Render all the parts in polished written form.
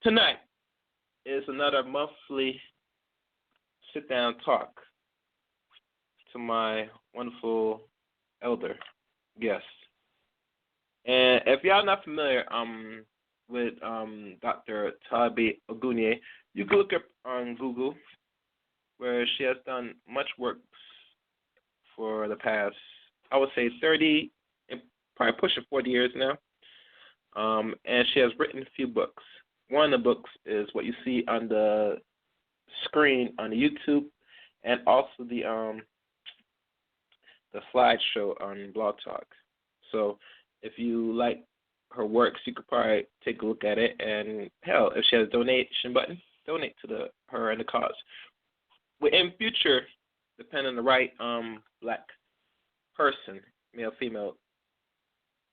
Tonight is another monthly sit-down talk to my wonderful elder guest. And if y'all not familiar with Dr. Tolagbe Ogunleye, you can look up on Google where she has done much work for the past, I would say 30, and probably pushing 40 years now. And she has written a few books. One of the books is what you see on the screen on the YouTube, and also the slideshow on Blog Talk. So if you like her works, you could probably take a look at it. And hell, if she has a donation button, donate to her and the cause. In future, depending on the right black person, male, female,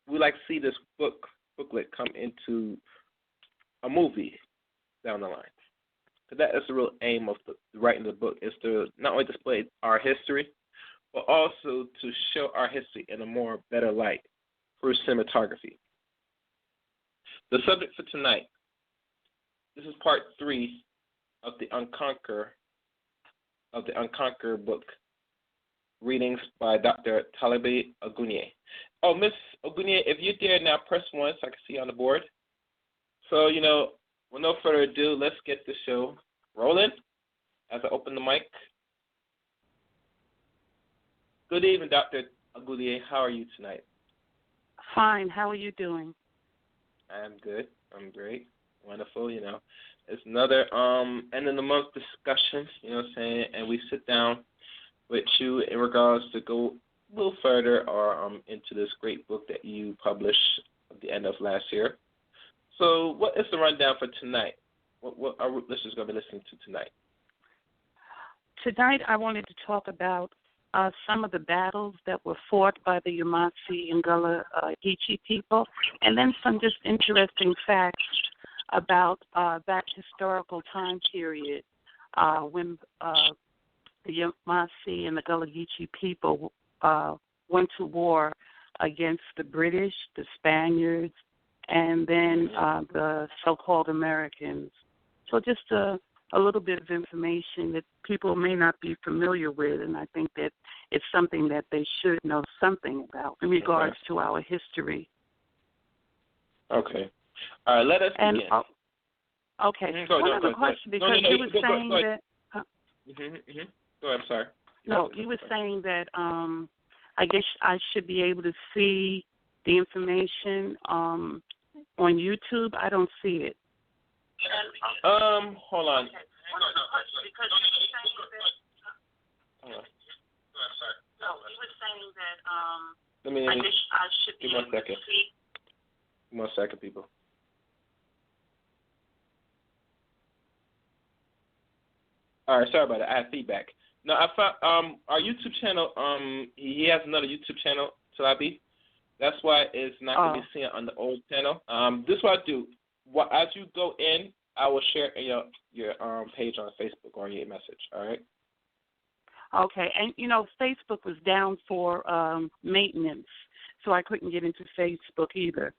we like to see this booklet come into a movie down the line. So that is the real aim of writing the book, is to not only display our history, but also to show our history in a more better light through cinematography. The subject for tonight, this is part 3 of the Unconquered book, readings by Dr. Tolagbe Ogunleye. Oh, Miss Ogunleye, if you dare now, press 1 so I can see you on the board. So, with no further ado, let's get the show rolling as I open the mic. Good evening, Dr. Ogunleye. How are you tonight? Fine. How are you doing? I'm good. I'm great. Wonderful, It's another end of the month discussion, and we sit down with you in regards to go a little further or into this great book that you published at the end of last year. So what is the rundown for tonight? What our listeners going to be listening to tonight? Tonight I wanted to talk about some of the battles that were fought by the Yamasee and Gullah Geechee people, and then some just interesting facts about that historical time period when the Yamasee and the Gullah Geechee people went to war against the British, the Spaniards, and then the so-called Americans. So just a little bit of information that people may not be familiar with, and I think that it's something that they should know something about in regards to our history. Okay. All right, let us begin. Okay. One other question, because you were saying that... Go ahead, I'm sorry. No, you were saying that I guess I should be able to see the information on YouTube. I don't see it. Hold on. Because you were saying that... No, you were saying that I guess I should be able to see... Give me 1 second, people. All right, sorry about that. I have feedback. No, I found our YouTube channel. He has another YouTube channel, Tolagbe. That's why it's not going to be seen on the old channel. This is what I do. As you go in, I will share your page on Facebook or your message. All right. Okay, and Facebook was down for maintenance, so I couldn't get into Facebook either.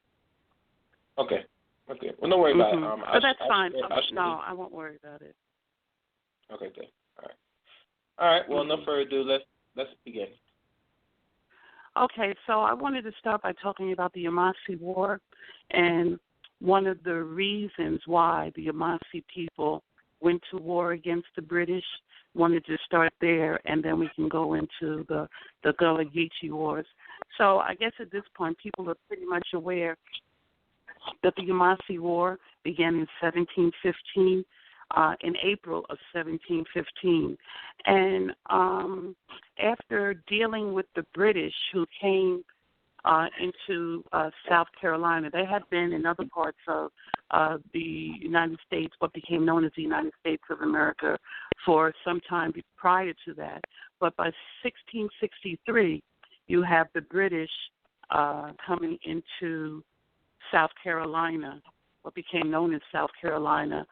Okay. Well, don't worry about it. But that's fine. I won't worry about it. Okay, good. All right. Well, no further ado. Let's begin. Okay, so I wanted to start by talking about the Yamasee War, and one of the reasons why the Yamasee people went to war against the British. Wanted to start there, and then we can go into the Gullah Geechee Wars. So I guess at this point, people are pretty much aware that the Yamasee War began in 1715, in April of 1715. And after dealing with the British who came into South Carolina, they had been in other parts of the United States, what became known as the United States of America, for some time prior to that. But by 1663, you have the British coming into South Carolina, what became known as South Carolina,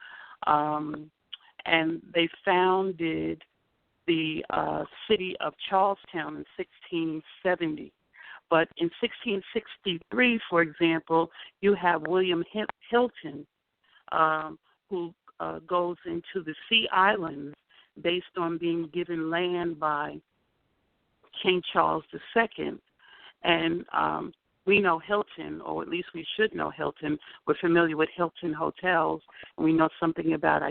and they founded the city of Charlestown in 1670. But in 1663, for example, you have William Hilton, who goes into the Sea Islands based on being given land by King Charles II. And we know Hilton, or at least we should know Hilton. We're familiar with Hilton hotels, and we know something about,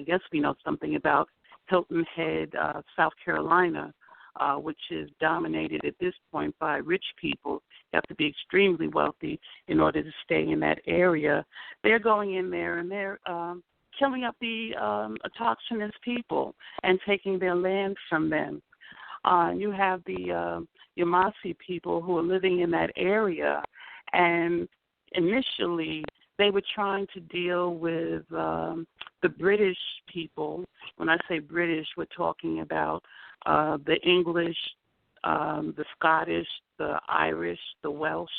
Hilton Head, South Carolina, which is dominated at this point by rich people. You have to be extremely wealthy in order to stay in that area. They're going in there and they're killing up the autochthonous people and taking their land from them. You have the Yamasee people who are living in that area, and initially they were trying to deal with the British people. When I say British, we're talking about the English, the Scottish, the Irish, the Welsh.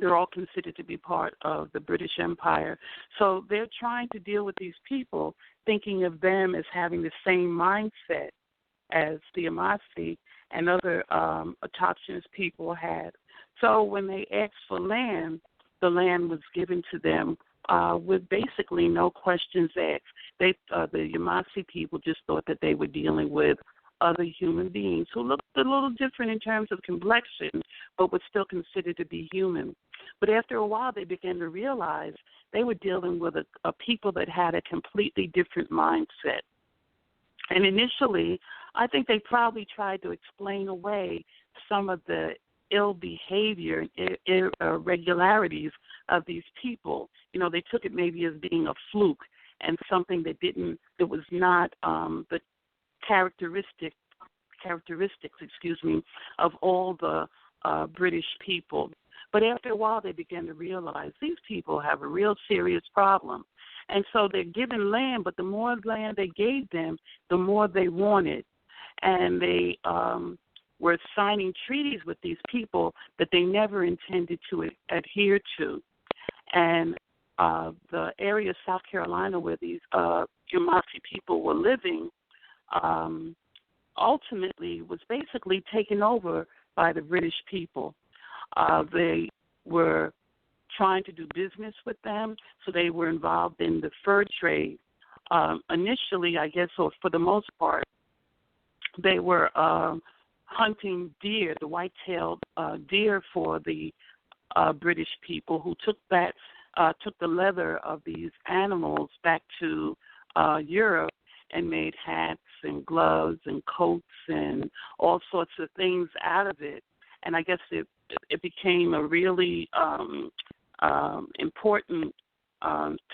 They're all considered to be part of the British Empire. So they're trying to deal with these people, thinking of them as having the same mindset as the Yamasee and other autochthonous people had. So when they asked for land, the land was given to them with basically no questions asked. The Yamasee people just thought that they were dealing with other human beings who looked a little different in terms of complexion, but were still considered to be human. But after a while, they began to realize they were dealing with a people that had a completely different mindset. And initially, I think they probably tried to explain away some of the ill behavior and irregularities of these people. They took it maybe as being a fluke and something that was not the characteristics, of all the British people. But after a while, they began to realize these people have a real serious problem. And so they're given land, but the more land they gave them, the more they wanted. And they were signing treaties with these people that they never intended to adhere to. And the area of South Carolina where these Yamasee people were living ultimately was basically taken over by the British people. They were trying to do business with them, so they were involved in the fur trade. Initially, I guess, or for the most part, they were hunting deer, the white-tailed deer, for the British people, who took the leather of these animals back to Europe and made hats and gloves and coats and all sorts of things out of it. And I guess it became a really important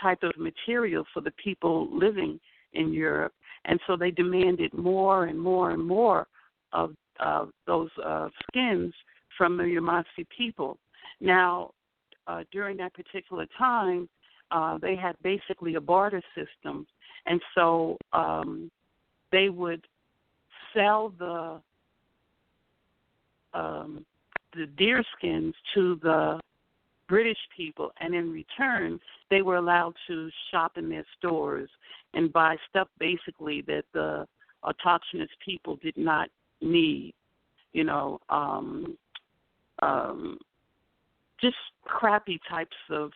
type of material for the people living in Europe. And so they demanded more and more and more of those skins from the Yamasee people. Now, during that particular time, they had basically a barter system. And so they would sell the deer skins to the British people, and in return, they were allowed to shop in their stores and buy stuff basically that the autochthonous people did not need. Just crappy types of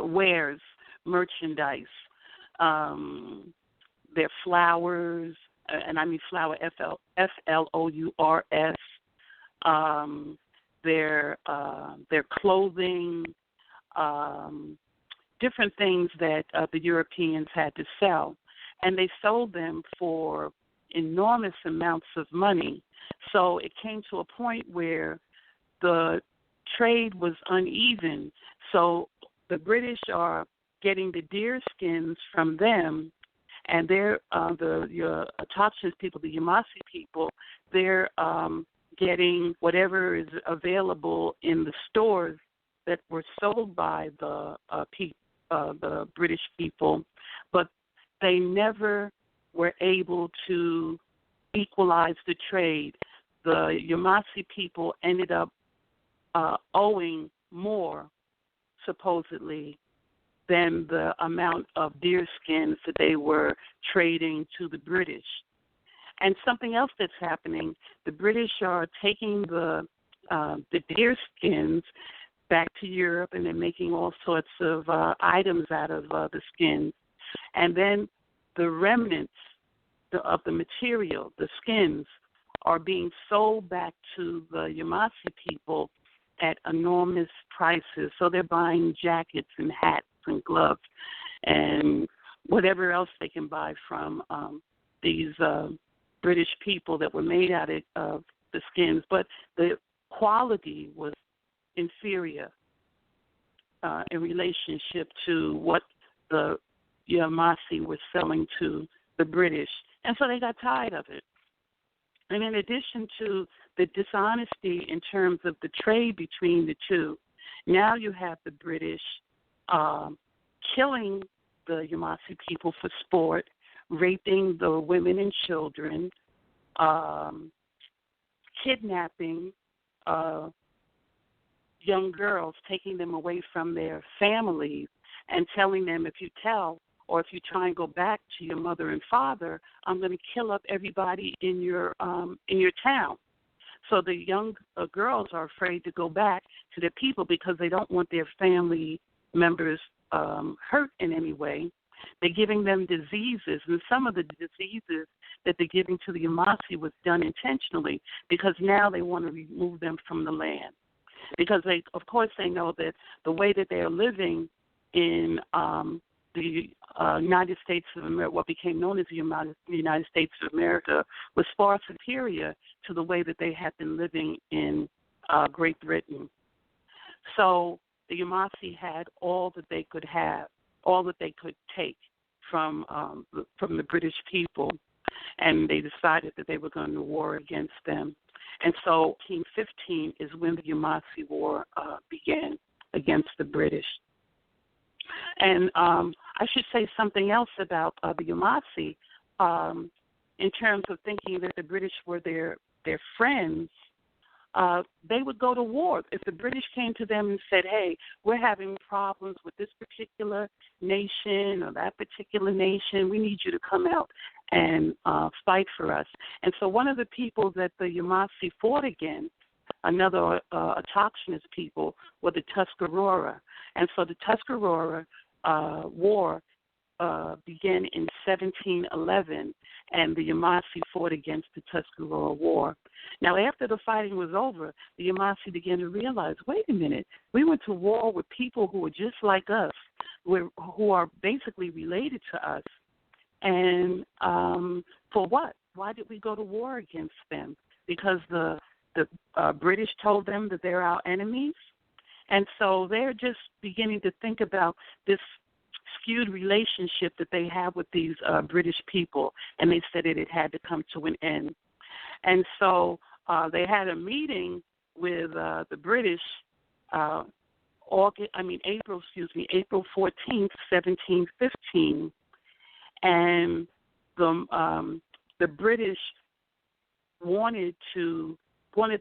wares, merchandise. Their flowers, and I mean flower, Flours. Their clothing, different things that the Europeans had to sell, and they sold them for enormous amounts of money. So it came to a point where the trade was uneven. So the British are getting the deer skins from them, and they're the autochthonous people, the Yamasee people, they're getting whatever is available in the stores that were sold by the British people, but they never were able to equalize the trade. The Yamasee people ended up owing more, supposedly, than the amount of deer skins that they were trading to the British. And something else that's happening, the British are taking the deer skins, back to Europe, and they're making all sorts of items out of the skins. And then the remnants of the material, the skins, are being sold back to the Yamasee people at enormous prices. So they're buying jackets and hats and gloves and whatever else they can buy from these British people that were made out of the skins. But the quality was inferior in relationship to what the Yamasee were selling to the British. And so they got tired of it. And in addition to the dishonesty in terms of the trade between the two, now you have the British killing the Yamasee people for sport, raping the women and children, kidnapping young girls, taking them away from their families and telling them, if you tell or if you try and go back to your mother and father, I'm going to kill up everybody in your town. So the young girls are afraid to go back to their people because they don't want their family members hurt in any way. They're giving them diseases, and some of the diseases that they're giving to the Yamasee was done intentionally because now they want to remove them from the land. Because they, of course, they know that the way that they are living in the United States of America, what became known as the United States of America, was far superior to the way that they had been living in Great Britain. So the Yamasee had all that they could have, all that they could take from the British people, and they decided that they were going to war against them. And so 1815 is when the Yamasee War began against the British. And I should say something else about the Yamasee in terms of thinking that the British were their friends. They would go to war. If the British came to them and said, hey, we're having problems with this particular nation or that particular nation, we need you to come out and fight for us. And so one of the people that the Yamasee fought against, another autochthonous people, were the Tuscarora. And so the Tuscarora War began in 1711, and the Yamasee fought against the Tuscarora War. Now, after the fighting was over, the Yamasee began to realize, wait a minute, we went to war with people who were just like us, who are basically related to us. And for what? Why did we go to war against them? Because the British told them that they're our enemies? And so they're just beginning to think about this skewed relationship that they have with these British people, and they said that it had to come to an end. And so they had a meeting with the British April 14th, 1715, and the British wanted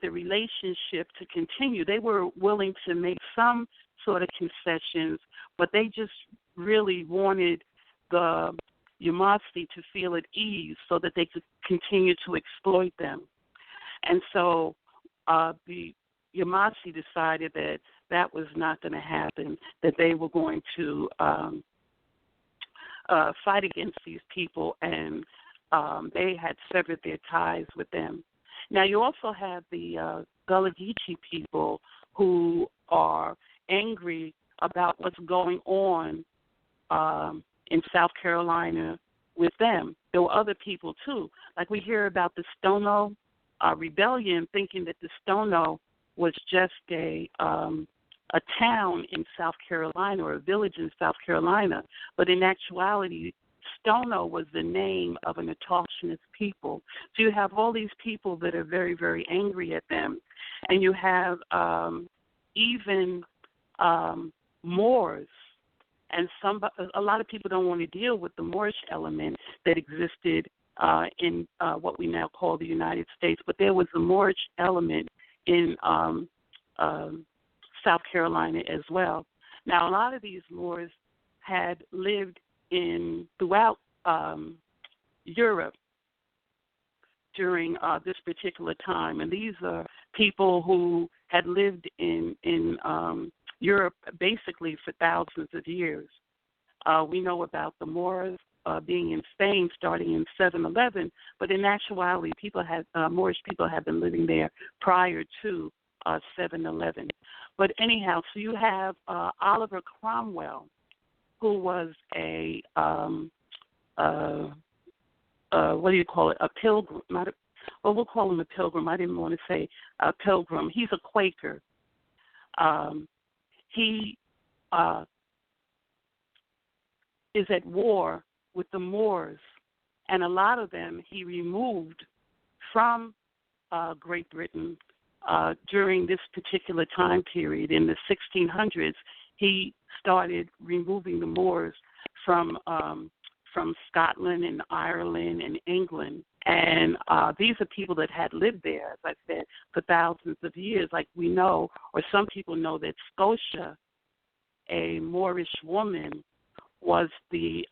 the relationship to continue. They were willing to make some sort of concessions, but they just really wanted the Yamasee to feel at ease so that they could continue to exploit them. And so the Yamasee decided that that was not going to happen, that they were going to fight against these people, and they had severed their ties with them. Now, you also have the Gullah Geechee people who are angry about what's going on in South Carolina with them. There were other people, too. Like we hear about the Stono rebellion, thinking that the Stono was just a town in South Carolina or a village in South Carolina. But in actuality, Stono was the name of an autochthonous people. So you have all these people that are very, very angry at them. And you have even Moors. And a lot of people don't want to deal with the Moorish element that existed in what we now call the United States. But there was a Moorish element in South Carolina as well. Now, a lot of these Moors had lived throughout Europe during this particular time, and these are people who had lived in Europe basically for thousands of years. We know about the Moors being in Spain starting in 711, but in actuality, Moorish people had been living there prior to 711. But anyhow, so you have Oliver Cromwell, who was a what do you call it? A pilgrim. We'll call him a pilgrim. I didn't want to say a pilgrim. He's a Quaker. He is at war with the Moors, and a lot of them he removed from Great Britain during this particular time period. In the 1600s, he started removing the Moors from Scotland and Ireland and England. And these are people that had lived there, as I said, for thousands of years. Like we know, or some people know, that Scotia, a Moorish woman, was the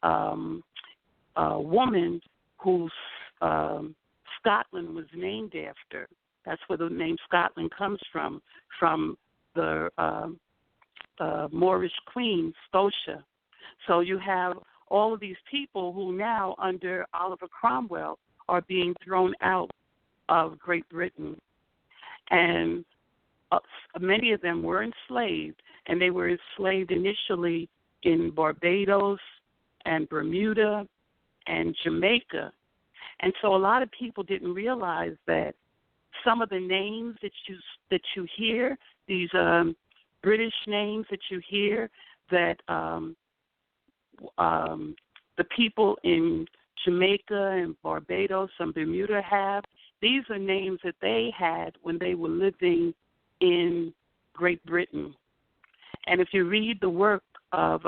woman whose Scotland was named after. That's where the name Scotland comes from the Moorish queen, Scotia. So you have all of these people who now, under Oliver Cromwell, are being thrown out of Great Britain. And many of them were enslaved, and they were enslaved initially in Barbados and Bermuda and Jamaica. And so a lot of people didn't realize that some of the names that you hear, these British names that you hear, that the people in Jamaica and Barbados and Bermuda have, these are names that they had when they were living in Great Britain. And if you read the work of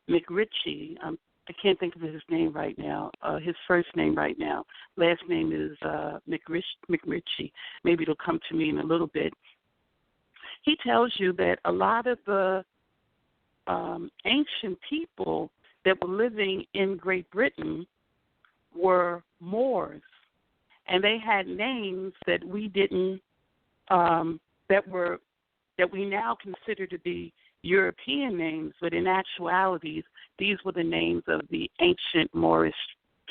McRitchie, I can't think of his name right now, his first name right now. Last name is McRitchie. Maybe it'll come to me in a little bit. He tells you that a lot of the ancient people that were living in Great Britain were Moors, and they had names that we didn't, that we now consider to be European names, but in actuality, these were the names of the ancient Moorish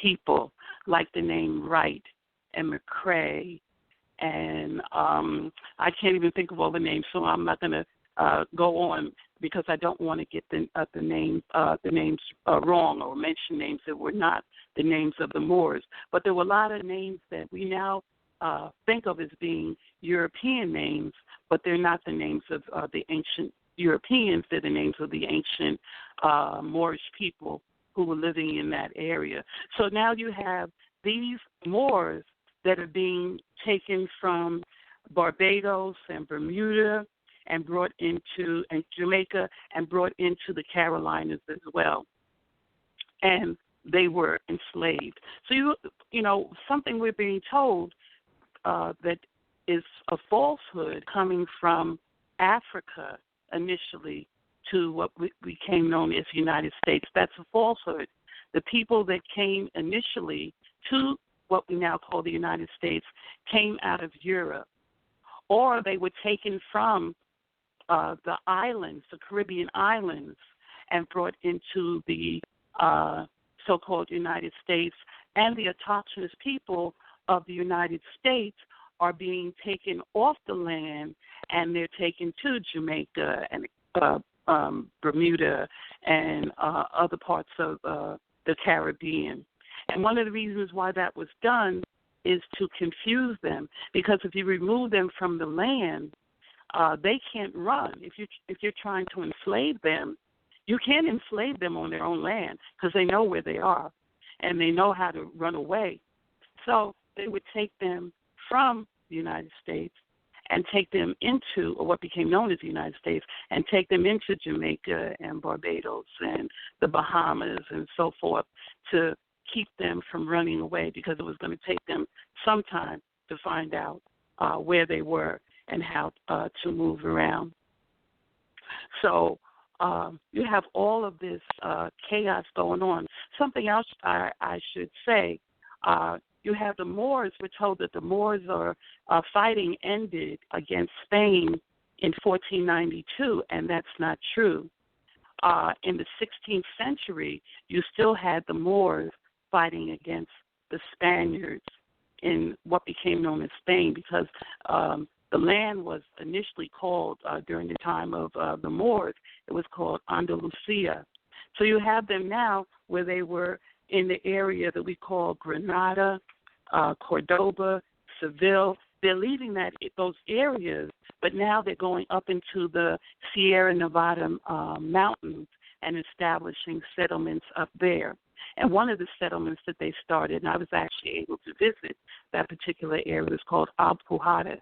people, like the name Wright and McCrae, and I can't even think of all the names, so I'm not going to go on because I don't want to get the names wrong or mention names that were not the names of the Moors. But there were a lot of names that we now think of as being European names, but they're not the names of the ancient Europeans. They're the names of the ancient Moorish people who were living in that area. So now you have these Moors that are being taken from Barbados and Bermuda and brought into Jamaica and brought into the Carolinas as well. And they were enslaved. So, you know, something we're being told that is a falsehood coming from Africa initially to what became known as the United States. That's a falsehood. The people that came initially to what we now call the United States came out of Europe, or they were taken from the islands, the Caribbean islands, and brought into the so-called United States, and the autochthonous people of the United States are being taken off the land, and they're taken to Jamaica and Bermuda and other parts of the Caribbean. And one of the reasons why that was done is to confuse them, because if you remove them from the land, they can't run. If you're trying to enslave them, you can't enslave them on their own land because they know where they are and they know how to run away. So they would take them from the United States and take them into, or what became known as the United States, and take them into Jamaica and Barbados and the Bahamas and so forth to keep them from running away, because it was going to take them some time to find out where they were and how to move around. So you have all of this chaos going on. Something else I should say, you have the Moors. We're told that the Moors are fighting ended against Spain in 1492, and that's not true. In the 16th century, you still had the Moors fighting against the Spaniards in what became known as Spain, because the land was initially called, during the time of the Moors, it was called Andalusia. So you have them now where they were in the area that we call Granada, Cordoba, Seville. They're leaving those areas, but now they're going up into the Sierra Nevada mountains and establishing settlements up there. And one of the settlements that they started, and I was actually able to visit that particular area, is called Alpujarras.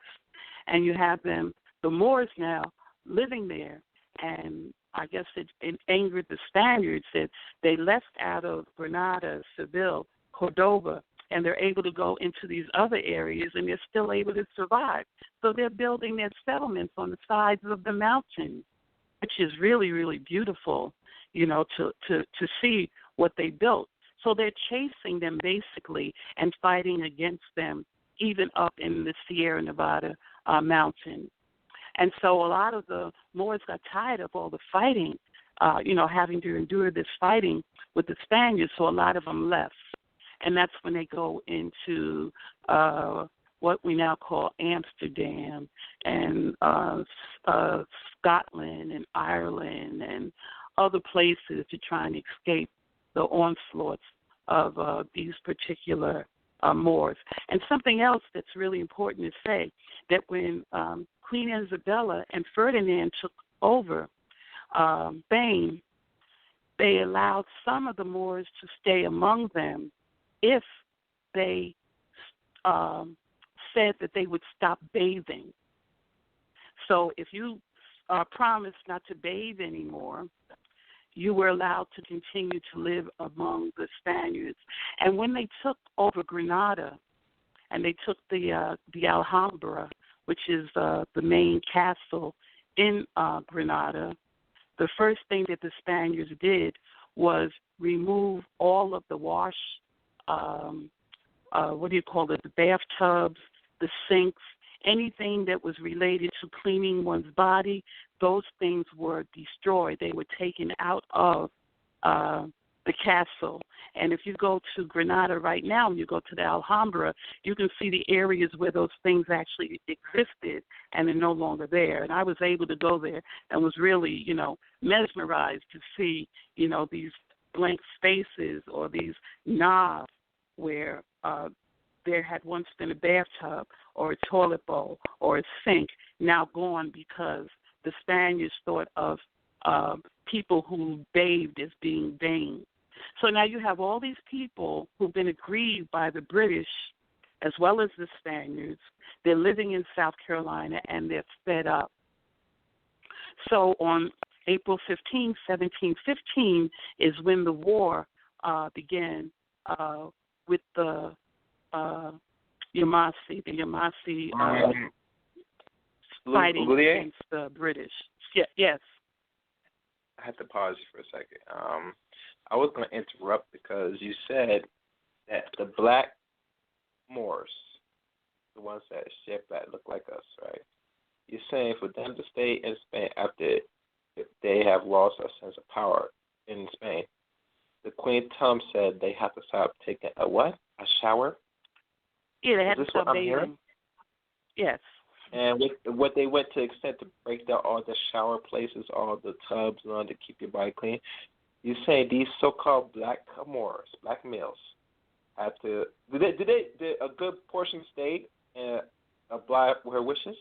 And you have them, the Moors now, living there. And I guess it angered the Spaniards that they left out of Granada, Seville, Cordoba, and they're able to go into these other areas, and they're still able to survive. So they're building their settlements on the sides of the mountains, which is really, really beautiful, to see what they built. So they're chasing them basically and fighting against them, even up in the Sierra Nevada mountains. And so a lot of the Moors got tired of all the fighting, having to endure this fighting with the Spaniards, so a lot of them left. And that's when they go into what we now call Amsterdam and Scotland and Ireland and other places to try and escape the onslaughts of these particular Moors. And something else that's really important to say, that when Queen Isabella and Ferdinand took over Spain, they allowed some of the Moors to stay among them if they said that they would stop bathing. So if you promised not to bathe anymore, you were allowed to continue to live among the Spaniards. And when they took over Granada and they took the Alhambra, which is the main castle in Granada, the first thing that the Spaniards did was remove all of the the bathtubs, the sinks, anything that was related to cleaning one's body. Those things were destroyed. They were taken out of the castle. And if you go to Granada right now and you go to the Alhambra, you can see the areas where those things actually existed and they're no longer there. And I was able to go there and was really, mesmerized to see, these blank spaces or these knobs where there had once been a bathtub or a toilet bowl or a sink, now gone because the Spaniards thought of people who bathed as being vain. So now you have all these people who've been aggrieved by the British as well as the Spaniards. They're living in South Carolina and they're fed up. So on April 15, 1715 is when the war began with the Yamasee fighting against the British. Yes. I have to pause you for a second. I was going to interrupt because you said that the black Moors, the ones that share black, look like us, right? You're saying for them to stay in Spain after they have lost a sense of power in Spain, the Queen Tom said they have to stop taking a what? A shower? Yeah, they had to stop bathing. Yes. And what they went to extent to break down all the shower places, all the tubs, and all to keep your body clean. You say these so-called black Moors, black males, had to. Did a good portion stay and oblige her wishes?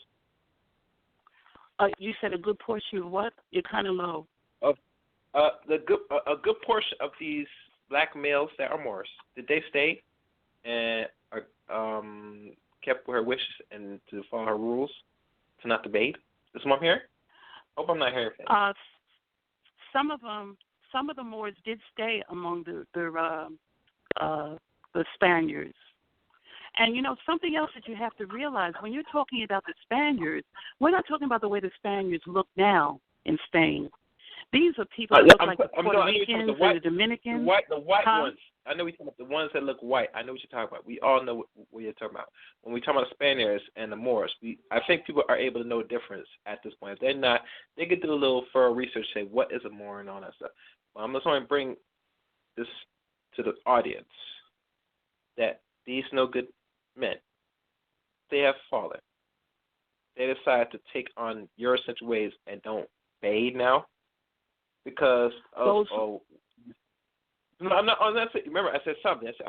You said a good portion of what? You're kind of low. A good portion of these black males that are Moors, did they stay and kept her wishes and to follow her rules, to not debate? Is what I'm hearing? Hope I'm not hearing things. Some of the Moors did stay among the Spaniards. And, something else that you have to realize, when you're talking about the Spaniards, we're not talking about the way the Spaniards look now in Spain. These are people that look like the I'm Puerto no, Ricans the and the Dominicans. the white Huh? ones. I know we're talking about the ones that look white. I know what you're talking about. We all know what you're talking about. When we talk about Spaniards and the Moors, I think people are able to know the difference at this point. If they're not, they could do a little thorough research, say what is a Moor and all that stuff. But I'm just going to bring this to the audience that these no good men, they have fallen. They decide to take on your essential ways and don't bathe now because of no, I'm not. Remember, I said something. I said,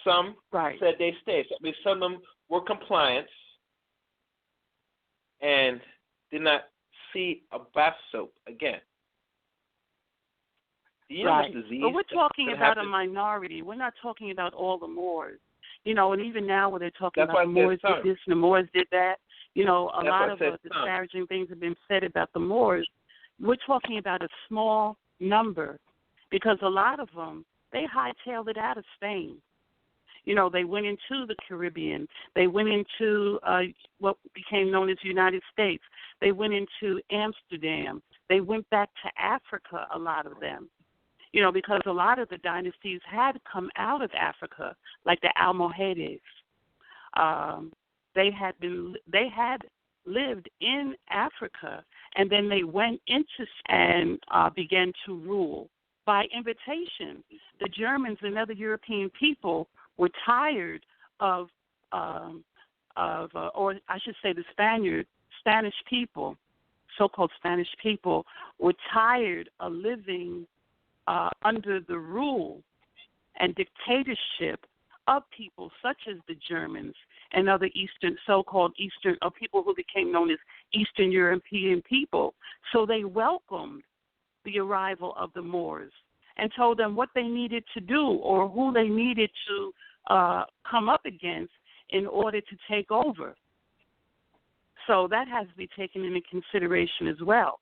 some said they stayed. So, I mean, some of them were compliant and did not see a bath soap again. Do you know right. this disease? But we're talking about a minority. We're not talking about all the Moors. You know, and even now when they're talking about the Moors did this and the Moors did that, you know, a lot of disparaging things have been said about the Moors. We're talking about a small number because a lot of them, they hightailed it out of Spain. You know, they went into the Caribbean. They went into what became known as the United States. They went into Amsterdam. They went back to Africa, a lot of them. You know, because a lot of the dynasties had come out of Africa, like the Almohades. They had lived in Africa, and then they went into and began to rule by invitation. The Germans and other European people were tired of or I should say the Spanish people, so-called Spanish people, were tired of living under the rule and dictatorship of people such as the Germans and other so-called Eastern, or people who became known as Eastern European people. So they welcomed the arrival of the Moors and told them what they needed to do or who they needed to come up against in order to take over. So that has to be taken into consideration as well.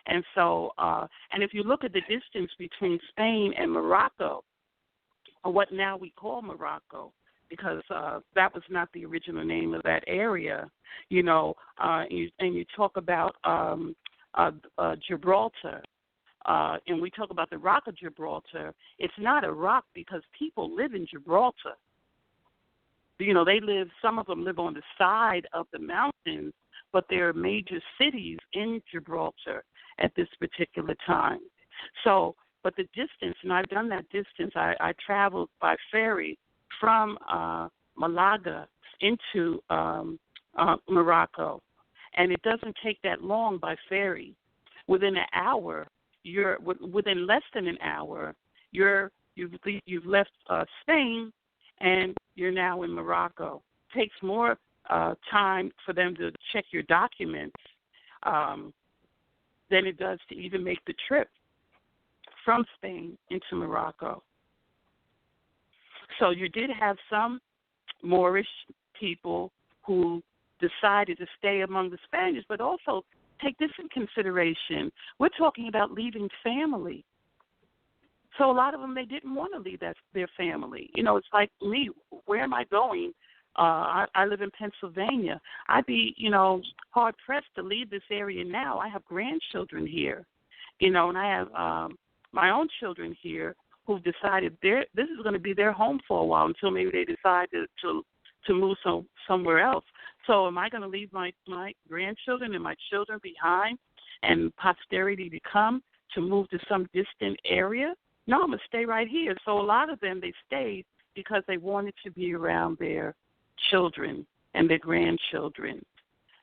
And so, and if you look at the distance between Spain and Morocco, or what now we call Morocco, because that was not the original name of that area, you know, and you talk about Gibraltar, and we talk about the Rock of Gibraltar. It's not a rock because people live in Gibraltar. You know, some of them live on the side of the mountains, but there are major cities in Gibraltar at this particular time. So, but the distance, and I've done that distance, I traveled by ferry from Malaga into Morocco, and it doesn't take that long by ferry. Within an hour, within less than an hour, you've left Spain, and you're now in Morocco. It takes more time for them to check your documents than it does to even make the trip from Spain into Morocco. So you did have some Moorish people who decided to stay among the Spaniards, but also take this in consideration. We're talking about leaving family. So a lot of them, they didn't want to leave their family. You know, it's like me, where am I going? I live in Pennsylvania. I'd be, you know, hard-pressed to leave this area now. I have grandchildren here, you know, and I have my own children here who've decided this is going to be their home for a while until maybe they decide to move somewhere else. So am I going to leave my grandchildren and my children behind and posterity to come to move to some distant area? No, I'm going to stay right here. So a lot of them, they stayed because they wanted to be around their children and their grandchildren,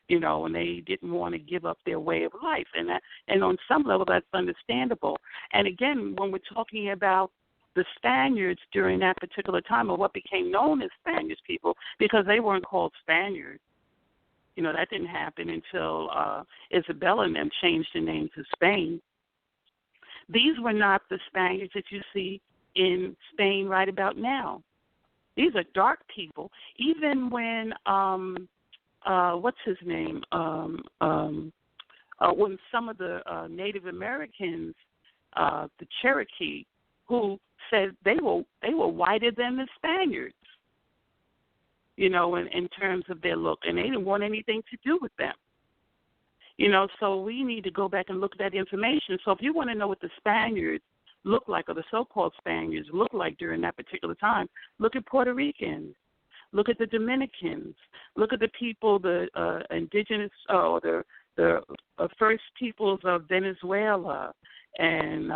you know, and they didn't want to give up their way of life. And on some level, that's understandable. And again, when we're talking about the Spaniards during that particular time, or what became known as Spaniards people, because they weren't called Spaniards, you know, that didn't happen until Isabella and them changed the name to Spain. These were not the Spaniards that you see in Spain right about now. These are dark people. Even when what's his name? When some of the Native Americans, the Cherokee, who said they were whiter than the Spaniards, you know, in terms of their look, and they didn't want anything to do with them. So we need to go back and look at that information. So if you want to know what the Spaniards look like, or the so-called Spaniards look like during that particular time, look at Puerto Ricans, look at the Dominicans, look at the people, the indigenous, or the first peoples of Venezuela, and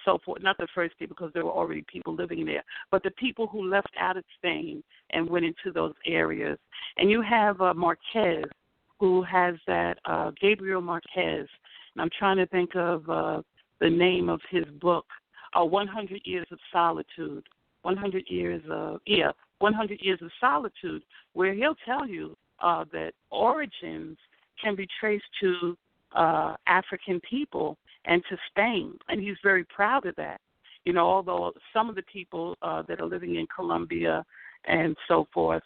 so forth. Not the first people, because there were already people living there, but the people who left out of Spain and went into those areas. And you have Marquez, who has that, Gabriel Marquez, and I'm trying to think of the name of his book, 100 Years of Solitude, 100 Years of Solitude, where he'll tell you that origins can be traced to African people and to Spain, and he's very proud of that. Although some of the people that are living in Colombia and so forth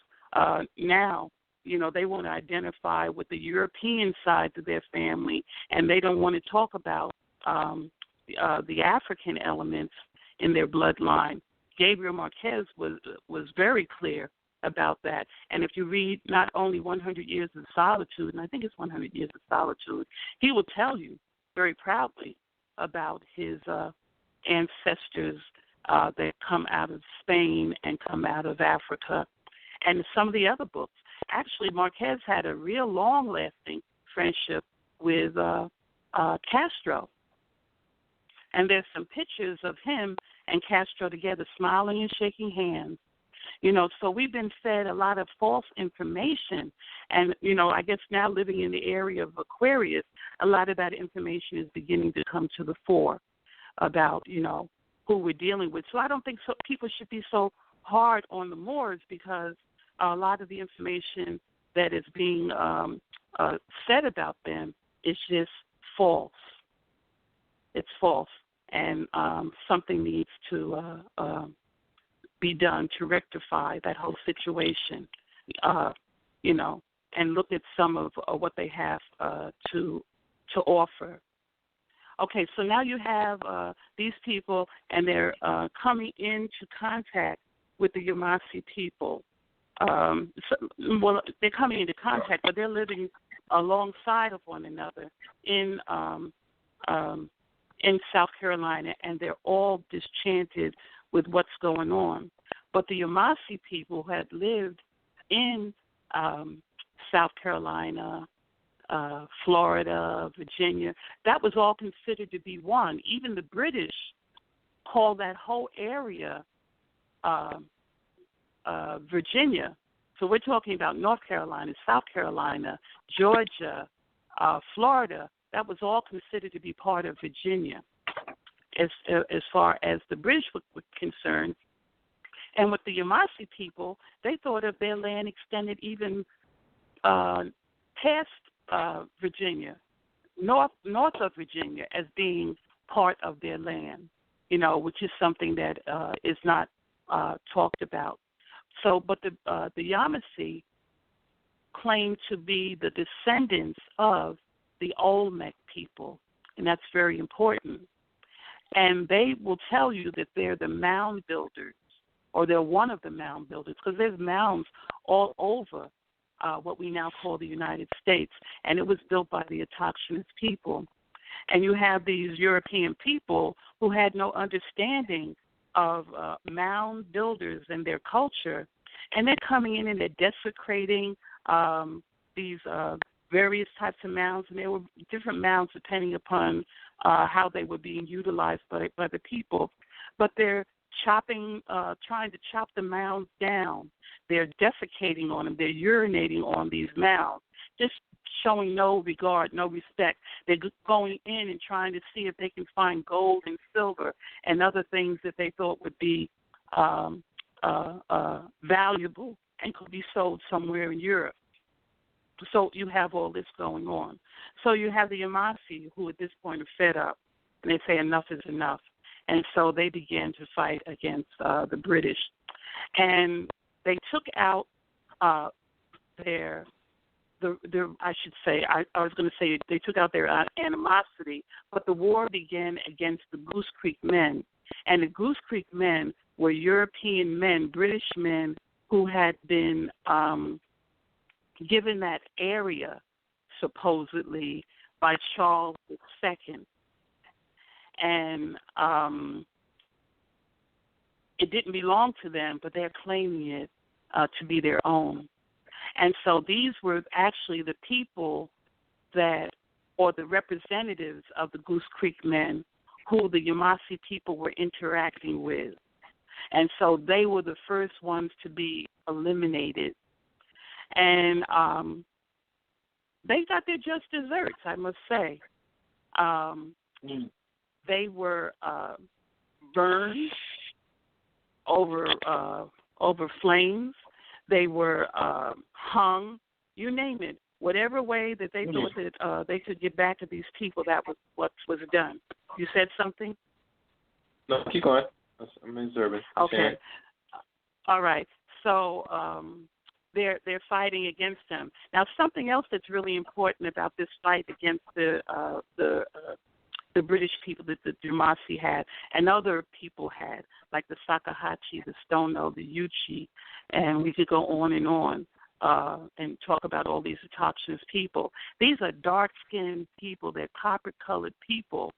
now, they want to identify with the European side of their family, and they don't want to talk about the African elements in their bloodline. Gabriel Marquez was very clear about that. And if you read not only 100 Years of Solitude, and I think it's 100 Years of Solitude, he will tell you very proudly about his ancestors that come out of Spain and come out of Africa. And some of the other books. Actually, Marquez had a real long-lasting friendship with Castro. And there's some pictures of him and Castro together smiling and shaking hands. So we've been fed a lot of false information. And, I guess now living in the area of Aquarius, a lot of that information is beginning to come to the fore about, who we're dealing with. So I don't think people should be so hard on the Moors, because a lot of the information that is being said about them is just false. It's false. And something needs to be done to rectify that whole situation, and look at some of what they have to offer. Okay, so now you have these people, and they're coming into contact with the Yamasee people. They're coming into contact, but they're living alongside of one another in South Carolina, and they're all disenchanted with what's going on. But the Yamasee people had lived in South Carolina, Florida, Virginia. That was all considered to be one. Even the British called that whole area Virginia. So we're talking about North Carolina, South Carolina, Georgia, Florida. That was all considered to be part of Virginia as far as the British were concerned. And with the Yamasee people, they thought of their land extended even past Virginia, north of Virginia, as being part of their land, which is something that is not talked about. So, but the Yamasee claim to be the descendants of the Olmec people, and that's very important. And they will tell you that they're the mound builders, or they're one of the mound builders, because there's mounds all over what we now call the United States, and it was built by the Autochthonous people. And you have these European people who had no understanding of mound builders and their culture, and they're coming in and they're desecrating these various types of mounds, and there were different mounds depending upon how they were being utilized by the people. But they're trying to chop the mounds down. They're defecating on them. They're urinating on these mounds, just showing no regard, no respect. They're going in and trying to see if they can find gold and silver and other things that they thought would be valuable and could be sold somewhere in Europe. So you have all this going on. So you have the Yamasee, who at this point are fed up, and they say enough is enough. And so they began to fight against the British. And they took out their they took out their animosity, but the war began against the Goose Creek men. And the Goose Creek men were European men, British men, who had been given that area, supposedly, by Charles II. And it didn't belong to them, but they're claiming it to be their own. And so these were actually the people that, or the representatives of the Goose Creek men, who the Yamasee people were interacting with. And so they were the first ones to be eliminated. And they got their just desserts, I must say. They were burned over flames. They were hung, you name it. Whatever way that they thought that they could get back at these people, that was what was done. You said something? No, keep going. I'm observing. Okay. All right. So they're fighting against them. Now, something else that's really important about this fight against the British people that the Yamasee had and other people had, like the Sakahachi, the Stono, the Yuchi, and we could go on and talk about all these autochthonous people. These are dark-skinned people. They're copper-colored people.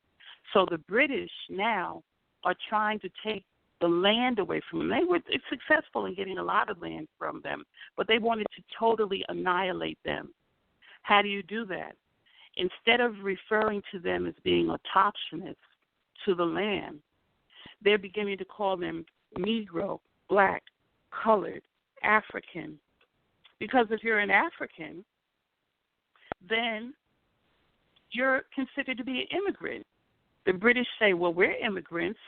So the British now are trying to take the land away from them. They were successful in getting a lot of land from them, but they wanted to totally annihilate them. How do you do that? Instead of referring to them as being autochthonous to the land, they're beginning to call them Negro, Black, Colored, African. Because if you're an African, then you're considered to be an immigrant. The British say, well, we're immigrants,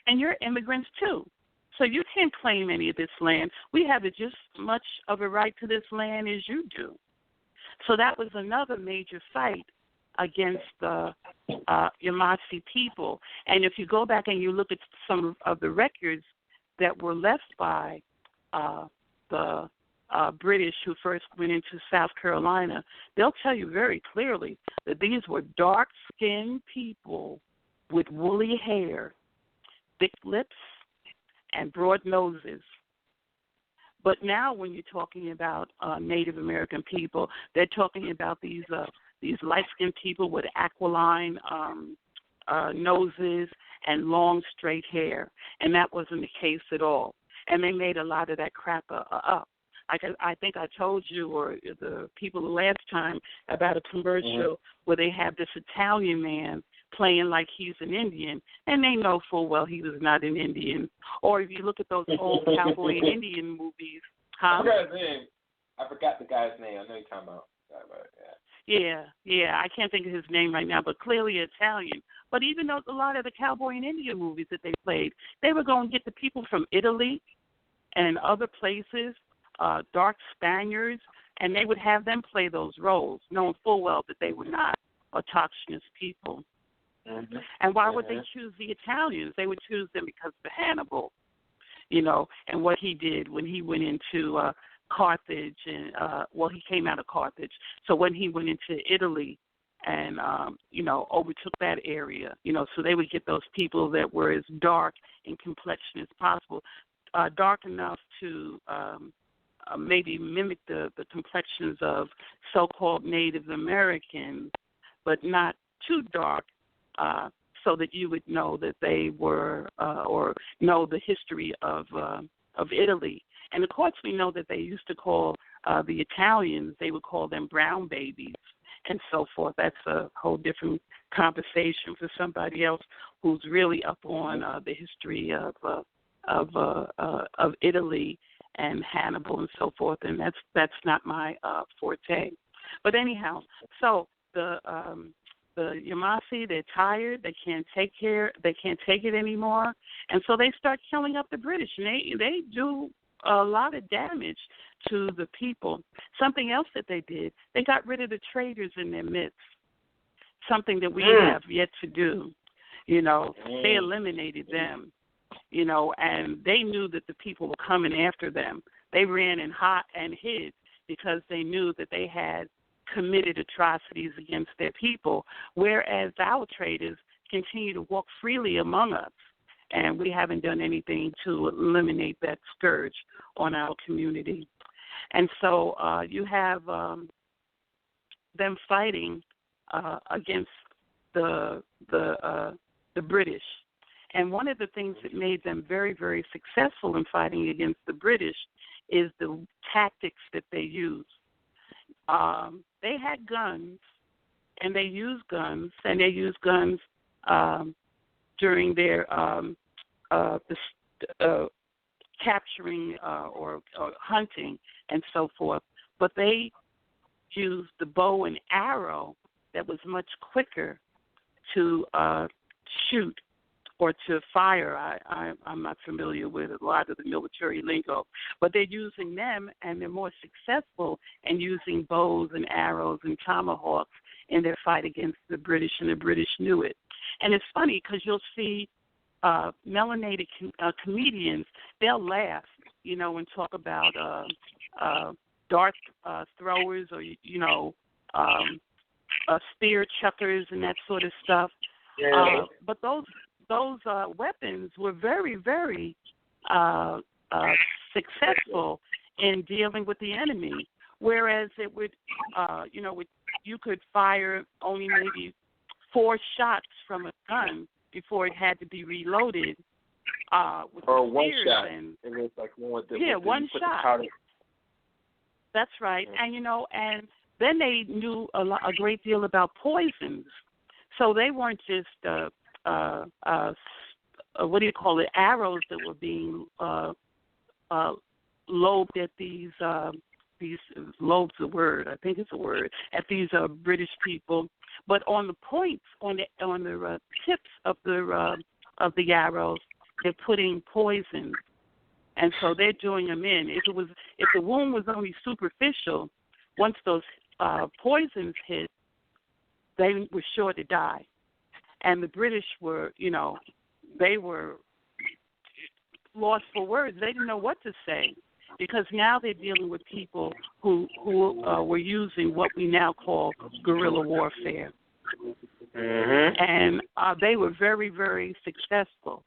and you're immigrants too. So you can't claim any of this land. We have just as much of a right to this land as you do. So that was another major fight against the Yamasee people. And if you go back and you look at some of the records that were left by the British who first went into South Carolina, they'll tell you very clearly that these were dark-skinned people with woolly hair, thick lips, and broad noses. But now when you're talking about Native American people, they're talking about these light-skinned people with aquiline noses and long, straight hair. And that wasn't the case at all. And they made a lot of that crap up. I think I told you or the people the last time about a commercial where they have this Italian man playing like he's an Indian, and they know full well he was not an Indian. Or if you look at those old cowboy and Indian movies, I forgot his name. I forgot the guy's name. I know you're talking about. Yeah. I can't think of his name right now, but clearly Italian. But even though a lot of the cowboy and Indian movies that they played, they were going to get the people from Italy and other places, dark Spaniards, and they would have them play those roles, knowing full well that they were not autochthonous people. Mm-hmm. And why would they choose the Italians? They would choose them because of Hannibal, and what he did when he went into Carthage, and he came out of Carthage. So when he went into Italy and overtook that area, so they would get those people that were as dark in complexion as possible, dark enough to maybe mimic the complexions of so-called Native Americans, but not too dark, so that you would know that they were or know the history of Italy. And of course, we know that they used to call the Italians, they would call them brown babies and so forth. That's a whole different conversation for somebody else who's really up on the history of Italy and Hannibal and so forth. And that's not my forte. But anyhow, so the Yamasee, they're tired. They can't take it anymore, and so they start killing up the British, and they do a lot of damage to the people. Something else that they did, they got rid of the traders in their midst. Something that we have yet to do. They eliminated them. And they knew that the people were coming after them. They ran and hid because they knew that they had committed atrocities against their people, whereas our traders continue to walk freely among us, and we haven't done anything to eliminate that scourge on our community. And so you have them fighting against the British. And one of the things that made them very, very successful in fighting against the British is the tactics that they used. They had guns, and they used guns, during their capturing or hunting and so forth. But they used the bow and arrow that was much quicker to shoot or to fire. I'm not familiar with a lot of the military lingo, but they're using them, and they're more successful in using bows and arrows and tomahawks in their fight against the British, and the British knew it. And it's funny because you'll see melanated comedians, they'll laugh, and talk about dart throwers or, spear chuckers and that sort of stuff. Yeah. But those weapons were very, very successful in dealing with the enemy. Whereas it would, you could fire only maybe 4 shots from a gun before it had to be reloaded. With or one spears shot. And it was like one shot. That's right. Yeah. And then they knew a great deal about poisons. So they weren't just arrows that were being lobed at these lobes a word, I think it's a word, at these British people, but on the points, on the tips of the arrows, they're putting poison, and so they're doing them in. If the wound was only superficial, once those poisons hit, they were sure to die. And the British were, they were lost for words. They didn't know what to say, because now they're dealing with people who were using what we now call guerrilla warfare. Mm-hmm. And they were very, very successful.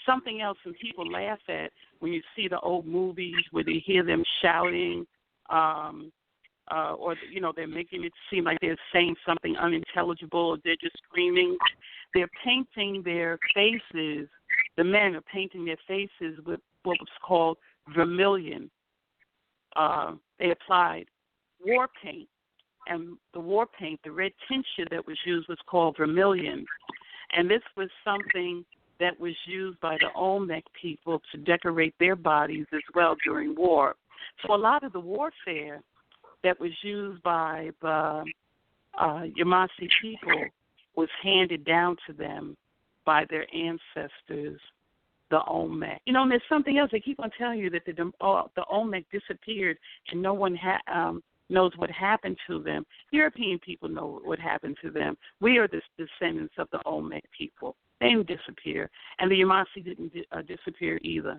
Something else, and people laugh at when you see the old movies where they hear them shouting, or they're making it seem like they're saying something unintelligible, or they're just screaming. They're painting their faces. The men are painting their faces with what was called vermilion. They applied war paint, and the war paint, the red tincture that was used, was called vermilion. And this was something that was used by the Olmec people to decorate their bodies as well during war. So a lot of the warfare that was used by the Yamasee people was handed down to them by their ancestors, the Olmec. And there's something else. They keep on telling you that the Olmec disappeared and no one knows what happened to them. European people know what happened to them. We are the descendants of the Olmec people. They didn't disappear, and the Yamasee didn't disappear either.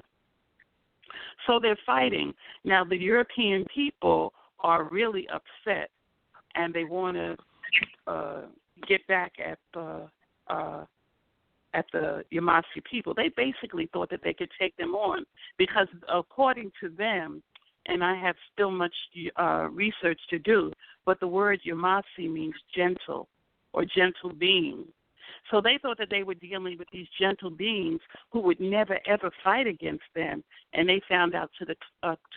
So they're fighting. Now, the European people are really upset, and they want to get back at the Yamasee people. They basically thought that they could take them on because, according to them, and I have still much research to do, but the word Yamasee means gentle or gentle being. So they thought that they were dealing with these gentle beings who would never, ever fight against them, and they found out to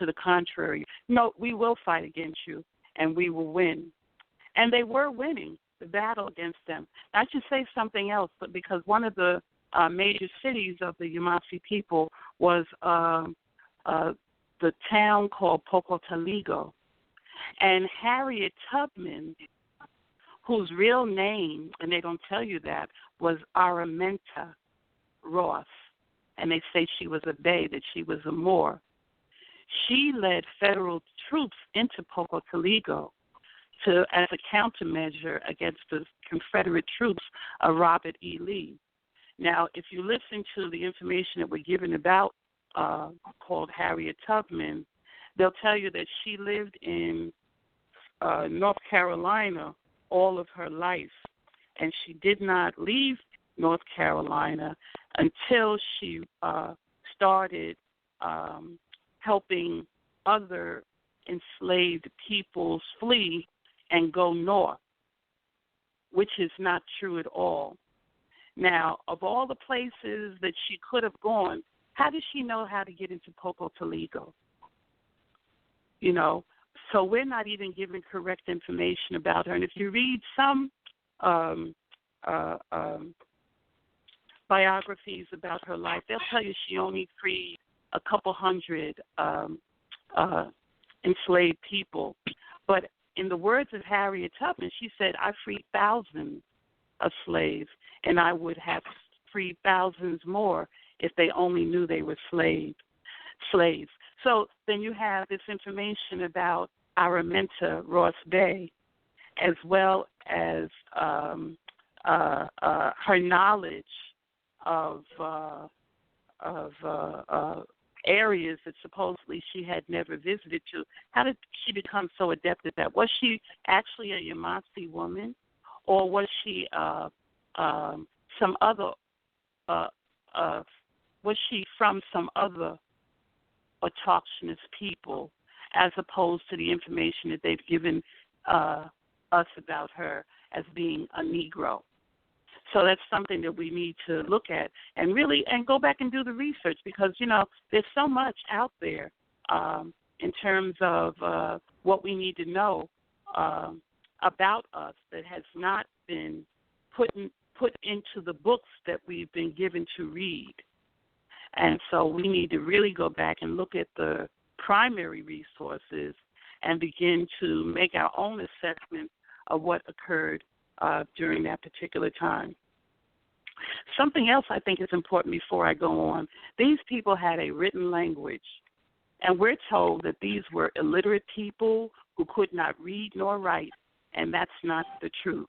the contrary. No, we will fight against you, and we will win. And they were winning the battle against them. I should say something else, but because one of the major cities of the Yamasee people was the town called Pocotaligo. And Harriet Tubman, whose real name, and they don't tell you that, was Araminta Ross. And they say she was a Bay, that she was a Moor. She led federal troops into Pocotaligo as a countermeasure against the Confederate troops of Robert E. Lee. Now, if you listen to the information that we're given about called Harriet Tubman, they'll tell you that she lived in North Carolina all of her life, and she did not leave North Carolina until she started helping other enslaved peoples flee and go north. which is not true at all. Now, of all the places that she could have gone, how does she know how to get into Poco Toledo? So we're not even given correct information about her. And if you read some biographies about her life, they'll tell you she only freed a couple hundred enslaved people. But in the words of Harriet Tubman, she said, I freed thousands of slaves, and I would have freed thousands more if they only knew they were slaves. So then you have this information about Araminta Ross Bay, as well as her knowledge of areas that supposedly she had never visited to. How did she become so adept at that? Was she actually a Yamasee woman, or was she some other? Was she from some other autochthonous people, as opposed to the information that they've given us about her as being a Negro? So that's something that we need to look at and go back and do the research, because, there's so much out there in terms of what we need to know about us that has not been put into the books that we've been given to read. And so we need to really go back and look at the primary resources and begin to make our own assessment of what occurred during that particular time. Something else I think is important before I go on. These people had a written language, and we're told that these were illiterate people who could not read nor write, and that's not the truth.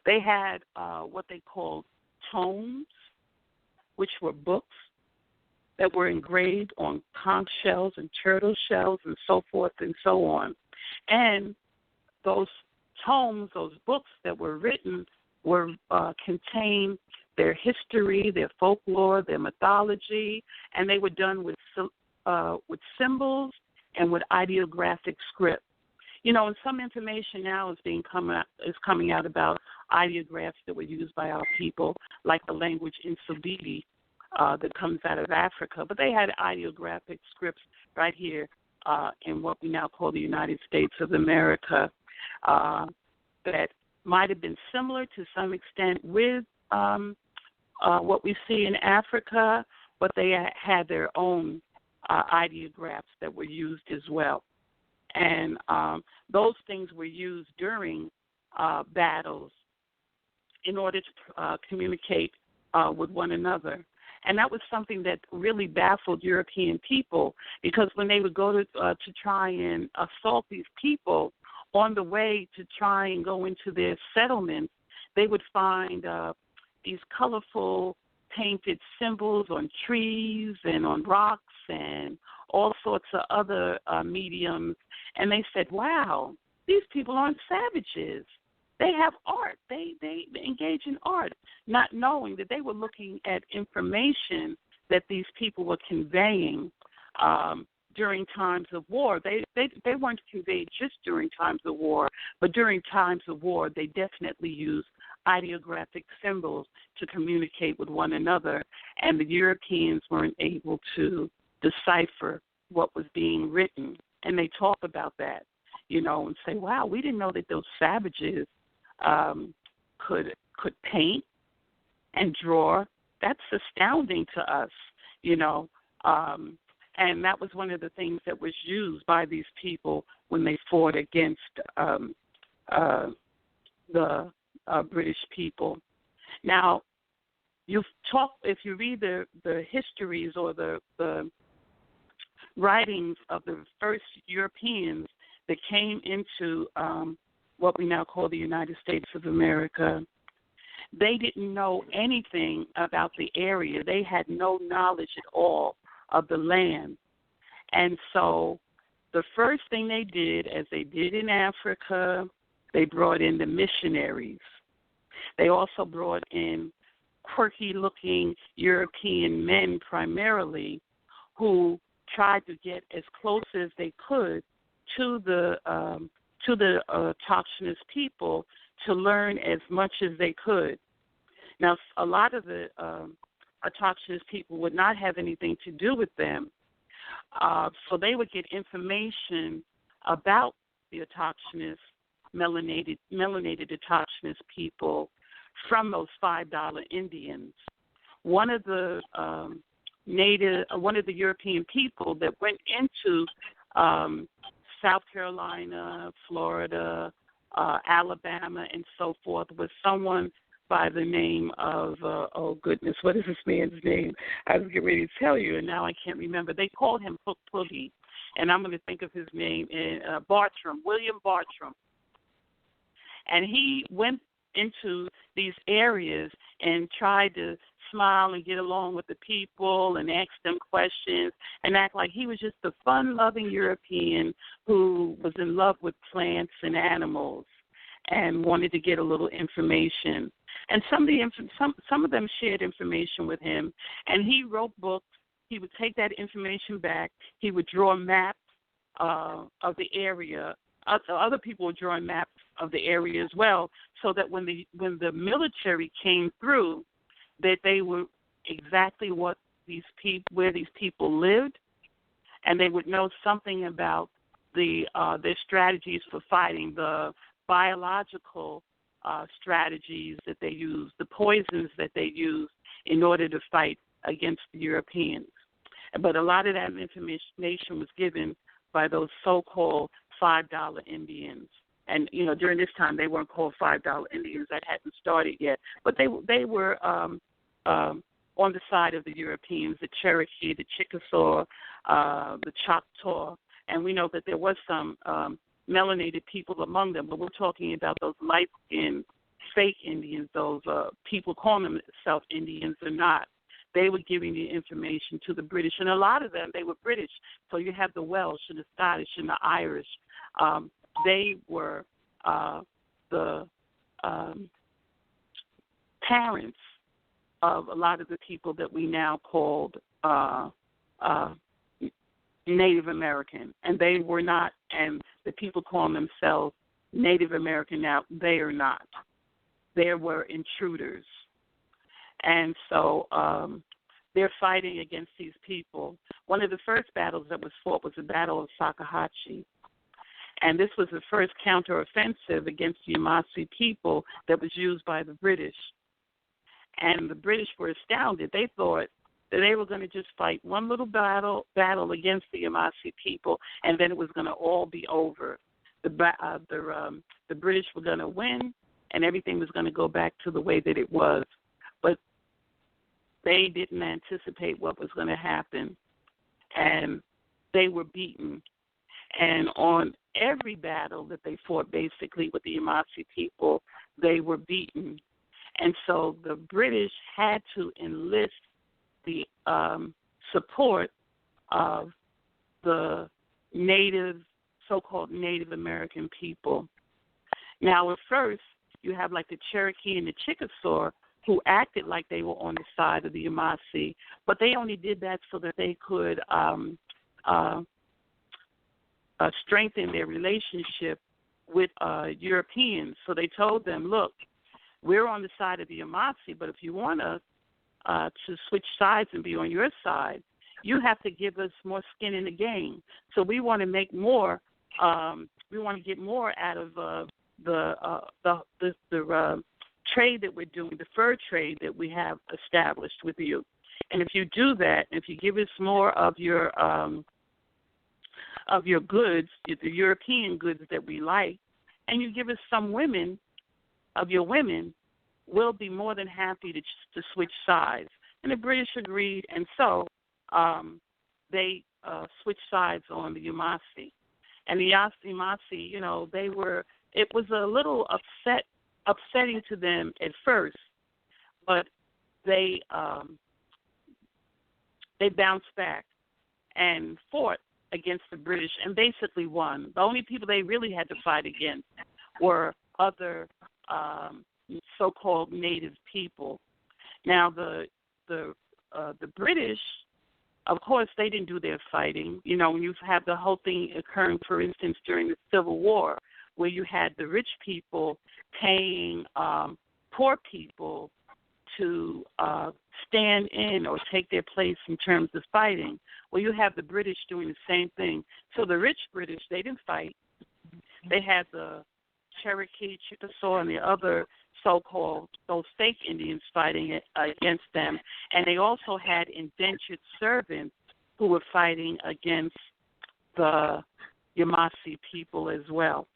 They had what they called tomes, which were books that were engraved on conch shells and turtle shells and so forth and so on. And those tomes, those books that were written, were contained their history, their folklore, their mythology, and they were done with symbols and with ideographic script. And some information now is coming out about ideographs that were used by our people, like the language Nsubidi that comes out of Africa. But they had ideographic scripts right here in what we now call the United States of America that might have been similar to some extent with what we see in Africa, but they had their own ideographs that were used as well. And those things were used during battles in order to communicate with one another. And that was something that really baffled European people, because when they would go to try and assault these people, on the way to try and go into their settlements, they would find these colorful painted symbols on trees and on rocks and all sorts of other mediums. And they said, wow, these people aren't savages. They have art. They engage in art, not knowing that they were looking at information that these people were conveying during times of war. They weren't conveyed just during times of war, but during times of war, they definitely used ideographic symbols to communicate with one another, and the Europeans weren't able to decipher what was being written. And they talk about that, and say, wow, we didn't know that those savages could paint and draw. That's astounding to us, and that was one of the things that was used by these people when they fought against the British people. Now, if you read the histories or the writings of the first Europeans that came into what we now call the United States of America, they didn't know anything about the area. They had no knowledge at all of the land. And so the first thing they did, as they did in Africa, they brought in the missionaries. They also brought in quirky-looking European men primarily, who tried to get as close as they could to the autochthonous people to learn as much as they could. Now, a lot of the autochthonous people would not have anything to do with them, so they would get information about the autochthonous, melanated autochthonous people from those $5 Indians. One of the European people that went into South Carolina, Florida, Alabama, and so forth was someone by the name of, oh goodness, what is this man's name? I was getting ready to tell you, and now I can't remember. They called him Poogie, and I'm going to think of his name, Bartram, William Bartram. And he went into these areas and tried to smile and get along with the people and ask them questions and act like he was just a fun-loving European who was in love with plants and animals and wanted to get a little information. And some of them shared information with him, and he wrote books. He would take that information back. He would draw maps of the area. Other people were drawing maps of the area as well, so that when the military came through, that they were exactly where these people lived, and they would know something about their strategies for fighting, the biological strategies that they used, the poisons that they used in order to fight against the Europeans. But a lot of that information was given by those so-called $5 Indians. And, during this time, they weren't called $5 Indians. That hadn't started yet. But they were on the side of the Europeans, the Cherokee, the Chickasaw, the Choctaw. And we know that there was some melanated people among them, but we're talking about those light-skinned fake Indians, those people calling themselves Indians or not. They were giving the information to the British, and a lot of them, they were British. So you have the Welsh and the Scottish and the Irish. They were the parents of a lot of the people that we now called Native American, and they were not, and the people calling themselves Native American now, they are not. They were intruders. And so they're fighting against these people. One of the first battles that was fought was the Battle of Sakahatchee. And this was the first counteroffensive against the Yamasee people that was used by the British. And the British were astounded. They thought that they were going to just fight one little battle against the Yamasee people, and then it was going to all be over. The British were going to win, and everything was going to go back to the way that it was. But they didn't anticipate what was going to happen, and they were beaten. And on every battle that they fought, basically, with the Yamasee people, they were beaten. And so the British had to enlist the support of the so-called Native American people. Now, at first, you have like the Cherokee and the Chickasaw who acted like they were on the side of the Yamasee, but they only did that so that they could strengthen their relationship with Europeans. So they told them, look, we're on the side of the Yamasee, but if you want us to switch sides and be on your side, you have to give us more skin in the game. So we want to make more. We want to get more out of the trade that we're doing, the fur trade that we have established with you. And if you do that, if you give us more of your goods, the European goods that we like, and you give us some women of your women, we'll be more than happy to switch sides. And the British agreed, and so they switched sides on the Yamasee. And the Yamasee, it was a little upsetting to them at first, but they bounced back and fought against the British and basically won. The only people they really had to fight against were other so-called native people. Now, the British, of course, they didn't do their fighting. When you have the whole thing occurring, for instance, during the Civil War, where you had the rich people paying poor people to stand in or take their place in terms of fighting. Well, you have the British doing the same thing. So the rich British, they didn't fight. They had the Cherokee, Chickasaw, and the other so-called, those fake Indians fighting against them. And they also had indentured servants who were fighting against the Yamasee people as well.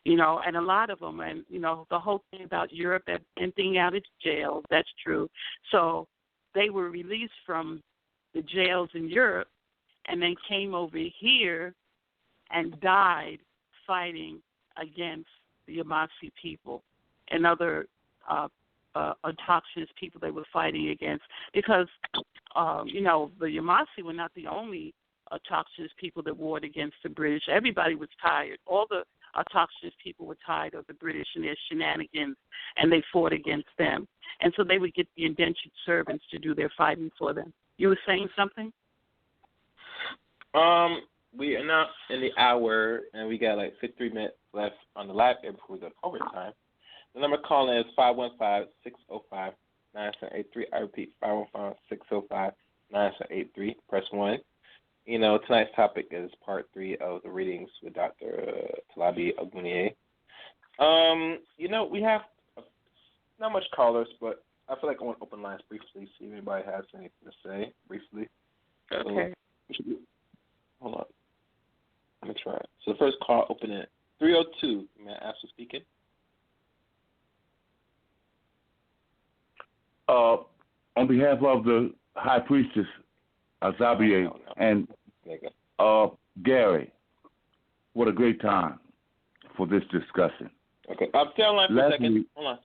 You know, and a lot of them, and, you know, the whole thing about Europe emptying out its jails, that's true. So they were released from the jails in Europe and then came over here and died fighting against the Yamasee people and other autochthonous people they were fighting against. Because, you know, the Yamasee were not the only autochthonous people that warred against the British. Everybody was tired. All the autochthonous people were tired of the British and their shenanigans, and they fought against them. And so they would get the indentured servants to do their fighting for them. You were saying something? We are now in the hour, and we got like 53 minutes left on the live air before we go to overtime. The number to call in is 515-605-9783. I repeat, 515-605-9783. Press 1. You know, tonight's topic is part 3 of the readings with Dr. Tolagbe Ogunleye. You know, we have not much callers, but I feel like I want to open lines briefly, see if anybody has anything to say briefly. Okay. So, hold on. Let me try it. So the first call open at 302. May I ask who's speaking? On behalf of the High Priestess, Azabieh, and Gary, what a great time for this discussion. Okay, I'm still on line for a second. Hold on.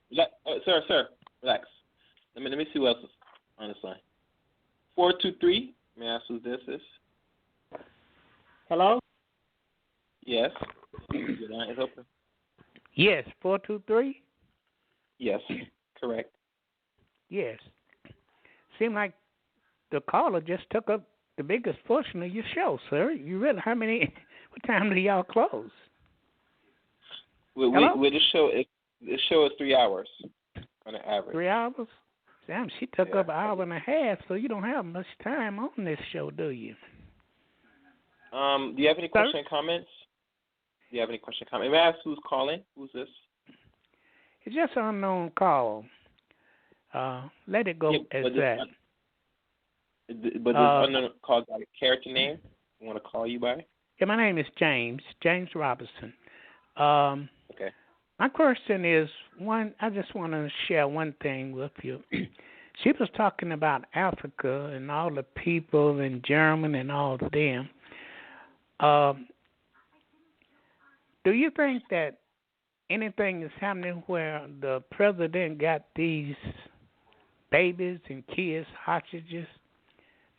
Sir, relax. Let me see who else is on this line. 423, may I ask who this is? Hello? Yes. Your line is open. Yes, 423? Yes, correct. Yes. Seemed like the caller just took up the biggest portion of your show, sir. You really, what time do y'all close? The show is 3 hours on an average. 3 hours? Damn, she took up an hour and a half, so you don't have much time on this show, do you? Do you have any questions or comments? May I ask who's calling? Who's this? It's just an unknown call. Let it go as that. But this unknown call got a character name you want to call you by? Yeah, my name is James Robinson. Okay. My question is, I just want to share one thing with you. She was talking about Africa and all the people in Germany and all of them. Do you think that anything is happening where the president got these babies and kids hostages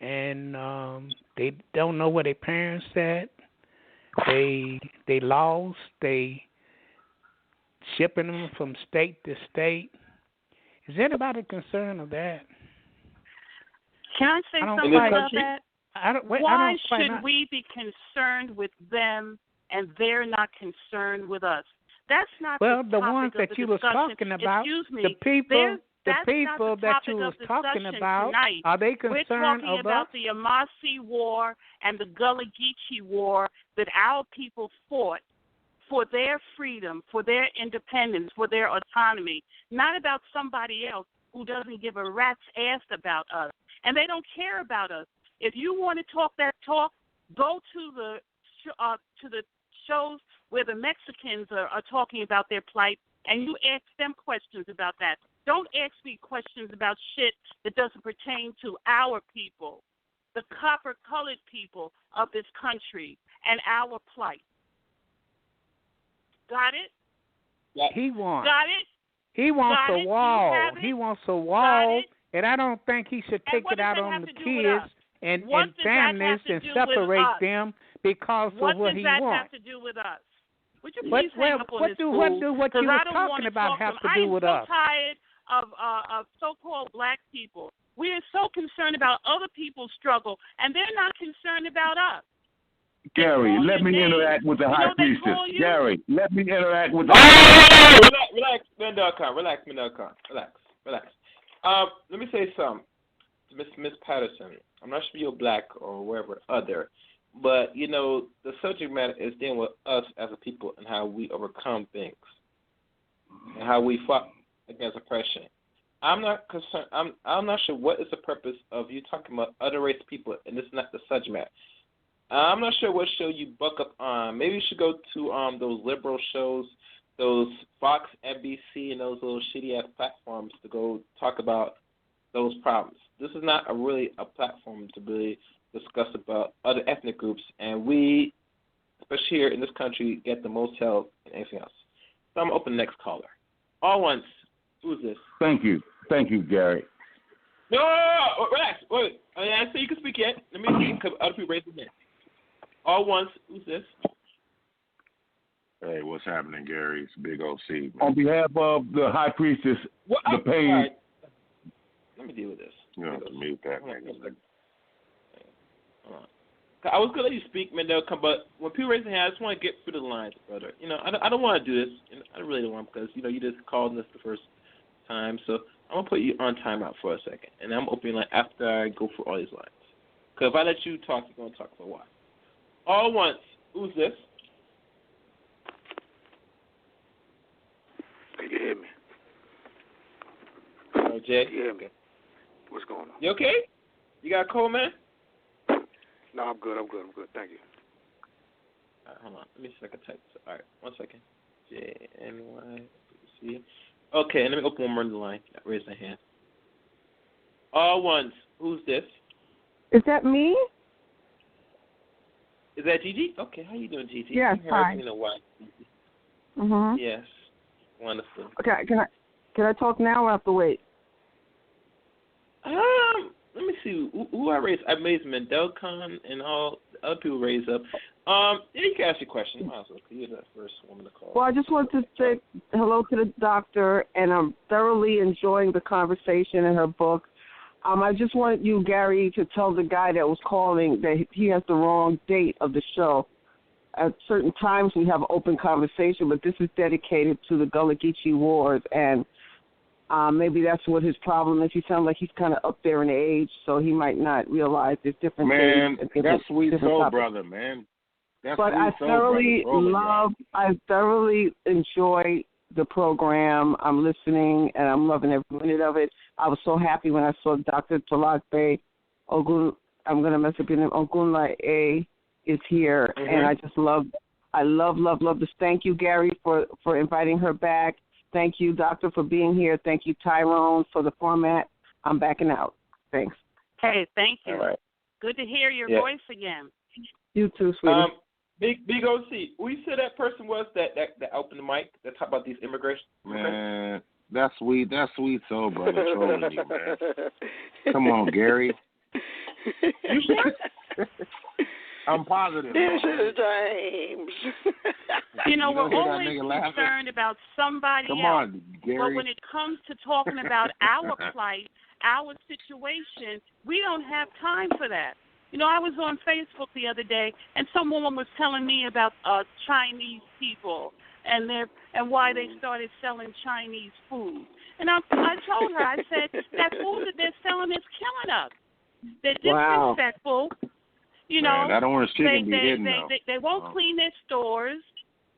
and they don't know where their parents at? They lost. They shipping them from state to state. Is anybody concerned of that? Can I say something about that? Why should we be concerned with them and they're not concerned with us? That's not the topic ones of that the you discussion. was talking about. Excuse me. The people that you was talking about. Tonight. Are they concerned We're talking about the Yamasee War and the Gullah Geechee War that our people fought for their freedom, for their independence, for their autonomy, not about somebody else who doesn't give a rat's ass about us. And they don't care about us. If you want to talk that talk, go to the shows where the Mexicans are talking about their plight, and you ask them questions about that. Don't ask me questions about shit that doesn't pertain to our people, the copper-colored people of this country, and our plight. Got it? He wants. Got it? He wants a wall. He wants a wall, and I don't think he should take it out on the kids and families and separate them because of what he wants. What does that have to do with us? Would you please hang up on this fool? What you were talking about have to do with us? I am so tired of so-called black people. We are so concerned about other people's struggle, and they're not concerned about us. Gary, let me interact with the high priestess. Gary, let me interact with the Relax, Mandel Khan. Relax. Let me say something. Miss Patterson, I'm not sure if you're black or wherever other, but, you know, the subject matter is dealing with us as a people and how we overcome things and how we fight against oppression. I'm not concerned. I'm not sure what is the purpose of you talking about other race people, and this is not the subject matter. I'm not sure what show you buck up on. Maybe you should go to those liberal shows, those Fox, NBC, and those little shitty-ass platforms to go talk about those problems. This is not really a platform to really discuss about other ethnic groups, and we, especially here in this country, get the most help than anything else. So I'm going to open the next caller. All once. Who's this? Thank you, Gary. No, relax. Wait. I say you can speak yet. Let me see because other people raise their hand. All once. Who's this? Hey, what's happening, Gary? It's Big OC, man. On behalf of the high priestess, the pain. Right. Let me deal with this. You don't have to mute that. Hold on. I was going to let you speak, Mandel, but when people raise their hand, I just want to get through the lines, brother. You know, I don't want to do this. I really don't want because, you know, you just called this the first time. So I'm going to put you on timeout for a second. And I'm opening line after I go through all these lines. Because if I let you talk, you're going to talk for a while. All once. Who's this? Can you hear me? Jay? Can you hear me? What's going on? You okay? You got a cold, man? No, I'm good. Thank you. All right, hold on. Let me see if I can type this. All right, 1 second. JNY. Okay, and let me open one more in the line. Raise my hand. All ones. Who's this? Is that me? Is that Gigi? Okay, how you doing, Gigi? Yes, hi. You know why? Mhm. Yes, wonderful. Okay, can I talk now or have to wait? Let me see. Who I raised? I raised Mandel Khan and all the other people raised up. Yeah, you can ask your question. Might as well, 'cause you're the first woman to call. Well, I just want to say hello to the doctor, and I'm thoroughly enjoying the conversation in her book. I just want you, Gary, to tell the guy that was calling that he has the wrong date of the show. At certain times we have open conversation, but this is dedicated to the Gullah Geechee Wars, and maybe that's what his problem is. He sounds like he's kind of up there in age, so he might not realize there's different things. Man, that's sweet soul, brother, man. That's but I thoroughly I thoroughly enjoy the program. I'm listening, and I'm loving every minute of it. I was so happy when I saw Dr. Tolagbe Ogunleye. I'm going to mess up your name. Ogunleye is here, and I just love this. Thank you, Gary, for inviting her back. Thank you, Doctor, for being here. Thank you, Tyrone, for the format. I'm backing out. Thanks. Hey, thank you. All right. Good to hear your voice again. You too, sweetie. Big OC. Who you said that person was that opened the mic that talked about these immigration? Man, that's sweet soul, brother. Trolling you, man. Come on, Gary. You sure? I'm positive. This is James. You know, we're always concerned about somebody else. Come on, Gary. But when it comes to talking about our plight, our situation, we don't have time for that. You know, I was on Facebook the other day, and some woman was telling me about Chinese people and why they started selling Chinese food. And I told her, I said, that food that they're selling is killing us. They're disrespectful. Wow. You know, man, that orange chicken be hidden, they won't clean their stores.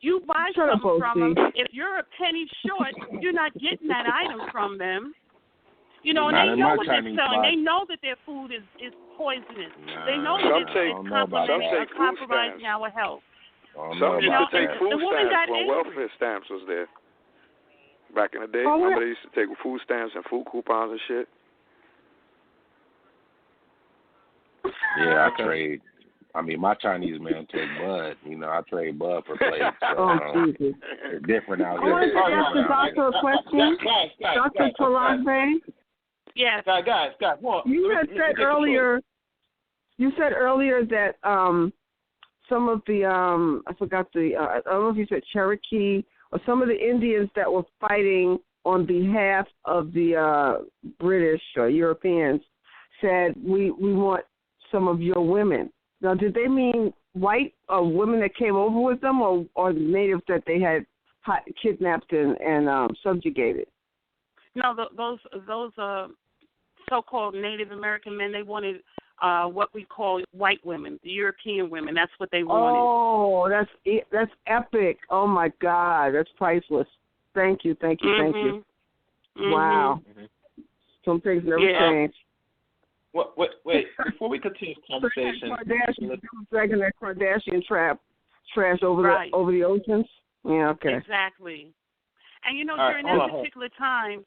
You buy something from them. If you're a penny short, you're not getting that item from them. You know, and they know what they're selling. They know that their food is poisonous. They know that it's compromising our health. Some used to take food stamps when welfare stamps was there. Back in the day, remember they used to take food stamps and food coupons and shit? Yeah, I trade. I mean, my Chinese man took bud. You know, I trade bud for plates. So, it's different out here. I want to ask the doctor a question. Dr. Tolagbe? Yes. Guys, You had said earlier that some of the, I forgot I don't know if you said Cherokee or some of the Indians that were fighting on behalf of the British or Europeans said, we want some of your women. Now, did they mean white women that came over with them, or the natives that they had kidnapped and subjugated? No, those so-called Native American men, they wanted what we call white women, the European women. That's what they wanted. Oh, that's epic. Oh, my God. That's priceless. Thank you. Mm-hmm. Wow. Mm-hmm. Some things never change. Wait. Before we continue the conversation. Dragging that Kardashian trash over the oceans. Yeah, okay. Exactly. And, you know, All during right, that particular time,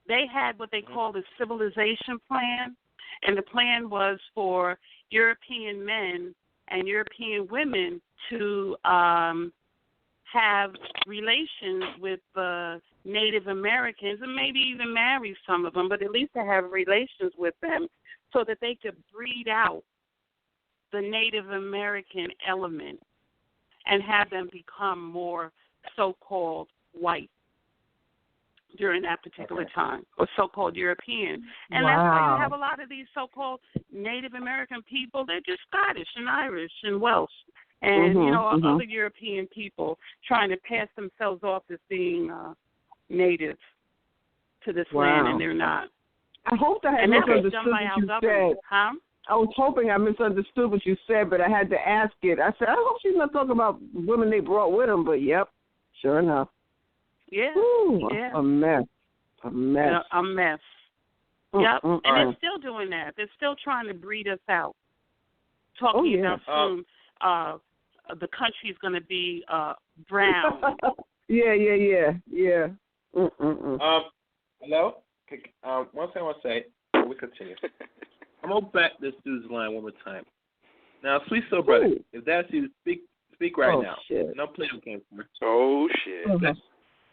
they had what they called a civilization plan. And the plan was for European men and European women to have relations with Native Americans and maybe even marry some of them, but at least to have relations with them so that they could breed out the Native American element and have them become more so-called white during that particular time, or so-called European. And that's why you have a lot of these so-called Native American people. They're just Scottish and Irish and Welsh and, other European people trying to pass themselves off as being native to this land, and they're not. I hope I had misunderstood what you said. Huh? I was hoping I misunderstood what you said, but I had to ask it. I said, I hope she's not talking about women they brought with them, but yep, sure enough. Yeah. Ooh, yeah. A mess. Yeah, a mess. Yep. And they're still doing that. They're still trying to breed us out. Talking about soon the country's going to be brown. Yeah. Hello? One thing I want to say before we continue. I'm going to back this dude's line one more time. Now, Sweet Soul Brother, if that's you, speak right now. Shit. No play no game for me. Oh, shit.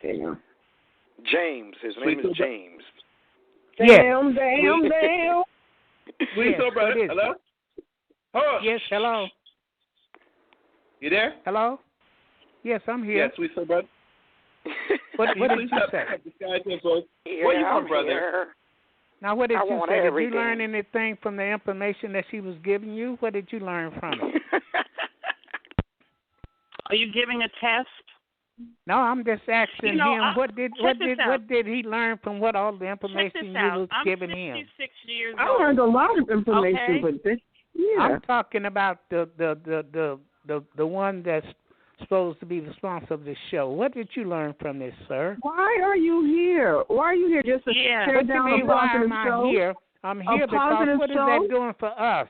Damn. James. His name is James. Damn. Sweet Soul Brother, hello? Oh. Yes, hello. You there? Hello? Yes, I'm here. Yeah, Sweet Soul Brother. What did you say? Where you from, brother? Here. Now, what did you say? Everything. Did you learn anything from the information that she was giving you? What did you learn from it? Are you giving a test? No, I'm just asking him what did he learn from what all the information you was giving him? I'm 66 years I old. learned a lot of information, but I'm talking about the one that's supposed to be responsible for this show. What did you learn from this, sir? Why are you here? Just to tear down a positive show? Here? I'm here because what is that doing for us?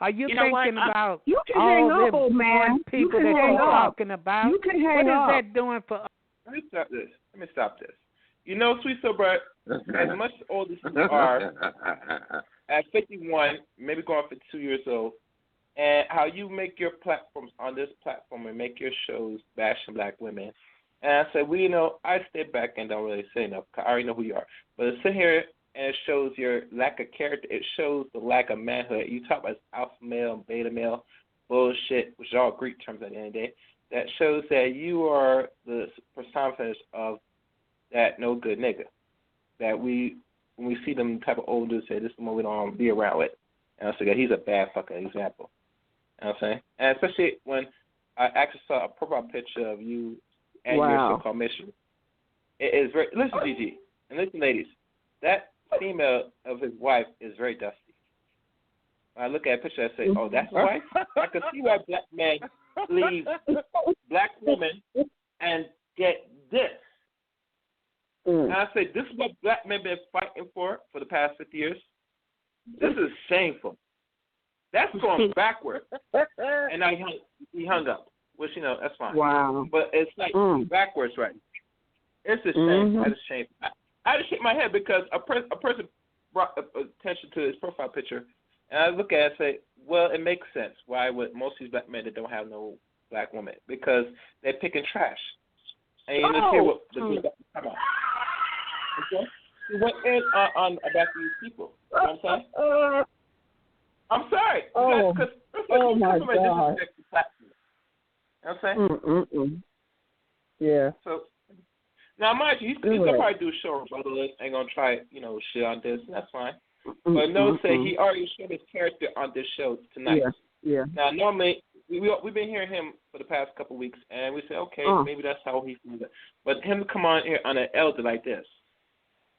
Are you thinking about you can all hang the up, old man. people that you're talking about? You can hang what up. What is that doing for us? Let me stop this. You know, Sweet Soul Brother, as much older as you are, at 51, maybe going for 2 years old, and how you make your platforms on this platform and make your shows bashing black women. And I said, I stay back and don't really say enough because I already know who you are. But to sit here and it shows your lack of character, it shows the lack of manhood. You talk about alpha male, beta male, bullshit, which are all Greek terms at the end of the day. That shows that you are the personification of that no good nigga. That when we see them type of old dudes say, this is the one we don't want to be around with. And I said, he's a bad fucking example. You know what I'm saying? And especially when I actually saw a profile picture of you and your so-called mission. It is very, listen, Gigi, and listen, ladies, that female of his wife is very dusty. When I look at a picture, I say, oh, that's his wife? I can see why black men leave black women and get this. And I say, this is what black men been fighting for the past 50 years. This is shameful. That's going backward. And he hung up, which, that's fine. Wow. But it's like backwards, right? It's a shame. It's a shame. I just shake my head because a person brought attention to his profile picture, and I look at it and say, well, it makes sense. Why would most of these black men that don't have no black women? Because they're picking trash. And you just hear what the come on. Okay? He went in on about these people. You know what I'm saying? I'm sorry. Because my God. You know what I'm saying? Yeah. So, now, mind you, he's going to probably do a show on Brotherless. Ain't going to try, shit on this. That's fine. But no, say he already showed his character on this show tonight. Yeah. Now, normally, we've been hearing him for the past couple of weeks, and we said, okay, maybe that's how he feels it. But him to come on here on an elder like this,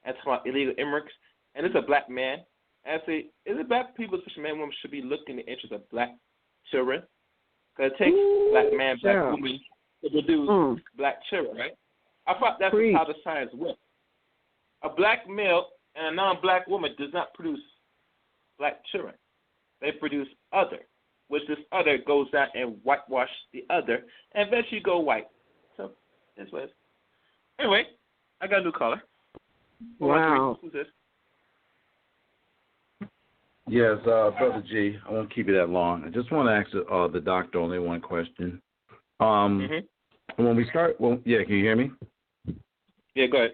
and talk about illegal immigrants, and it's a black man, and I say, is it black people, especially men and women, should be looking in the interest of black children? Because it takes black man, black woman to produce black children, right? I thought that's how the science works. A black male and a non-black woman does not produce black children. They produce other, which this other goes down and whitewash the other, and eventually go white. So, that's what it is. Anyway, I got a new caller. Wow. Who's this? Yes, Brother G, I won't keep you that long. I just want to ask the doctor only one question. When we start, can you hear me? Yeah, go ahead.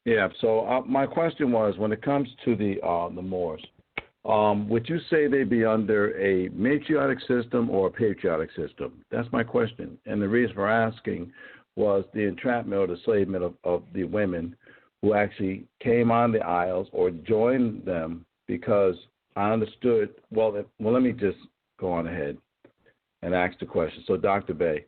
Yeah, so my question was, when it comes to the Moors, would you say they'd be under a matriarchic system or a patriarchic system? That's my question. And the reason for asking was the entrapment or the enslavement of the women who actually came on the Isles or joined them, because I understood, let me just go on ahead and ask the question. So, Dr. Bey,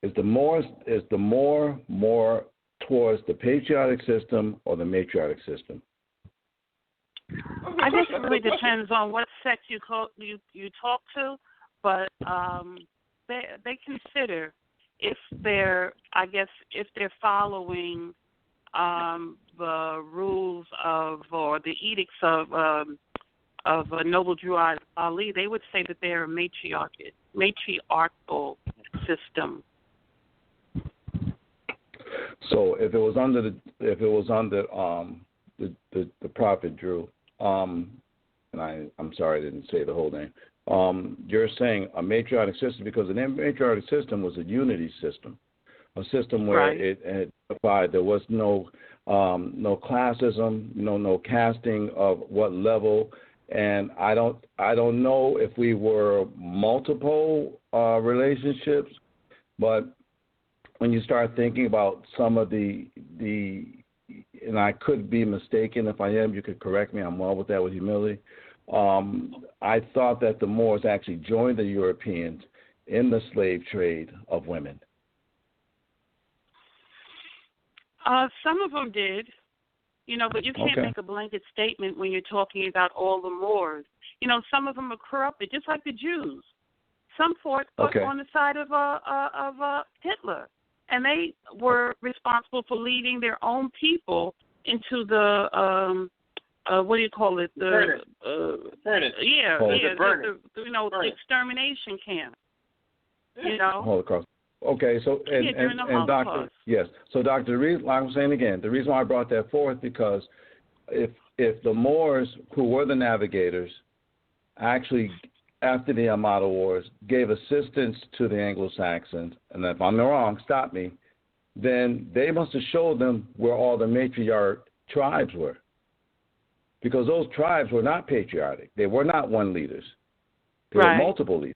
is the Moor more towards the patriarchic system or the matriarchic system? I guess it really depends on what sect you talk to, but they consider if they're following the rules or the edicts of a noble Drew Ali, they would say that they're a matriarchal system. So if it was under the Prophet Drew, and I'm sorry I didn't say the whole name. You're saying a matriarchic system because the matriarchic system was a unity system, a system where it applied. There was no classism, no casting of what level, and I don't know if we were multiple relationships, but when you start thinking about some of the and I could be mistaken. If I am, you could correct me. I'm well with that with humility. I thought that the Moors actually joined the Europeans in the slave trade of women. Some of them did, but you can't make a blanket statement when you're talking about all the Moors. Some of them are corrupted, just like the Jews. Some fought on the side of Hitler, and they were responsible for leading their own people into the what do you call it? The Furnace. The extermination camp. Holocaust. Okay, so and Doctor, yes. So Doctor, the reason I'm saying again, the reason why I brought that forth because if the Moors, who were the navigators, actually after the Armada Wars gave assistance to the Anglo-Saxons, and if I'm wrong, stop me, then they must have showed them where all the matriarch tribes were, because those tribes were not patriotic. They were not one leaders. They were multiple leaders.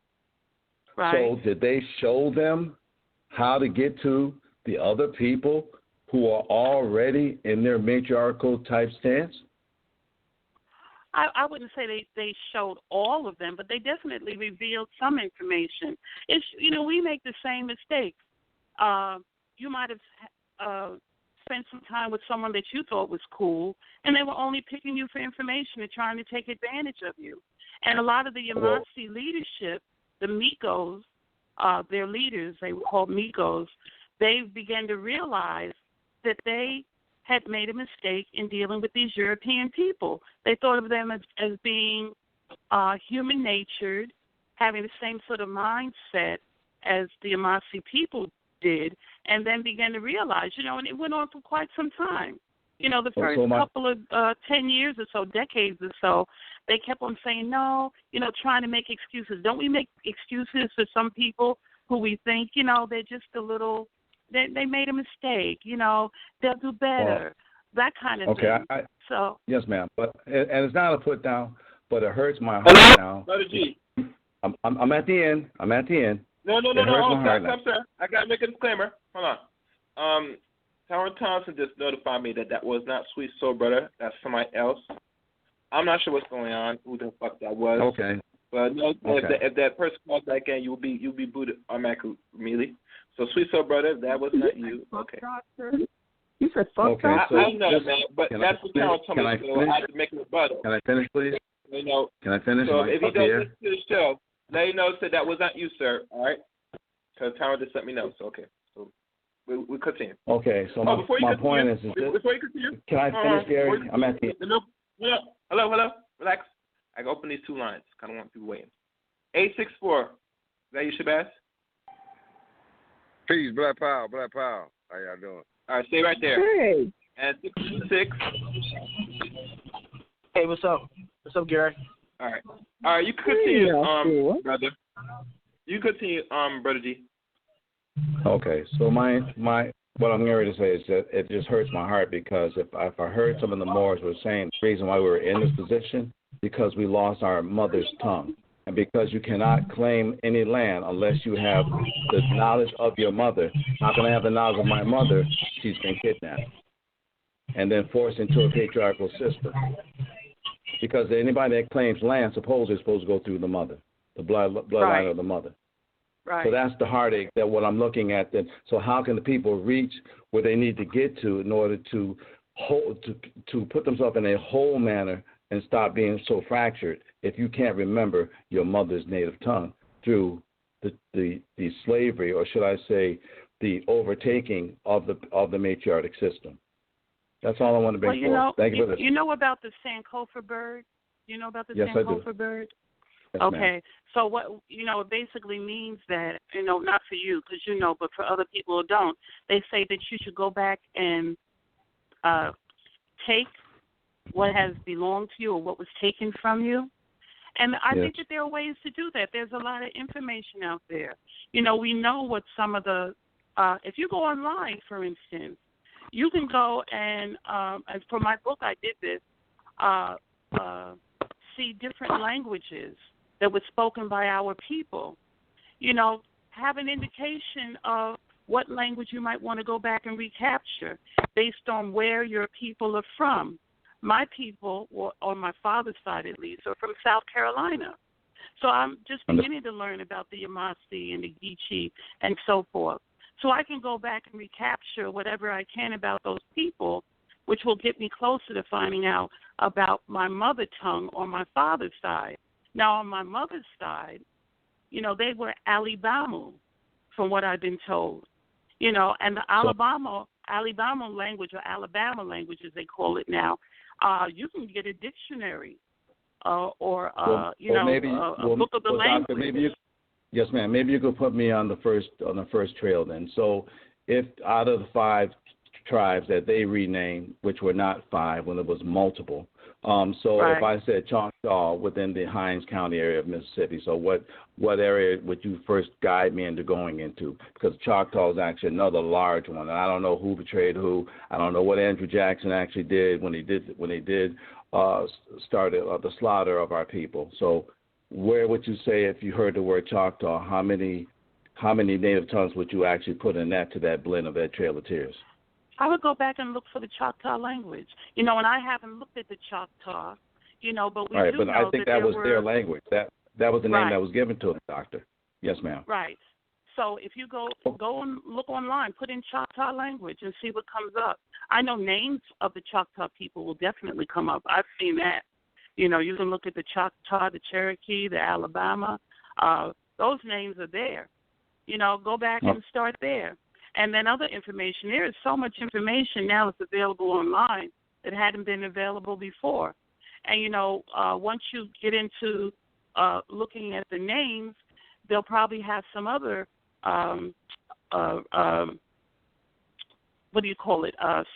Right. So did they show them how to get to the other people who are already in their matriarchal type stance? I wouldn't say they showed all of them, but they definitely revealed some information. It's we make the same mistakes. You might have spent some time with someone that you thought was cool, and they were only picking you for information and trying to take advantage of you. And a lot of the Yamasee leadership, the Migos, their leaders, they were called Migos, they began to realize that they had made a mistake in dealing with these European people. They thought of them as being human-natured, having the same sort of mindset as the Yamasee people did, and then began to realize, and it went on for quite some time. The first couple of 10 years or so, decades or so, they kept on saying, no, trying to make excuses. Don't we make excuses for some people who we think, they're just a little, they made a mistake, they'll do better, that kind of thing. Yes, ma'am. But and it's not a put down, but it hurts my heart now. I'm at the end. No. Stop, sir. I got to make a disclaimer. Hold on. Howard Thompson just notified me that was not Sweet Soul Brother. That's somebody else. I'm not sure what's going on, who the fuck that was. Okay. Well, no, if that person calls back in, you'll be booted automatically immediately. So, sweet soul brother, that was not you. Okay. You said fuck okay, doctor? I know, man, but that's what Carol told me, so I have to make a rebuttal. Can I finish, please? You know, Can I finish? so if he don't listen to the show, let him know that was not you, sir, all right? Because Tara just let me know, so okay. So we continue. Okay, so my point is before you continue, can I finish, Gary? I'm at the Hello, relax. I can open these two lines. Kind of want people waiting. 864. Is that you, Shabazz? Peace, Black Power. How y'all doing? All right, stay right there. Hey. And 626. Hey, what's up? What's up, Gary? All right. You can continue, brother. You continue, brother G. Okay, so my what I'm going to say is that it just hurts my heart because if I heard some of the Moors were saying the reason why we were in this position because we lost our mother's tongue. And because you cannot claim any land unless you have the knowledge of your mother. How can I have the knowledge of my mother? She's been kidnapped and then forced into a patriarchal system. Because anybody that claims land supposedly is supposed to go through the mother, the bloodline of the mother. Right. So that's the heartache that what I'm looking at. Then, so how can the people reach where they need to get to in order to put themselves in a whole manner and stop being so fractured if you can't remember your mother's native tongue through the slavery, or should I say, the overtaking of the matriarchic system? That's all I want to bring forth. Thank you for this. You know about the Sankofa bird? You know about the Yes, Sankofa bird? Yes, okay. ma'am. So what it basically means that not for you because but for other people who don't, they say that you should go back and take what has belonged to you or what was taken from you. And I think that there are ways to do that. There's a lot of information out there. We know what some of the if you go online, for instance, you can go and as for my book, I did this, see different languages that were spoken by our people. Have an indication of what language you might want to go back and recapture based on where your people are from. My people, on my father's side at least, are from South Carolina. So I'm just beginning to learn about the Yamasee and the Geechee and so forth. So I can go back and recapture whatever I can about those people, which will get me closer to finding out about my mother tongue on my father's side. Now, on my mother's side, they were Alabama, from what I've been told. And the Alabama language, or Alabama language as they call it now, you can get a dictionary or a book of the language. Doctor, yes, ma'am. Maybe you could put me on the first trail then. So, if out of the 5 tribes that they renamed, which were not 5 when it was multiple, if I said Choctaw within the Hinds County area of Mississippi, so what area would you first guide me into going into? Because Choctaw is actually another large one, and I don't know who betrayed who. I don't know what Andrew Jackson actually did when he did start the slaughter of our people. So where would you say, if you heard the word Choctaw, how many native tongues would you actually put in to that blend of that Trail of Tears? I would go back and look for the Choctaw language. And I haven't looked at the Choctaw, but we do know I think that was their language. That was the name Right. that was given to them, Doctor. Yes, ma'am. Right. So if you go and look online, put in Choctaw language and see what comes up. I know names of the Choctaw people will definitely come up. I've seen that. You can look at the Choctaw, the Cherokee, the Alabama. Those names are there. Go back and start there. And then other information. There is so much information now that's available online that hadn't been available before. And, once you get into looking at the names, they'll probably have some other,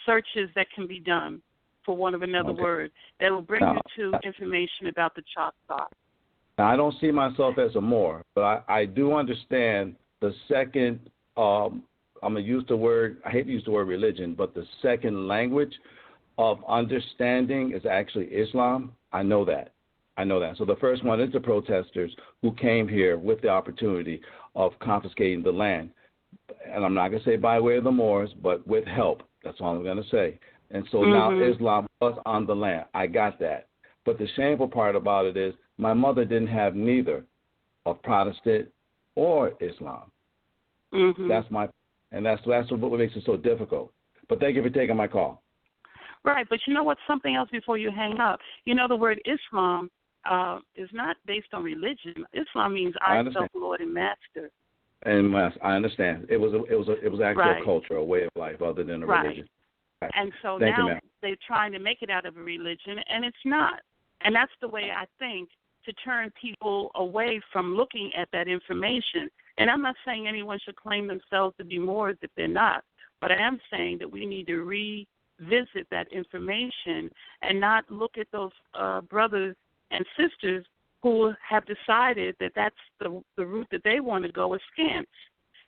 searches that can be done, for want of another word, that will bring you to information about the Choctaw. Now, I don't see myself as a Moor, but I do understand the second I'm going to use the word, I hate to use the word religion, but the second language of understanding is actually Islam. I know that. So the first one is the protesters who came here with the opportunity of confiscating the land. And I'm not going to say by way of the Moors, but with help. That's all I'm going to say. And so now Islam was on the land. I got that. But the shameful part about it is my mother didn't have neither of Protestant or Islam. Mm-hmm. That's what makes it so difficult. But thank you for taking my call. Right, but you know what? Something else before you hang up. You know, the word Islam is not based on religion. Islam means I self, Lord, and Master. And I understand. It was actually a culture, a way of life, other than a religion. Right. And so now they're trying to make it out of a religion, and it's not. And that's the way I think, to turn people away from looking at that information. And I'm not saying anyone should claim themselves to be Moors if they're not, but I am saying that we need to revisit that information and not look at those brothers and sisters who have decided that that's the route that they want to go askance.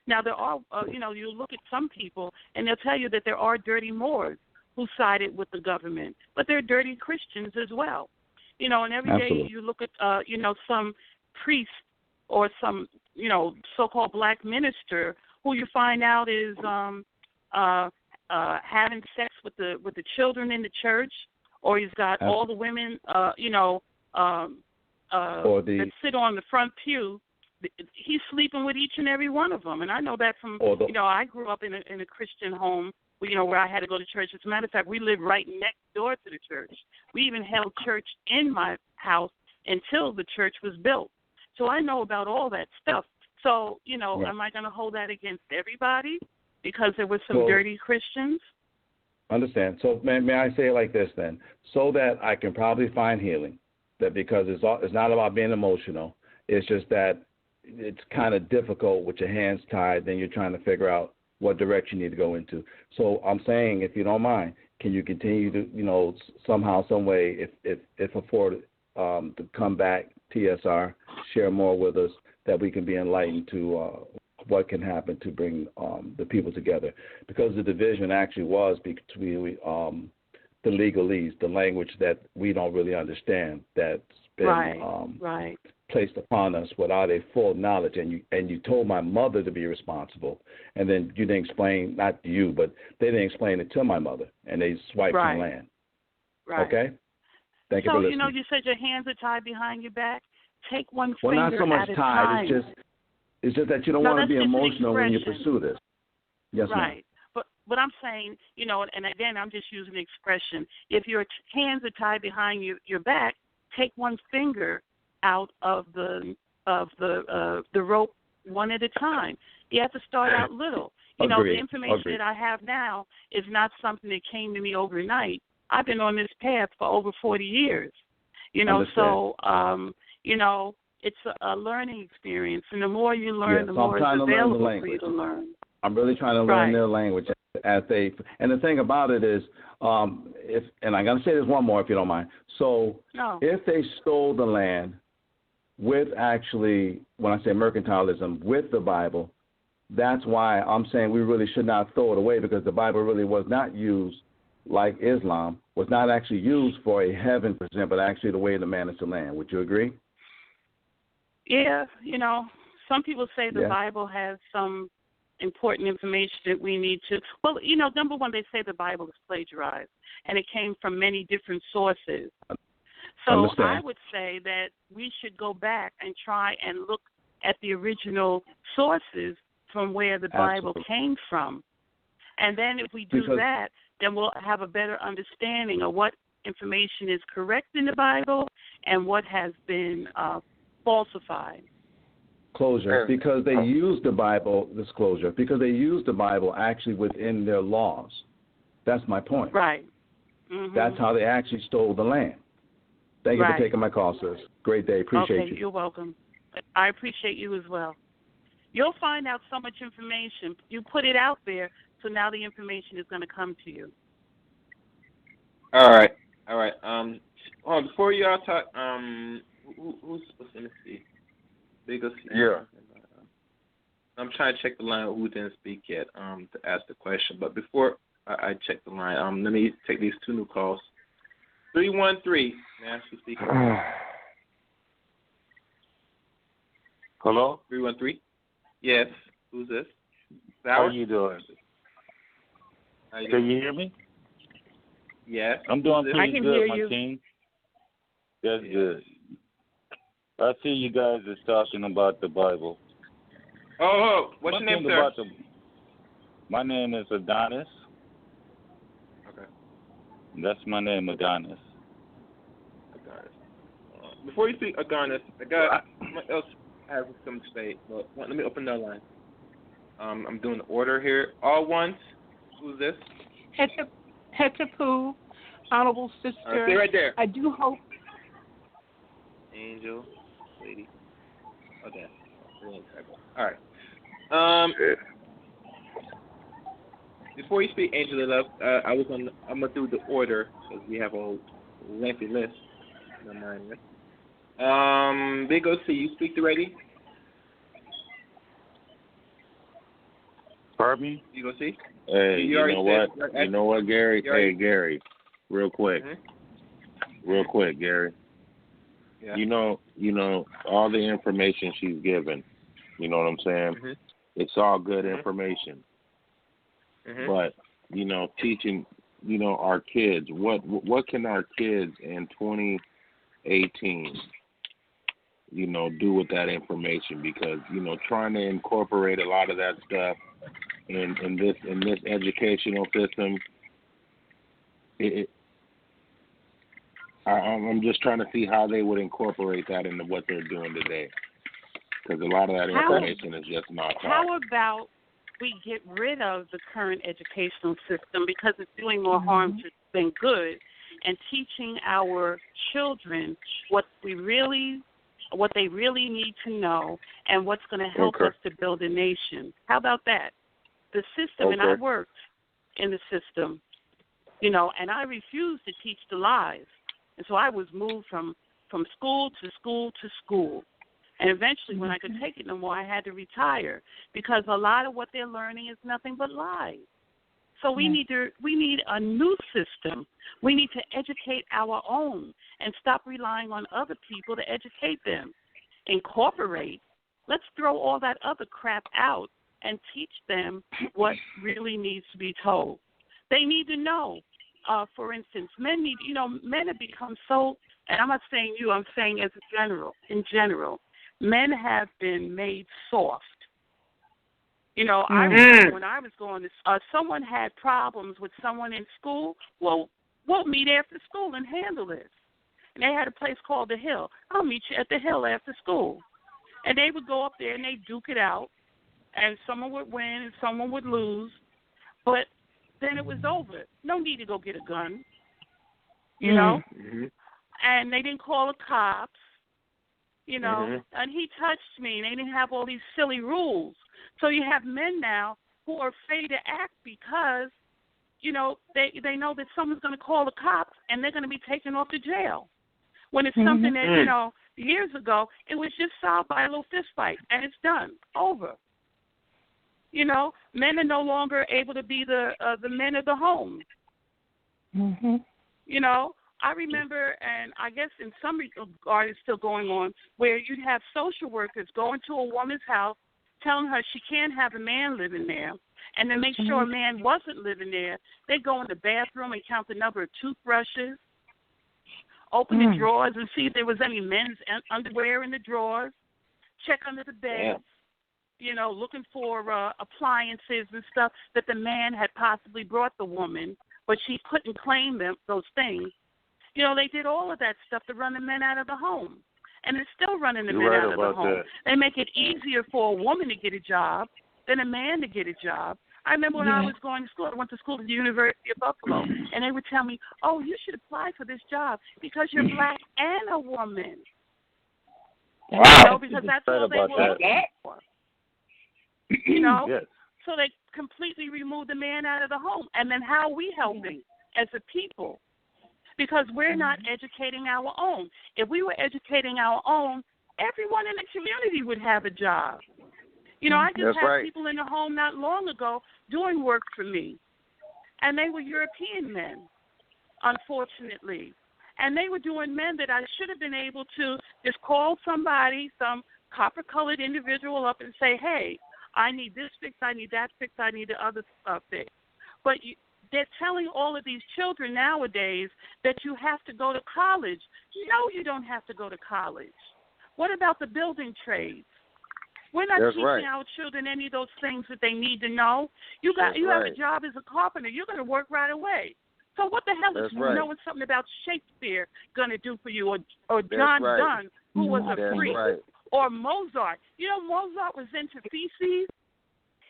Now, there are, you look at some people, and they'll tell you that there are dirty Moors who sided with the government, but they're dirty Christians as well. And every day you look at, some priest or some, so-called black minister who you find out is having sex with the children in the church, or he's got all the women, that sit on the front pew. He's sleeping with each and every one of them, and I know that from, I grew up in a Christian home, where I had to go to church. As a matter of fact, we lived right next door to the church. We even held church in my house until the church was built. So I know about all that stuff. So, am I going to hold that against everybody because there were some dirty Christians? Understand. So may I say it like this then? So that I can probably find healing, that because it's not about being emotional. It's just that it's kind of difficult with your hands tied. Then you're trying to figure out what direction you need to go into. So I'm saying, if you don't mind, can you continue to, somehow, some way, if afforded, to come back, TSR, share more with us, that we can be enlightened to what can happen to bring the people together. Because the division actually was between the legalese, the language that we don't really understand, that's been placed upon us without a full knowledge. And you told my mother to be responsible, and then you didn't explain, not you, but they didn't explain it to my mother, and they swiped the land. Right. Okay? Thank you for listening. So, you said your hands are tied behind your back. Take one finger at a time. Well, not so much tied. It's just that you don't want to be emotional when you pursue this. Yes, ma'am. But I'm saying, and again, I'm just using the expression. If your hands are tied behind your back, take one finger out of the rope one at a time. You have to start out little. The information that I have now is not something that came to me overnight. I've been on this path for over 40 years. So it's a learning experience, and the more you learn, the more it's available for you to learn. I'm really trying to learn their language and the thing about it is, and I'm going to say this one more if you don't mind. So if they stole the land with actually, when I say mercantilism, with the Bible, that's why I'm saying we really should not throw it away, because the Bible really was not used like Islam, was not actually used for a heaven, for example, but actually the way the man is to land. Would you agree? Yeah, some people say the Bible has some important information that we need to. Well, number one, they say the Bible is plagiarized, and it came from many different sources. So I would say that we should go back and try and look at the original sources from where the Bible came from. And then if we do that, then we'll have a better understanding of what information is correct in the Bible and what has been falsified. Closure, because they use the Bible, disclosure, because they use the Bible actually within their laws. That's my point. Right. Mm-hmm. That's how they actually stole the land. Thank you for taking my call, sis. Great day. Appreciate you. You're welcome. I appreciate you as well. You'll find out so much information. You put it out there, so now the information is going to come to you. All right. Before y'all talk, who's supposed to see? Yeah. I'm trying to check the line who didn't speak yet to ask the question. But before I check the line, let me take these two new calls. 313. May I ask you speak? Hello? 313? Yes. Who's this? How you doing? Can you hear me? Yes. I'm doing pretty I can good, hear my you. king. That's good. I see you guys is talking about the Bible. Oh, what's your name, sir? My name is Adonis. Okay. That's my name, Adonis. Before you speak, Adonis, I got someone else has something to say, but let me open that line. I'm doing the order here. All ones. Who's this? Hetapu, Honorable Sister. Stay right there. I do hope. Angel, lady. Okay. All right. Before you speak, Angela Love, I'm gonna do the order because we have a lengthy list. Don't mind it. Big O, you speak already? Pardon me? You go see? Hey, you know what? You know what, Gary? Hey, Gary, real quick. Mm-hmm. Real quick, Gary. Yeah. You know, all the information she's given, you know what I'm saying? Mm-hmm. It's all good information. Mm-hmm. But, teaching, our kids, what can our kids in 2018, do with that information? Because, trying to incorporate a lot of that stuff in this educational system, I'm just trying to see how they would incorporate that into what they're doing today. Because a lot of that information is just not taught. How about we get rid of the current educational system because it's doing more harm than good, and teaching our children what they really need to know and what's going to help us to build a nation. How about that? The system, and I worked in the system, and I refused to teach the lies. And so I was moved from school to school to school. And eventually, when I could take it no more, I had to retire because a lot of what they're learning is nothing but lies. So we need a new system. We need to educate our own and stop relying on other people to educate them. Incorporate. Let's throw all that other crap out and teach them what really needs to be told. They need to know. For instance, men have become so, and I'm not saying you, I'm saying in general, men have been made soft. I remember when I was going to, someone had problems with someone in school. Well, we'll meet after school and handle this. And they had a place called The Hill. I'll meet you at The Hill after school. And they would go up there and they'd duke it out. And someone would win and someone would lose. But then it was over. No need to go get a gun, Mm-hmm. And they didn't call the cops, and he touched me, and they didn't have all these silly rules. So you have men now who are afraid to act because, they know that someone's going to call the cops and they're going to be taken off to jail. When it's something that, years ago, it was just solved by a little fist fight, and it's done, over. Men are no longer able to be the men of the home. I remember, and I guess in some regard it's still going on, where you'd have social workers going to a woman's house, telling her she can't have a man living there, and to make sure a man wasn't living there, they'd go in the bathroom and count the number of toothbrushes, open the drawers and see if there was any men's underwear in the drawers, check under the bed. Looking for appliances and stuff that the man had possibly brought the woman, but she couldn't claim those things. They did all of that stuff to run the men out of the home. And it's still running the men out of the home. They make it easier for a woman to get a job than a man to get a job. I remember when I was going to school, I went to school at the University of Buffalo, and they would tell me, oh, you should apply for this job because you're black and a woman. Wow. Because that's all they were looking for. Yes. So they completely removed the man out of the home. And then how are we helping as a people? Because we're not educating our own. If we were educating our own, everyone in the community would have a job. I just had people in the home not long ago doing work for me. And they were European men, unfortunately. And they were doing men that I should have been able to just call somebody, some copper-colored individual up and say, hey, I need this fixed, I need that fixed, I need the other stuff fixed. But they're telling all of these children nowadays that you have to go to college. No, you don't have to go to college. What about the building trades? We're not teaching our children any of those things that they need to know. You have a job as a carpenter. You're going to work right away. So what the hell is knowing something about Shakespeare going to do for you, or John Donne, who was a freak, or Mozart? You know, Mozart was into feces.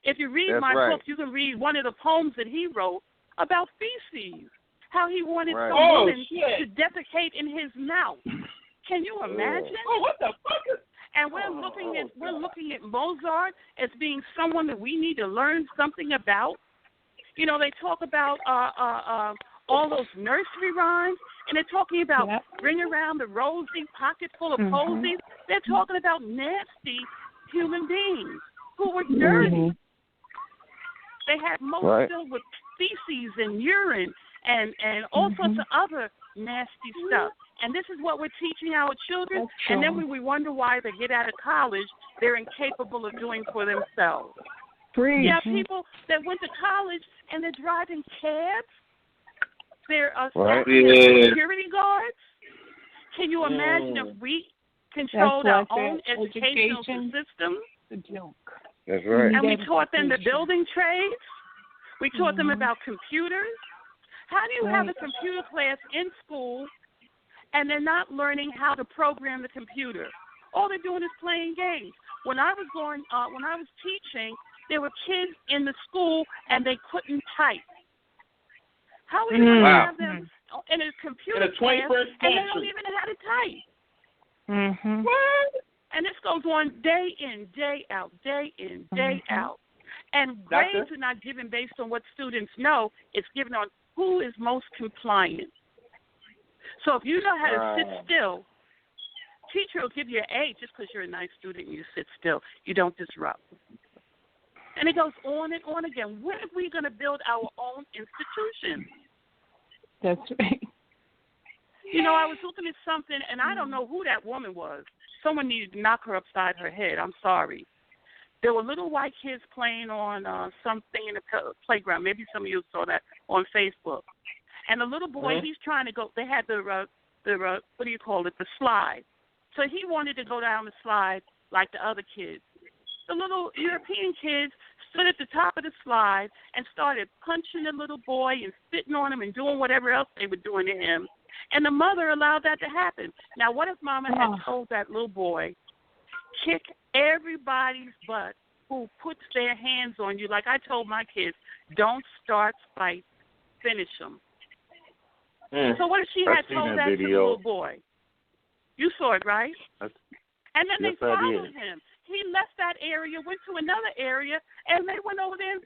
If you read my book, you can read one of the poems that he wrote about feces, how he wanted some women to defecate in his mouth. Can you imagine? Oh, what the fuck is? And we're looking at Mozart as being someone that we need to learn something about. You know, they talk about all those nursery rhymes, and they're talking about bring around the rosy, pocket full of posies. They're talking about nasty human beings who were dirty. They had most filled with feces and urine and all sorts of other nasty stuff. And this is what we're teaching our children. And then when we wonder why they get out of college, they're incapable of doing for themselves. Yeah, people that went to college and they're driving cabs. They're security guards. Can you imagine if we controlled our own educational system? It's a joke. That's right. And we taught them the building trades. We taught them about computers. How do you have a computer class in school and they're not learning how to program the computer? All they're doing is playing games. When I was teaching, there were kids in the school and they couldn't type. How are you going to have them in a computer class and they don't even know how to type? What? And this goes on day in, day out, day in, day out. And grades are not given based on what students know. It's given on who is most compliant. So if you know how to sit still, teacher will give you an A just because you're a nice student and you sit still. You don't disrupt. And it goes on and on again. When are we going to build our own institution? That's right. You know, I was looking at something, and I don't know who that woman was. Someone needed to knock her upside her head. I'm sorry. There were little white kids playing on something in the playground. Maybe some of you saw that on Facebook. And the little boy, he's trying to go. They had the what do you call it, the slide. So he wanted to go down the slide like the other kids. The little European kids stood at the top of the slide and started punching the little boy and spitting on him and doing whatever else they were doing to him. And the mother allowed that to happen. Now, what if Mama had told that little boy, kick everybody's butt who puts their hands on you? Like I told my kids, don't start fights, finish them. So what if she had told that to the little boy? You saw it, right? And then they followed him. He left that area, went to another area, and they went over there and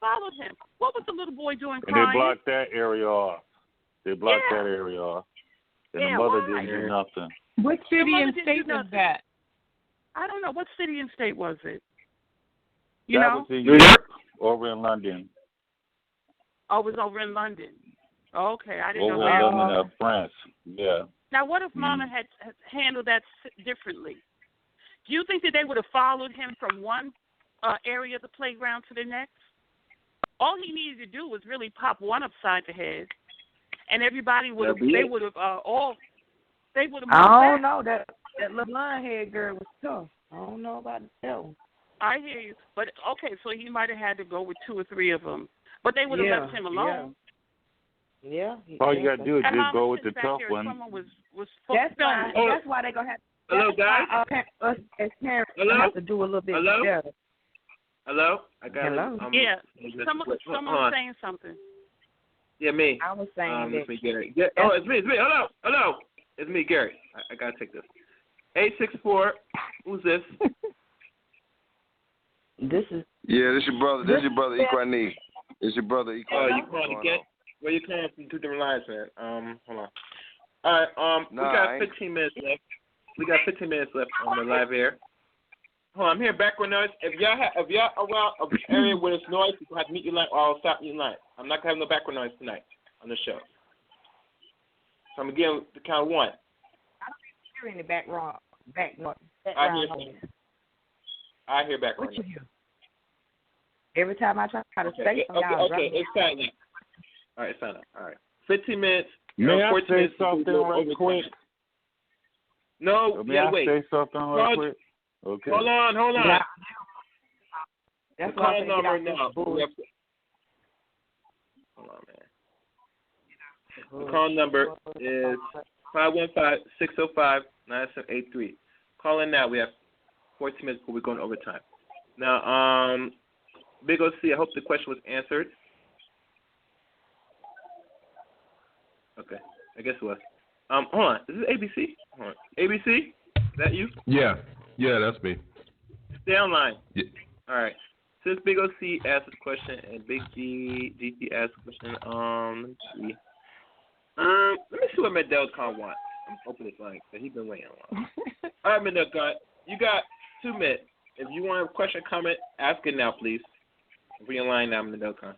followed him. What was the little boy doing crying? And they blocked that area off. That area off. And the mother didn't do nothing. What city and state was that? I don't know. What city and state was it? You know? Was in New York, over in London. Oh, it was over in London. Okay, I didn't know that. Over in London, France. Yeah. Now, what if Mama had handled that differently? Do you think that they would have followed him from one area of the playground to the next? All he needed to do was really pop one upside the head, and everybody would have. They would have all. They would have. I don't know that little blonde haired girl was tough. I don't know about that one. I hear you, but okay, so he might have had to go with 2 or 3 of them, but they would have left him alone. Yeah. All you gotta do is just go with the tough one. That's why they're gonna have. Hello, guys. Us as parents have to do a little bit better. Hello? I got Hello? Someone's saying something. Yeah, me. I was saying it's me, Gary. Yeah, it's me. Hello. It's me, Gary. I gotta take this. 864. Who's this? This is. Yeah, this your brother. This your brother, Equani. It's your brother, Equani. Oh, you calling again? Where you calling from 2 different lines, man? Hold on. All right. We got 15 minutes left. We got 15 minutes left on the live air. Hold on, I'm hearing background noise. If y'all around an area where there's noise, you have to mute your line or I'll stop muting line. I'm not gonna have no background noise tonight on the show. So I'm gonna give the count of 1. I don't hear any background noise. I hear background noise. What you hear? Every time I try to say something, okay, it's fine now. All right, it's fine now. All right, 15 minutes. May I say something right quick? No, may I wait. say something real quick? Okay. Hold on. Yeah. The call number now. Hold on, man. The call number is 515-605-9783. Call in now. We have 14 minutes before we're going overtime. Now, Big OC, I hope the question was answered. Okay, I guess it was. Hold on. Is this ABC? Hold on. ABC? Is that you? Yeah, that's me. Stay online. Yeah. All right. Since Big OC asked this question and Big GT asked the question, let me see. Let me see what Medell Khan wants. I'm opening this line because he's been waiting a while. All right, Medell Khan, you got 2 minutes. If you want a question, comment, ask it now, please. Bring your line now, Medell Khan.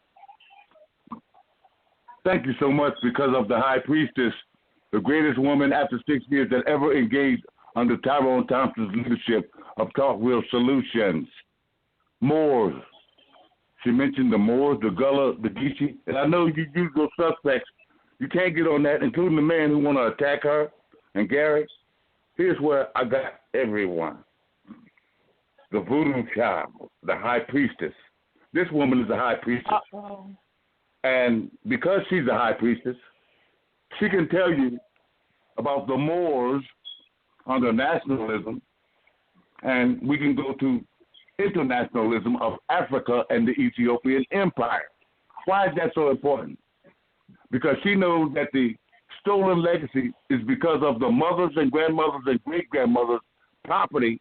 Thank you so much. Because of the High Priestess, the greatest woman after 6 years that ever engaged under Tyrone Thompson's leadership of Talk Real Solutions. Moors. She mentioned the Moors, the Gullah, the Geechee, and I know you usual suspects. You can't get on that, including the man who want to attack her and Gary. Here's where I got everyone. The voodoo child, the High Priestess. This woman is the High Priestess. Uh-oh. And because she's a High Priestess, she can tell you about the Moors under nationalism, and we can go to internationalism of Africa and the Ethiopian Empire. Why is that so important? Because she knows that the stolen legacy is because of the mothers and grandmothers and great-grandmothers' property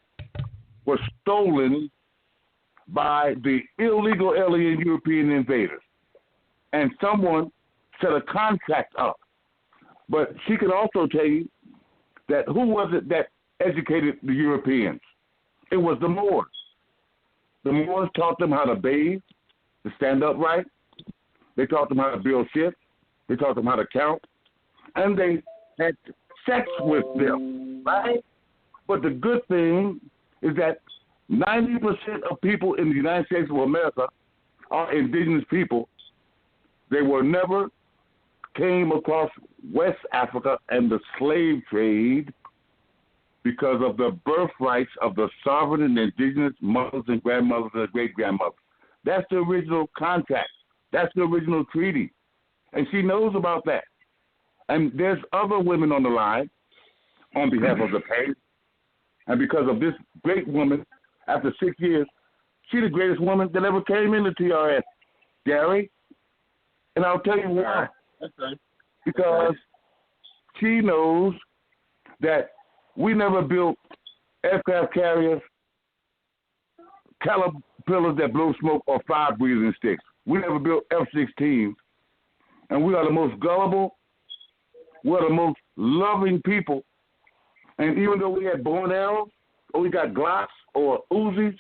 was stolen by the illegal alien European invaders. And someone set a contract up. But she can also tell you that who was it that educated the Europeans? It was the Moors. The Moors taught them how to bathe, to stand upright. They taught them how to build ships. They taught them how to count. And they had sex with them, right? But the good thing is that 90% of people in the United States of America are indigenous people. They were never came across West Africa and the slave trade because of the birthrights of the sovereign and indigenous mothers and grandmothers and great-grandmothers. That's the original contract. That's the original treaty. And she knows about that. And there's other women on the line on behalf of the pay. And because of this great woman, after 6 years, she's the greatest woman that ever came into TRS, Gary. And I'll tell you why. Because she knows that we never built aircraft carriers, caterpillars that blow smoke, or fire breathing sticks. We never built F-16s. And we are the most gullible, we're the most loving people. And even though we had bow and arrows, or we got Glocks or Uzis,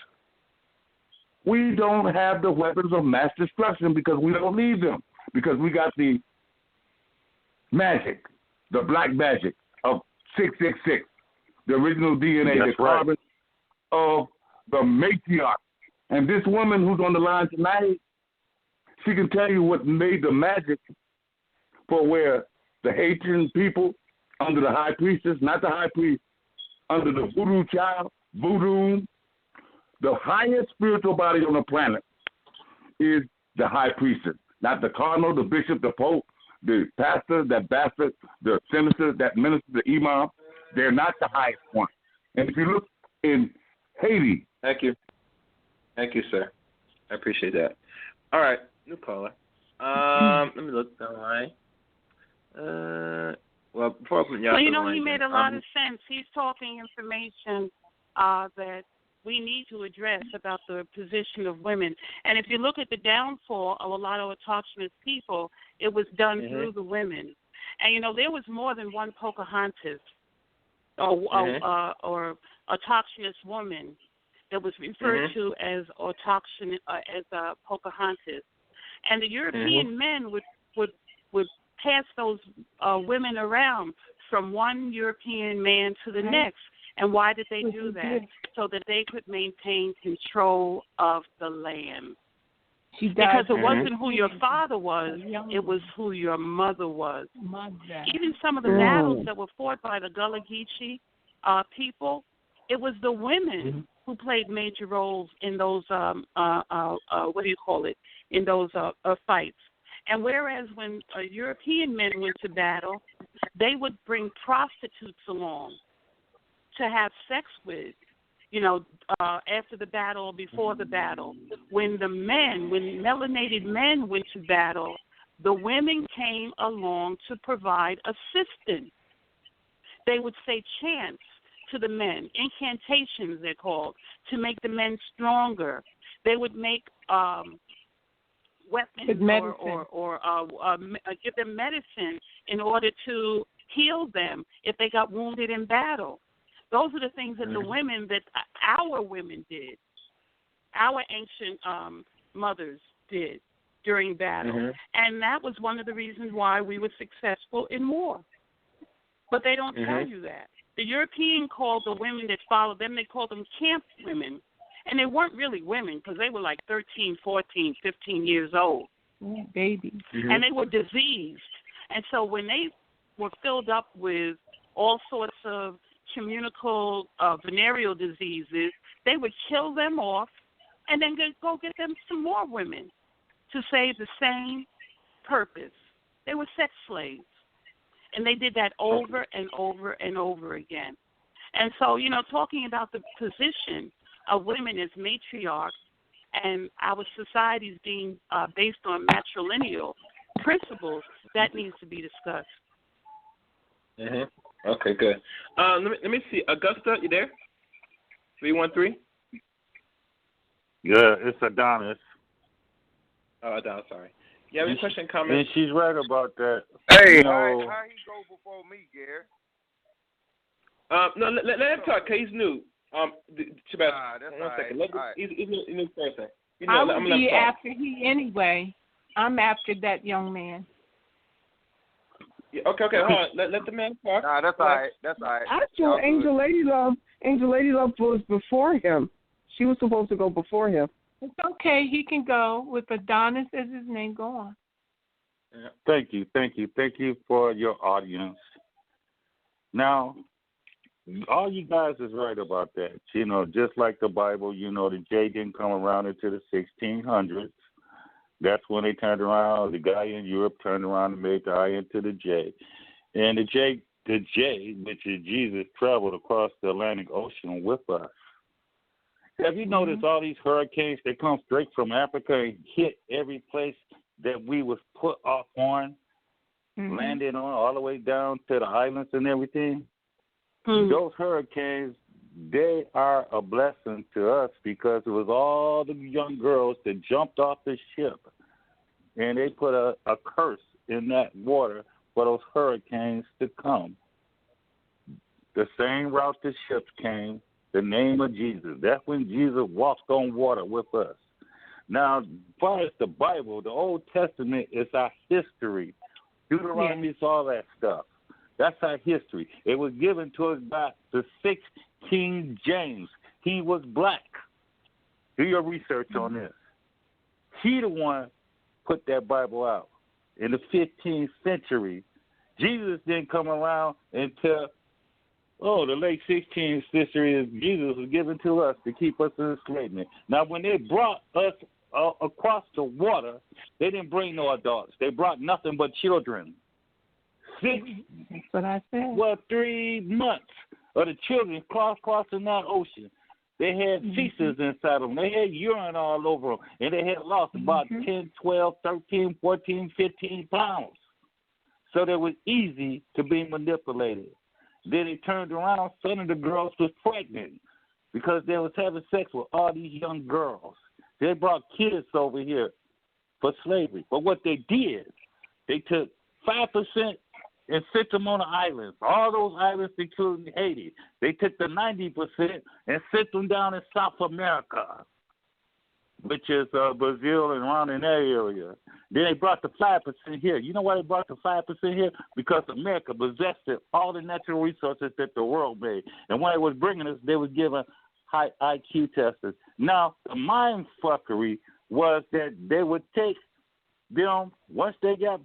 we don't have the weapons of mass destruction because we don't need them. Because we got the magic, the black magic of 666, the original DNA, the carbon of the matriarch. And this woman who's on the line tonight, she can tell you what made the magic for where the Haitian people under the High Priestess, not the High Priest, under the voodoo child, voodoo, the highest spiritual body on the planet is the High Priestess. Not the cardinal, the bishop, the pope, the pastor, that bastard, the senator, that minister, the imam. They're not the highest one. And if you look in Haiti. Thank you. Thank you, sir. I appreciate that. All right, new caller. Let me look down the line. Well, before I put you out he made a lot of sense. He's talking information that we need to address about the position of women. And if you look at the downfall of a lot of autochthonous people, it was done through the women. And, there was more than one Pocahontas or autochthonous woman that was referred to as Pocahontas. And the European men would pass those women around from one European man to the next. And why did they do that? So that they could maintain control of the land. Because it wasn't who your father was, it was who your mother was. Even some of the battles that were fought by the Gullah Geechee, people, it was the women who played major roles in those in those fights. And whereas when European men went to battle, they would bring prostitutes along to have sex with, after the battle or before the battle. When melanated men went to battle, the women came along to provide assistance. They would say chants to the men, incantations they're called, to make the men stronger. They would make weapons or give them medicine in order to heal them if they got wounded in battle. Those are the things that the women, that our women did, our ancient mothers did during battle. And that was one of the reasons why we were successful in war. But they don't tell you that. The European called the women that followed them, they called them camp women. And they weren't really women because they were like 13, 14, 15 years old. Yeah, babies. And they were diseased. And so when they were filled up with all sorts of communicable venereal diseases, they would kill them off and then go get them some more women to save the same purpose. They were sex slaves. And they did that over and over and over again. And so, talking about the position of women as matriarchs and our societies being based on matrilineal principles, that needs to be discussed. Okay, good. Let me see. Augusta, you there? 313? Yeah, it's Adonis. Oh, Adonis, sorry. You have any question, comment? And she's right about that. Hey, how he go before me, Gary? No, let him talk, because he's new. That's one second. He's a new person. I would be after he anyway. I'm after that young man. Yeah, okay, hold on. Let the man talk. Nah, that's all right. I thought Angel Lady Love was before him. She was supposed to go before him. It's okay. He can go with Adonis as his name. Go on. Yeah. Thank you for your audience. Now, all you guys is right about that. Just like the Bible, the J didn't come around into the 1600s. That's when they turned around. The guy in Europe turned around and made the I into the J. And the J, which is Jesus, traveled across the Atlantic Ocean with us. Have you noticed all these hurricanes, they come straight from Africa and hit every place that we was put off on, landed on, all the way down to the islands and everything? Those hurricanes, they are a blessing to us because it was all the young girls that jumped off the ship, and they put a curse in that water for those hurricanes to come. The same route the ships came, the name of Jesus. That's when Jesus walked on water with us. Now, as far as the Bible, the Old Testament is our history. Deuteronomy is all that stuff. That's our history. It was given to us by the 6th King James. He was black. Do your research on this. He the one put that Bible out in the 15th century. Jesus didn't come around until the late 16th century. Jesus was given to us to keep us in enslavement. Now, when they brought us across the water, they didn't bring no adults. They brought nothing but children. That's what I said. 3 months of the children crossing that ocean. They had feces inside them. They had urine all over them. And they had lost about 10, 12, 13, 14, 15 pounds. So they was easy to be manipulated. Then they turned around, some of the girls was pregnant because they was having sex with all these young girls. They brought kids over here for slavery. But what they did, they took 5% and sent them on the islands. All those islands, including Haiti. They took the 90% and sent them down in South America, which is Brazil and around in that area. Then they brought the 5% here. You know why they brought the 5% here? Because America possessed all the natural resources that the world made. And when it was bringing us, they were given high IQ testers. Now, the mind fuckery was that they would take them, once they got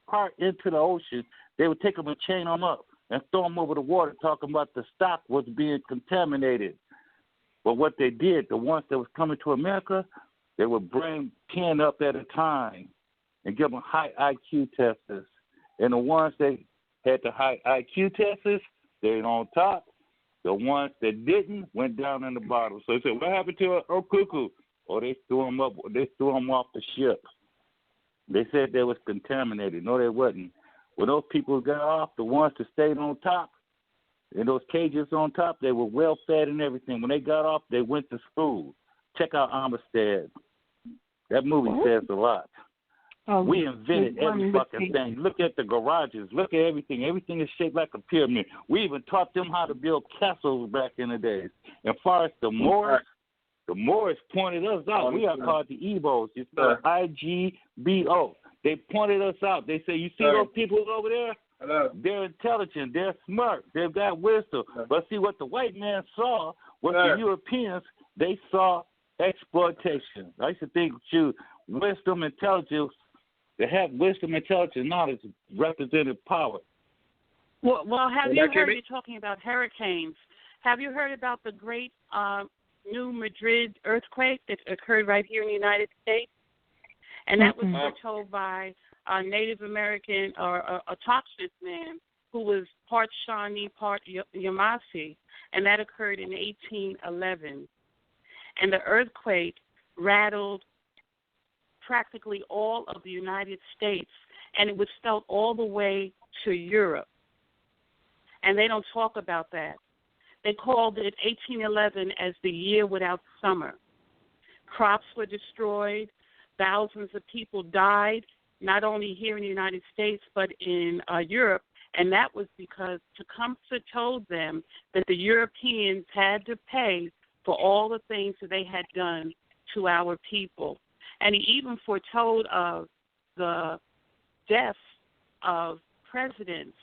part into the ocean, they would take them and chain them up and throw them over the water, talking about the stock was being contaminated. But what they did, the ones that was coming to America, they would bring 10 up at a time and give them high IQ tests. And the ones that had the high IQ tests, they're on top. The ones that didn't went down in the bottom. So they said, what happened to Okuku? Oh, they threw them up. They threw them off the ship. They said they was contaminated. No, they wasn't. When those people got off, the ones that stayed on top, in those cages on top, they were well fed and everything. When they got off, they went to school. Check out Amistad. That movie says a lot. We invented every fucking thing. Look at the garages. Look at everything. Everything is shaped like a pyramid. We even taught them how to build castles back in the days. As far as the Moors pointed us out. We are called the Igbos. It's the IGBO. They pointed us out. They say, you see those people over there? Hello. They're intelligent. They're smart. They've got wisdom. But see, what the white man saw, what the Europeans, they saw exploitation. I used to think, wisdom, intelligence, to have wisdom, intelligence, knowledge represented power. Well, have you heard you talking about hurricanes? Have you heard about the great New Madrid earthquake that occurred right here in the United States? And that was foretold by a Native American or a autochthonous man who was part Shawnee, part Yamasee, and that occurred in 1811. And the earthquake rattled practically all of the United States, and it was felt all the way to Europe. And they don't talk about that. They called it 1811 as the year without summer. Crops were destroyed. Thousands of people died, not only here in the United States, but in Europe. And that was because Tecumseh told them that the Europeans had to pay for all the things that they had done to our people. And he even foretold of the deaths of presidents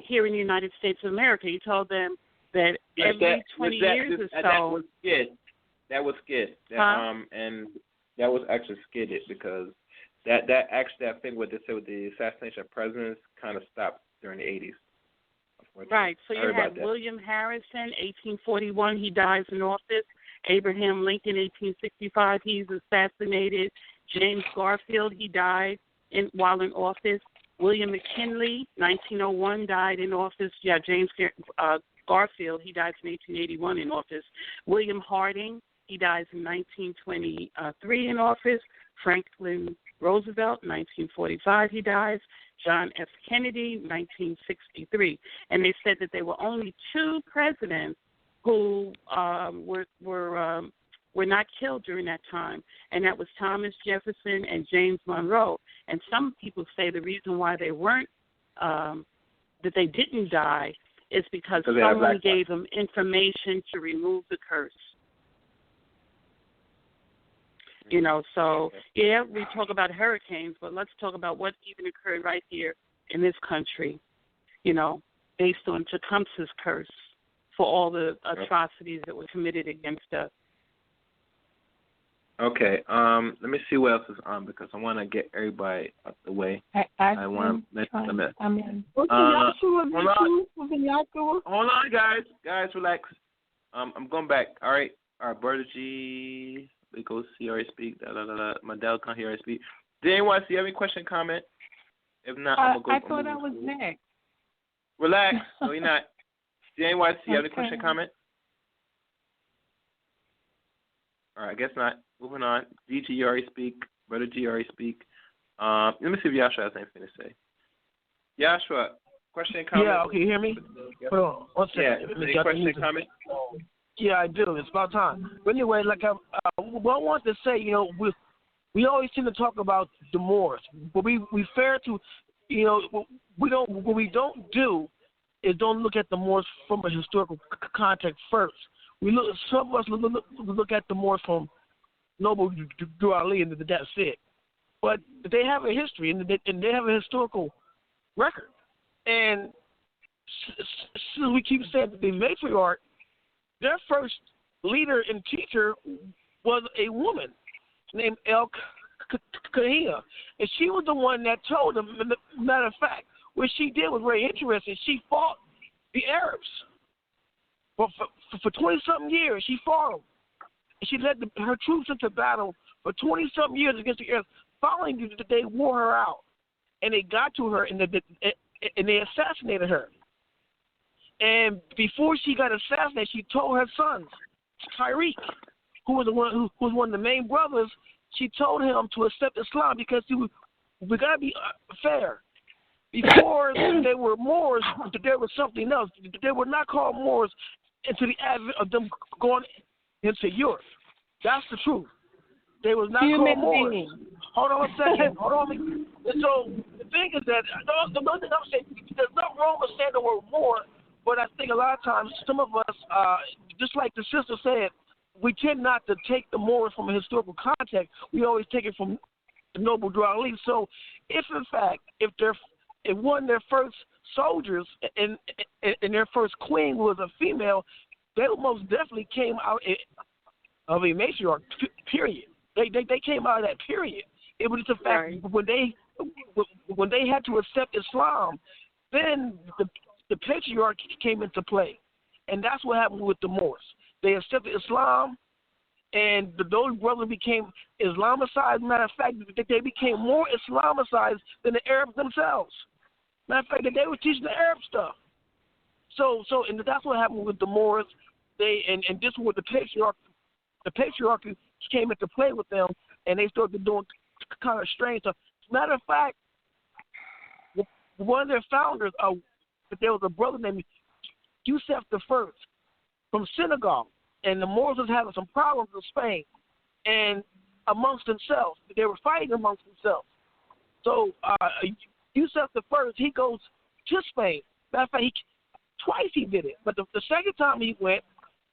here in the United States of America. He told them that every 20 years or so. That was skid. And that was actually skidded because that thing what they said with the assassination of presidents kind of stopped during the 80s. Right. So you have William Harrison, 1841, he dies in office. Abraham Lincoln, 1865, he's assassinated. James Garfield, he died while in office. William McKinley, 1901, died in office. Yeah, James Garfield, he died in 1881 in office. William Harding, he dies in 1923 in office. Franklin Roosevelt, 1945, he dies. John F. Kennedy, 1963. And they said that there were only two presidents who were not killed during that time, and that was Thomas Jefferson and James Monroe. And some people say the reason why they weren't, that they didn't die, is because someone gave them information to remove the curse. You know, so, yeah, we talk about hurricanes, but let's talk about what even occurred right here in this country, you know, based on Tecumseh's curse for all the atrocities that were committed against us. Okay, let me see what else is on because I want to get everybody out the way. I want to mention them. Hold on, guys. Guys, relax. I'm going back. All right, Brother G. We go see already speak. Mandel can't hear already speak. Did anyone see any question, comment? If not, I'm gonna go. I thought I was next. Relax. No, you're not. Did anyone see any question, comment? All right, I guess not. Moving on. DG, you already speak. Brother G already speak. Let me see if Yashua has anything to say. Yashua, question, comment? Yeah, okay, you hear me? Hold on, one second. Yeah, question, comment? Yeah, I do. It's about time. But anyway, like what I want to say, you know, we always tend to talk about the Moors, but we fair to, you know, what we don't do is don't look at the Moors from a historical context first. Some of us look at the Moors from Noble Drew Ali, and that's it. But they have a history, and they have a historical record. And since we keep saying the matriarch, their first leader and teacher was a woman named El Kahia. And she was the one that told them, matter of fact, what she did was very interesting. She fought the Arabs for 20-something years. She fought them. And she led her troops into battle for 20-something years against the Arabs. Finally, they wore her out. And they got to her, and they assassinated her. And before she got assassinated, she told her sons, Tariq, who was one of the main brothers, she told him to accept Islam because we got to be fair. Before they were Moors, there was something else. They were not called Moors until the advent of them going into Europe. That's the truth. They was not called Moors. Hold on a second. Hold on. And so the thing is that the one thing I'm saying, there's nothing wrong with saying the word Moor, but I think a lot of times some of us, just like the sister said, we tend not to take the Moors from a historical context. We always take it from the noble Drew Ali. So if in fact, if one of their first soldiers and their first queen was a female, they most definitely came out of a matriarch, period. They came out of that period. It was just a fact when they had to accept Islam, then the patriarch came into play. And that's what happened with the Moors. They accepted Islam, and those brothers became Islamicized. Matter of fact, they became more Islamicized than the Arabs themselves. Matter of fact, they were teaching the Arab stuff. So, and that's what happened with the Moors. And this was the patriarchy came into play with them, and they started doing kind of strange stuff. Matter of fact, one of their founders, there was a brother named Yusuf I from Senegal, and the Moors was having some problems in Spain, and amongst themselves, they were fighting amongst themselves. So Yusuf I, he goes to Spain. Matter of fact, twice he did it, but the second time he went,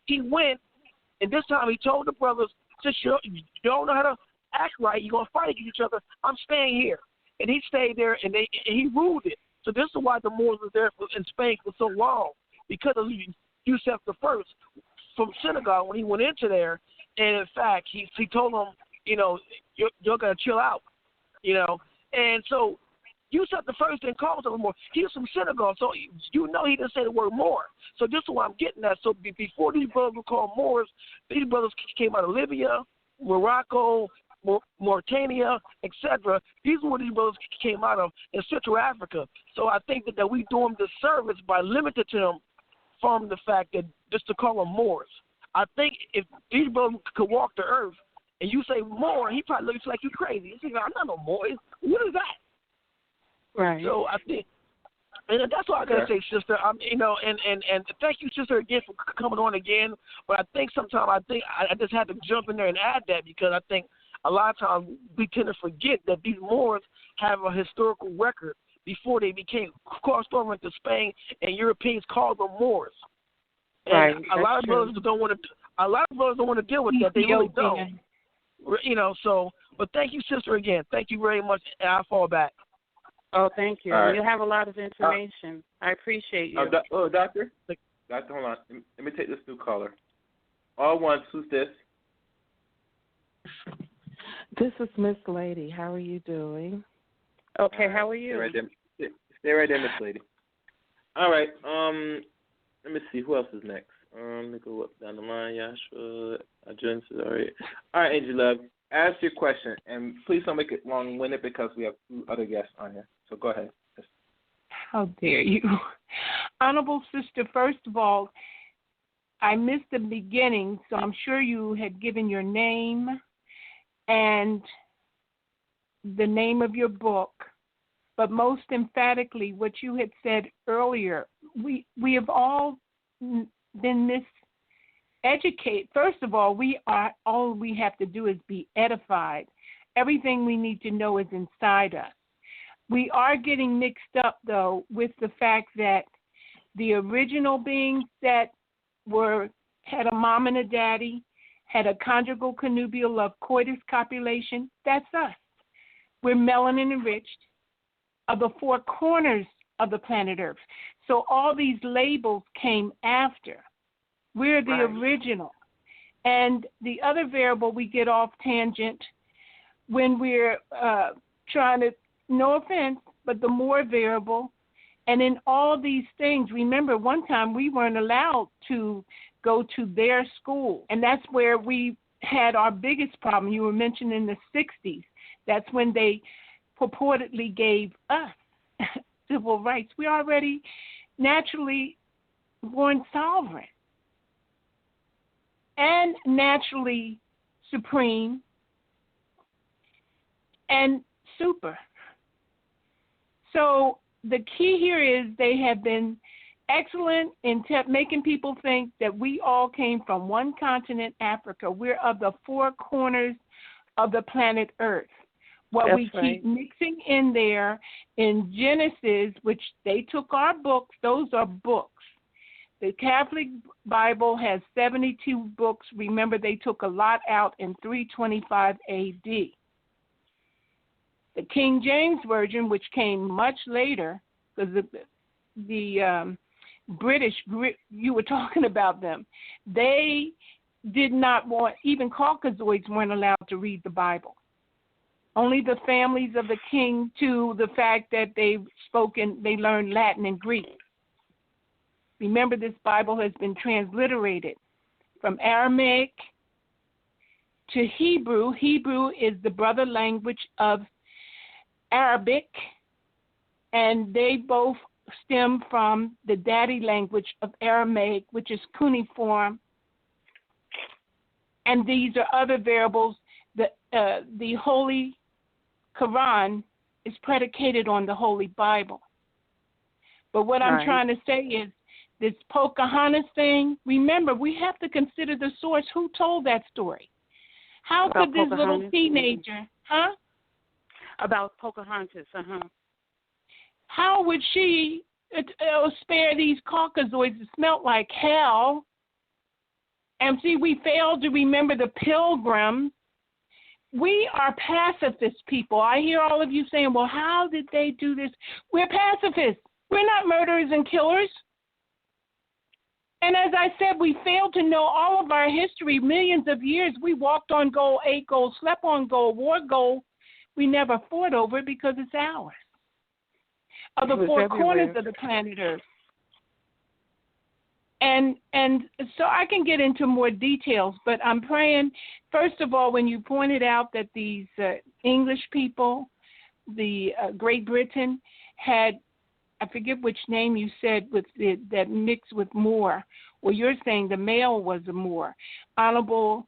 and this time he told the brothers, since you don't know how to act right, you're gonna fight against each other. I'm staying here, and he stayed there, and he ruled it. So this is why the Moors was there in Spain for so long, because of Yusuf I from Senegal when he went into there, and in fact he told them, you're gonna chill out, and so Yusuf I didn't call himself Moor. He was from Senegal, so he didn't say the word Moor. So this is what I'm getting at. So before these brothers were called Moors, these brothers came out of Libya, Morocco, Mauritania, etc. These are where these brothers came out of in Central Africa. So I think that we do them disservice by limiting them from the fact that just to call them Moors. I think if these brothers could walk the earth and you say Moor, he probably looks like you're crazy. He says, I'm not no Moor. What is that? Right. So I think, and that's all I gotta say, sister. And thank you, sister, again for coming on again. But I think sometimes I just had to jump in there and add that because I think a lot of times we tend to forget that these Moors have a historical record before they became crossed over into Spain and Europeans called them Moors. And a lot of brothers don't want to deal with that. They really don't. So. But thank you, sister, again. Thank you very much, and I'll fall back. Oh, thank you. Right. You have a lot of information. I appreciate you. Doctor, hold on. Let me take this new caller. All ones, who's this? This is Miss Lady. How are you doing? Okay, how are you? Stay right there, Miss Lady. All right. Let me see. Who else is next? Let me go up down the line. Yashua, Agents, all right. All right, Angel Love. Ask your question, and please don't make it long-winded because we have 2 other guests on here. So go ahead. How dare you. Honorable sister, first of all, I missed the beginning, so I'm sure you had given your name and the name of your book, but most emphatically what you had said earlier, we have all been educate. First of all, all we have to do is be edified. Everything we need to know is inside us. We are getting mixed up, though, with the fact that the original beings that had a mom and a daddy, had a conjugal connubial of coitus copulation, that's us. We're melanin enriched of the 4 corners of the planet Earth. So all these labels came after. We're the original. And the other variable, we get off tangent when we're trying to, no offense, but the more variable And in all these things, remember one time we weren't allowed to go to their school. And that's where we had our biggest problem. You were mentioning the 60s. That's when they purportedly gave us civil rights. We already naturally born sovereign and naturally supreme and super. So the key here is they have been excellent in making people think that we all came from one continent, Africa. We're of the four corners of the planet Earth. What That's we right. keep mixing in there in Genesis, which they took our books, those are books. The Catholic Bible has 72 books. Remember, they took a lot out in 325 A.D. The King James Version, which came much later, because the British, you were talking about them, they did not want, even Caucasoids weren't allowed to read the Bible. Only the families of the king, to the fact that they learned Latin and Greek. Remember, this Bible has been transliterated from Aramaic to Hebrew. Hebrew is the brother language of Arabic, and they both stem from the daddy language of Aramaic, which is cuneiform. And these are other variables. The Holy Quran is predicated on the Holy Bible. But what I'm trying to say is, this Pocahontas thing, remember, we have to consider the source. Who told that story? How could this little teenager, About Pocahontas, How would she spare these Caucasoids that smelt like hell? And see, we failed to remember the Pilgrims. We are pacifist people. I hear all of you saying, well, how did they do this? We're pacifists. We're not murderers and killers. And as I said, we failed to know all of our history, millions of years. We walked on gold, ate gold, slept on gold, wore gold. We never fought over it because it's ours. Of the four corners of the planet Earth. And so I can get into more details, but I'm praying, first of all, when you pointed out that these English people, the Great Britain, had, I forget which name you said, with that mixed with Moor. Well, you're saying the male was a Moor. Honorable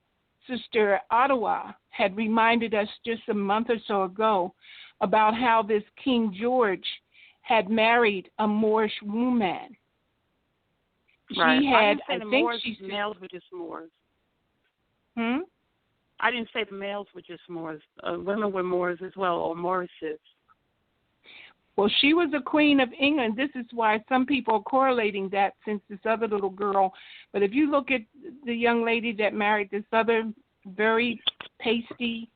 Sister Ottawa had reminded us just a month or so ago about how this King George had married a Moorish woman. Right. She had, I didn't say the males were just Moors. I didn't say the males were just Moors. Women were Moors as well, or Moorises. Well, she was a queen of England. This is why some people are correlating that since this other little girl. But if you look at the young lady that married this other very pasty,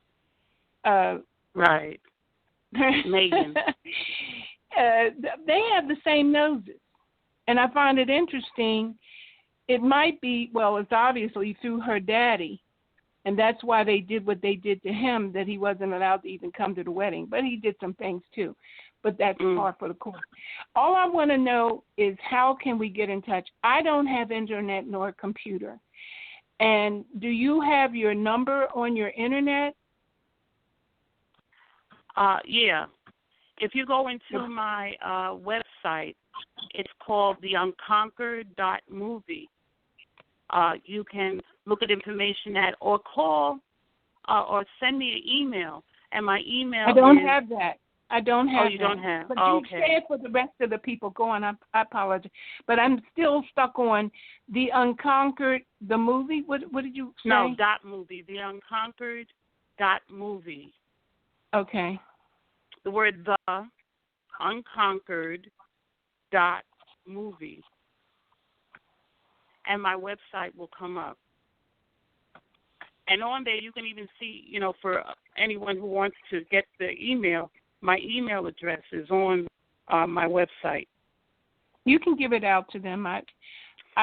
right, Megan, they have the same noses. And I find it interesting. It might be, well, it's obviously through her daddy. And that's why they did what they did to him, that he wasn't allowed to even come to the wedding. But he did some things too. But that's par for the course. All I want to know is, how can we get in touch? I don't have internet nor computer. And do you have your number on your internet? Yeah. If you go into my website, it's called the Unconquered.movie. You can look at information or call or send me an email. And my email I don't have that. I don't have Oh, you don't have? But you say it for the rest of the people. Go on. I apologize. But I'm still stuck on the Unconquered, the movie. What did you say? No, .movie. The Unconquered.movie. Okay. The word the Unconquered.movie. And my website will come up. And on there you can even see, for anyone who wants to get the email, my email address is on my website. You can give it out to them. I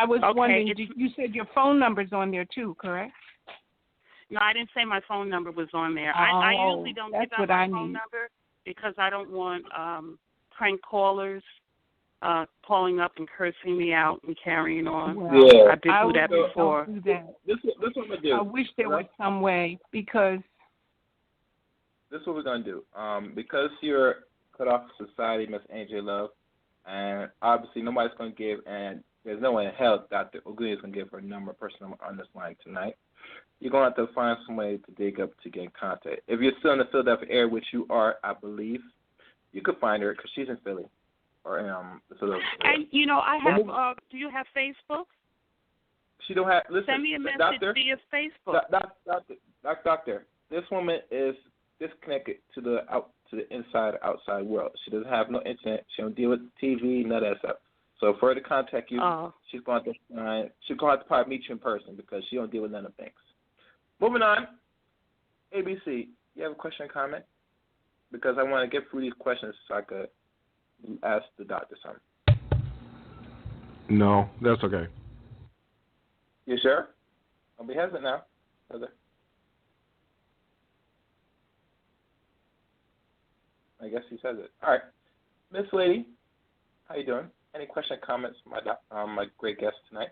was wondering, you said your phone number's on there too, correct? No, I didn't say my phone number was on there. I usually don't give out my phone number because I don't want prank callers calling up and cursing me out and carrying on. Well, Yeah. I did do that before. Don't do that. This what I'm gonna do. I wish there was some way, because This is what we're gonna do. Because you're cut off from society, Miss Angel Love, and obviously nobody's gonna give, and there's no one in hell Dr. Ogunleye is gonna give her number, person number on this line tonight. You're gonna have to find some way to dig up to get in contact. If you're still in the Philadelphia area, which you are, I believe, you could find her because she's in Philly or in the Philadelphia area. And you know, I have. Do you have Facebook? She don't have. Listen, Send me a message doctor, via Facebook. Doctor, this woman is disconnected to the outside world. She doesn't have no internet. She don't deal with TV, none of that stuff. So for her to contact you, she's going to have to probably meet you in person because she don't deal with none of things. Moving on, ABC, you have a question or comment? Because I want to get through these questions so I could ask the doctor something. No, that's okay. You sure? Don't be hesitant now, brother. I guess he says it. All right, Miss Lady, how you doing? Any question or comments from my great guest tonight?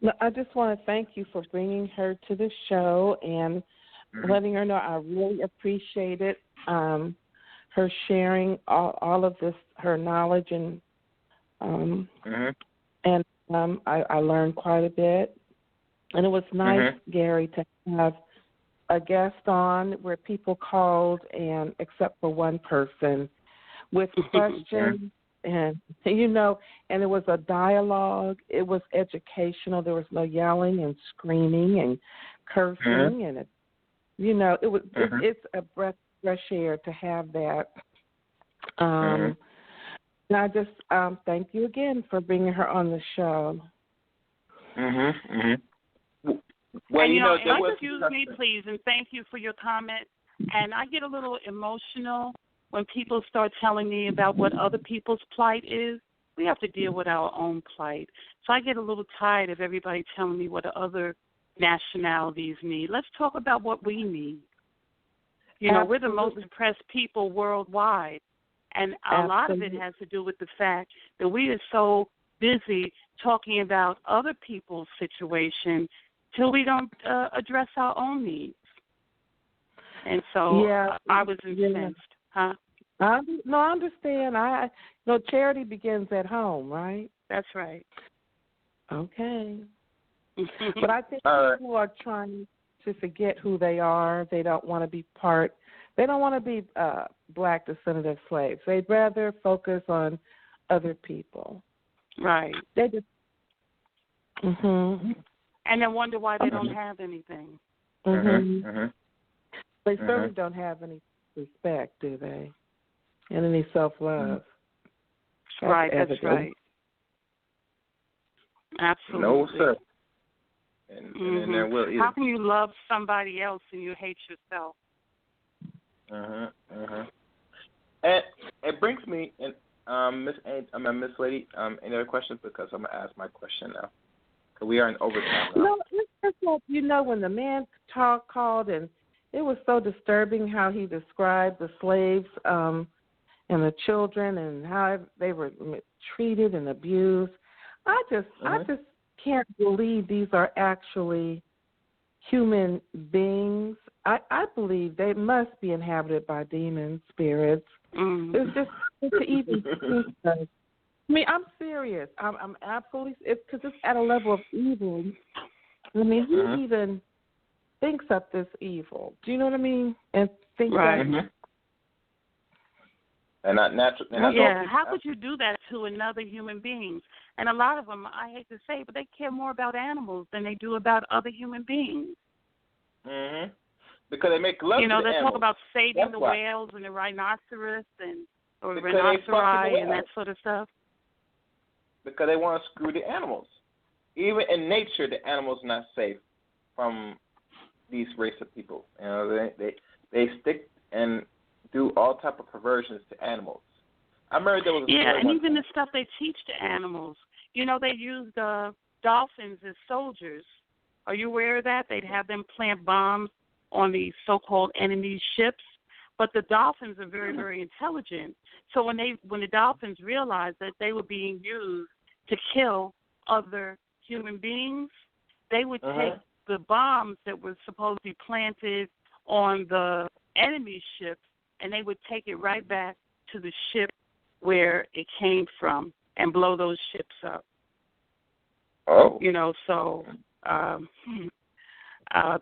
No, I just want to thank you for bringing her to the show and letting her know I really appreciate it. Her sharing all of this, her knowledge, and I learned quite a bit. And it was nice, Gary, to have a guest on where people called, and except for one person, with questions. And, and it was a dialogue. It was educational. There was no yelling and screaming and cursing. And, it was it's a breath of fresh air to have that. And I just thank you again for bringing her on the show. Well, and excuse me, please, and thank you for your comment. And I get a little emotional when people start telling me about what other people's plight is. We have to deal with our own plight. So I get a little tired of everybody telling me what other nationalities need. Let's talk about what we need. We're the most oppressed people worldwide. And a lot of it has to do with the fact that we are so busy talking about other people's situation till we don't address our own needs. And so I was incensed. Huh? No, I understand. Charity begins at home, right? That's right. Okay. But I think people are trying to forget who they are. They don't want to be they don't want to be black descendant slaves. They'd rather focus on other people. Right. They just and then wonder why they don't have anything. They certainly don't have any respect, do they? And any self-love. Right, that's right. Absolutely. No, sir. And there will either. How can you love somebody else and you hate yourself? And it brings me, Miss Lady, any other questions? Because I'm going to ask my question now. Because we are in overtime now. No, it's just like, when the man called, and it was so disturbing how he described the slaves and the children and how they were treated and abused. I just can't believe these are actually human beings. I believe they must be inhabited by demon spirits. It's just to even think of. I mean, I'm serious. I'm absolutely, because it's at a level of evil. I mean, who even thinks of this evil? Do you know what I mean? And think that. And not natural. How could you do that to another human being? And a lot of them, I hate to say, but they care more about animals than they do about other human beings. Because they make love to the they animals. talk about saving the whales and the rhinoceros or rhinoceri and that sort of stuff. Because they want to screw the animals. Even in nature, the animals are not safe from these race of people. They stick and do all type of perversions to animals. I remember there was a and even the stuff they teach to animals. They use the dolphins as soldiers. Are you aware of that? They'd have them plant bombs on the so-called enemy ships But the dolphins are very, very intelligent. So when the dolphins realized that they were being used to kill other human beings, they would take the bombs that were supposed to be planted on the enemy ships, and they would take it right back to the ship where it came from and blow those ships up. Oh. So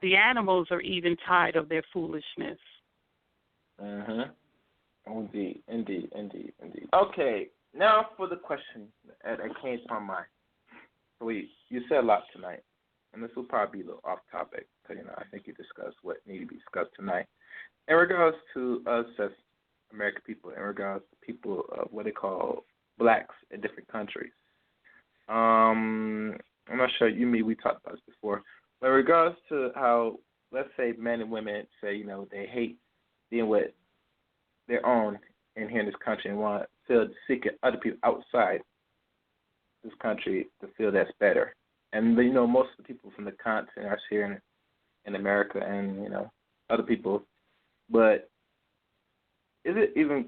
the animals are even tired of their foolishness. Indeed. Okay, now for the question that came to my mind. You said a lot tonight, and this will probably be a little off topic, because, I think you discussed what needed to be discussed tonight. In regards to us as American people, in regards to people of what they call blacks in different countries. I'm not sure, we talked about this before, but in regards to how, let's say, men and women say, they hate dealing with their own in here in this country and want to seek other people outside this country to feel that's better. And, most of the people from the continent are here in America and, other people. But is it even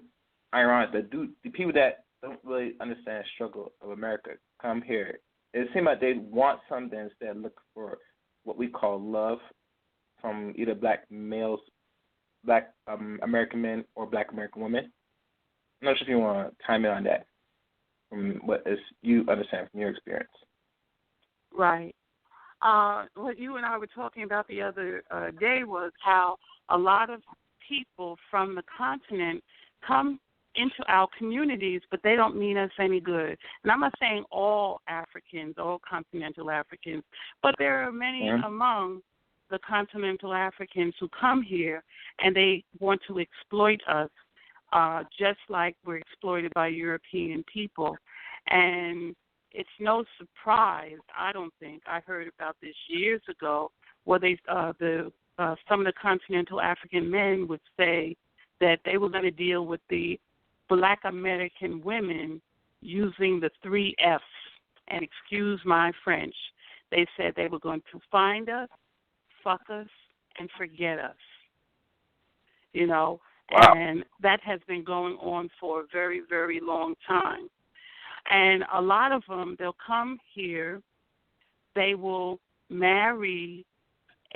ironic that the people that don't really understand the struggle of America come here? It seems like they want something instead of look for what we call love from either black males, black American men, or black American women. I'm not sure if you want to chime in on that from what you understand from your experience. Right. What you and I were talking about the other day was how a lot of people from the continent come into our communities, but they don't mean us any good. And I'm not saying all Africans, all continental Africans, but there are many among the continental Africans who come here and they want to exploit us, just like we're exploited by European people. And it's no surprise, I don't think, I heard about this years ago, where some of the continental African men would say that they were going to deal with the black American women using the 3 F's. And excuse my French. They said they were going to find us, fuck us, and forget us. Wow. And that has been going on for a very, very long time. And a lot of them, they'll come here, they will marry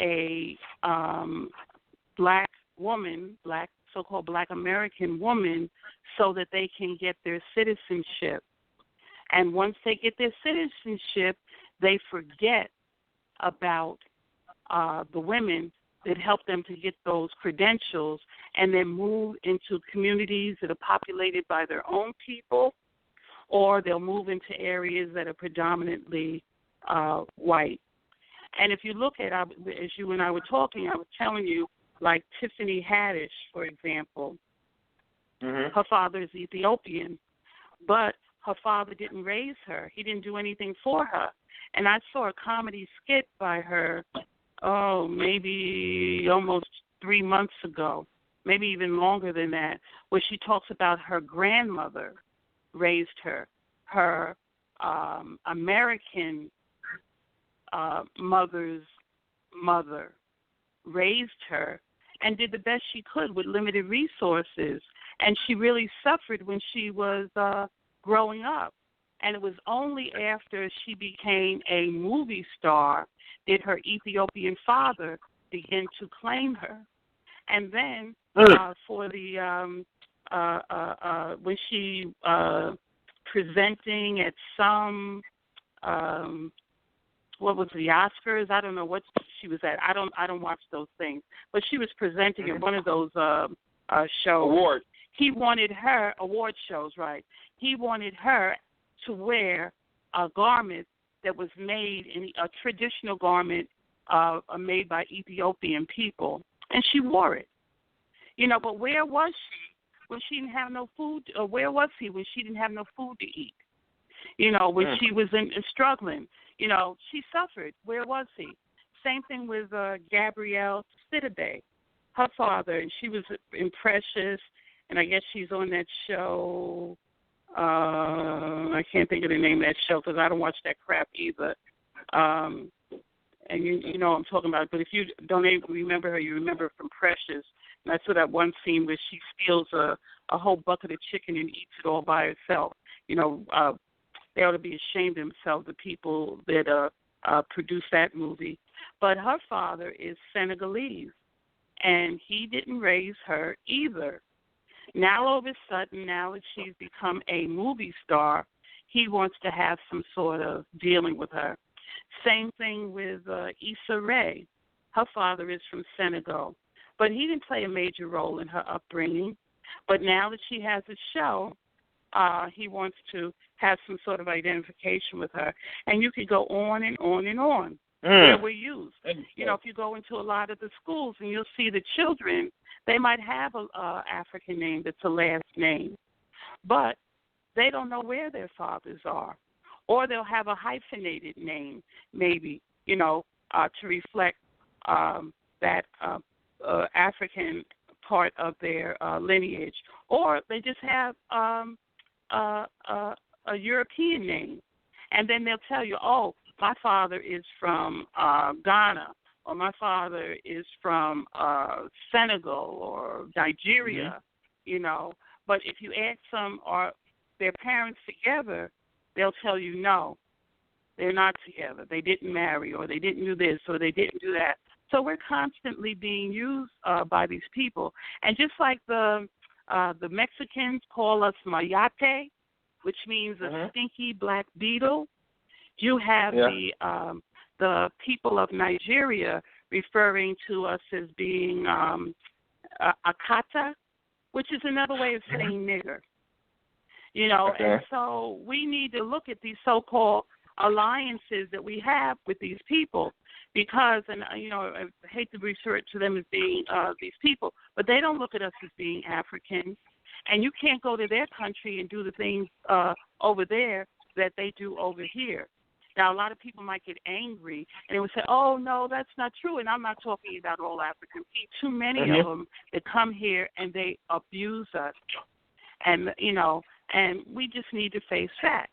a black woman, so-called black American woman, so that they can get their citizenship. And once they get their citizenship, they forget about the women that help them to get those credentials, and then move into communities that are populated by their own people, or they'll move into areas that are predominantly white. And if you look at, as you and I were talking, I was telling you, like Tiffany Haddish, for example, her father is Ethiopian, but her father didn't raise her. He didn't do anything for her. And I saw a comedy skit by her, maybe almost 3 months ago, maybe even longer than that, where she talks about her grandmother raised her. Her American mother's mother raised her and did the best she could with limited resources. And she really suffered when she was growing up. And it was only after she became a movie star did her Ethiopian father begin to claim her. And then for the when she presenting at some what was the Oscars? I don't know what she was at. I don't watch those things. But she was presenting at one of those shows. Awards. He wanted her, award shows, right? He wanted her to wear a garment that was made in a traditional garment made by Ethiopian people, and she wore it. But where was she when she didn't have no food? Or where was he when she didn't have no food to eat? When she was struggling, she suffered. Where was he? Same thing with Gabrielle Sidibe, her father, and she was in Precious, and I guess she's on that show. I can't think of the name of that show because I don't watch that crap either. and you know what I'm talking about. But if you don't remember her, you remember her from Precious. And I saw that one scene where she steals a whole bucket of chicken and eats it all by herself. You know, they ought to be ashamed of themselves, the people that produced that movie. But her father is Senegalese, and he didn't raise her either. Now, all of a sudden, now that she's become a movie star, he wants to have some sort of dealing with her. Same thing with Issa Rae. Her father is from Senegal, but he didn't play a major role in her upbringing. But now that she has a show, he wants to have some sort of identification with her. And you could go on and on and on where we're used. You know, if you go into a lot of the schools and you'll see the children, they might have a African name that's a last name, but they don't know where their fathers are. Or they'll have a hyphenated name, maybe, you know, to reflect that African part of their lineage. Or they just have a European name. And then they'll tell you, oh, my father is from Ghana, or my father is from Senegal or Nigeria, you know. But if you ask them, are their parents together, they'll tell you no, they're not together. They didn't marry, or they didn't do this, or they didn't do that. So we're constantly being used by these people. And just like the Mexicans call us mayate, which means a stinky black beetle, you have the people of Nigeria referring to us as being akata, which is another way of saying nigger. You know, and so we need to look at these so-called alliances that we have with these people because, and, you know, I hate to refer to them as being these people, but they don't look at us as being Africans. And you can't go to their country and do the things over there that they do over here. Now, a lot of people might get angry and they would say, oh, no, that's not true. And I'm not talking about all African people. Too many of them that come here and they abuse us. And, you know, and we just need to face facts.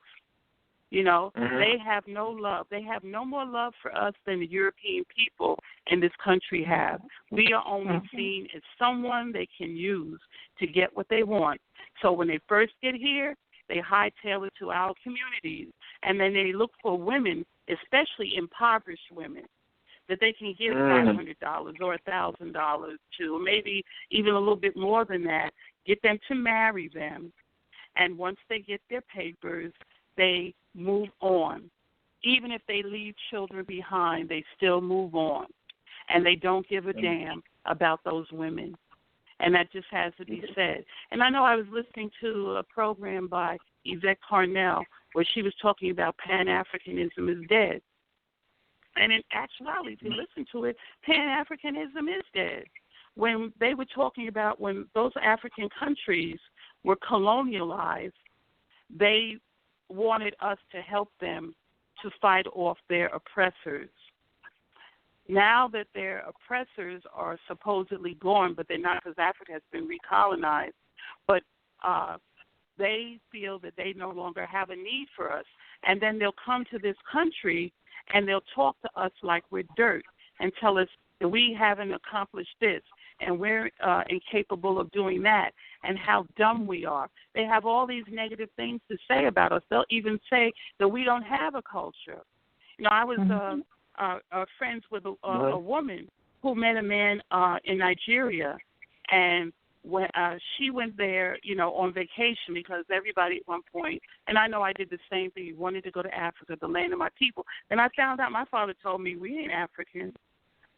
You know, they have no love. They have no more love for us than the European people in this country have. We are only seen as someone they can use to get what they want. So when they first get here, they hightail it to our communities, and then they look for women, especially impoverished women, that they can give $500 or $1,000 to, or maybe even a little bit more than that, get them to marry them. And once they get their papers, they move on. Even if they leave children behind, they still move on. And they don't give a damn about those women. And that just has to be said. And I know I was listening to a program by Yvette Carnell where she was talking about Pan-Africanism is dead. And in actuality, if you listen to it, Pan-Africanism is dead. When they were talking about when those African countries were colonialized, they wanted us to help them to fight off their oppressors. Now that their oppressors are supposedly gone, but they're not because Africa has been recolonized, but they feel that they no longer have a need for us. And then they'll come to this country and they'll talk to us like we're dirt and tell us that we haven't accomplished this and we're incapable of doing that and how dumb we are. They have all these negative things to say about us. They'll even say that we don't have a culture. You know, I was friends with a woman who met a man in Nigeria, and when she went there, you know, on vacation because everybody at one point, and I know I did the same thing, wanted to go to Africa, the land of my people. And I found out my father told me we ain't African.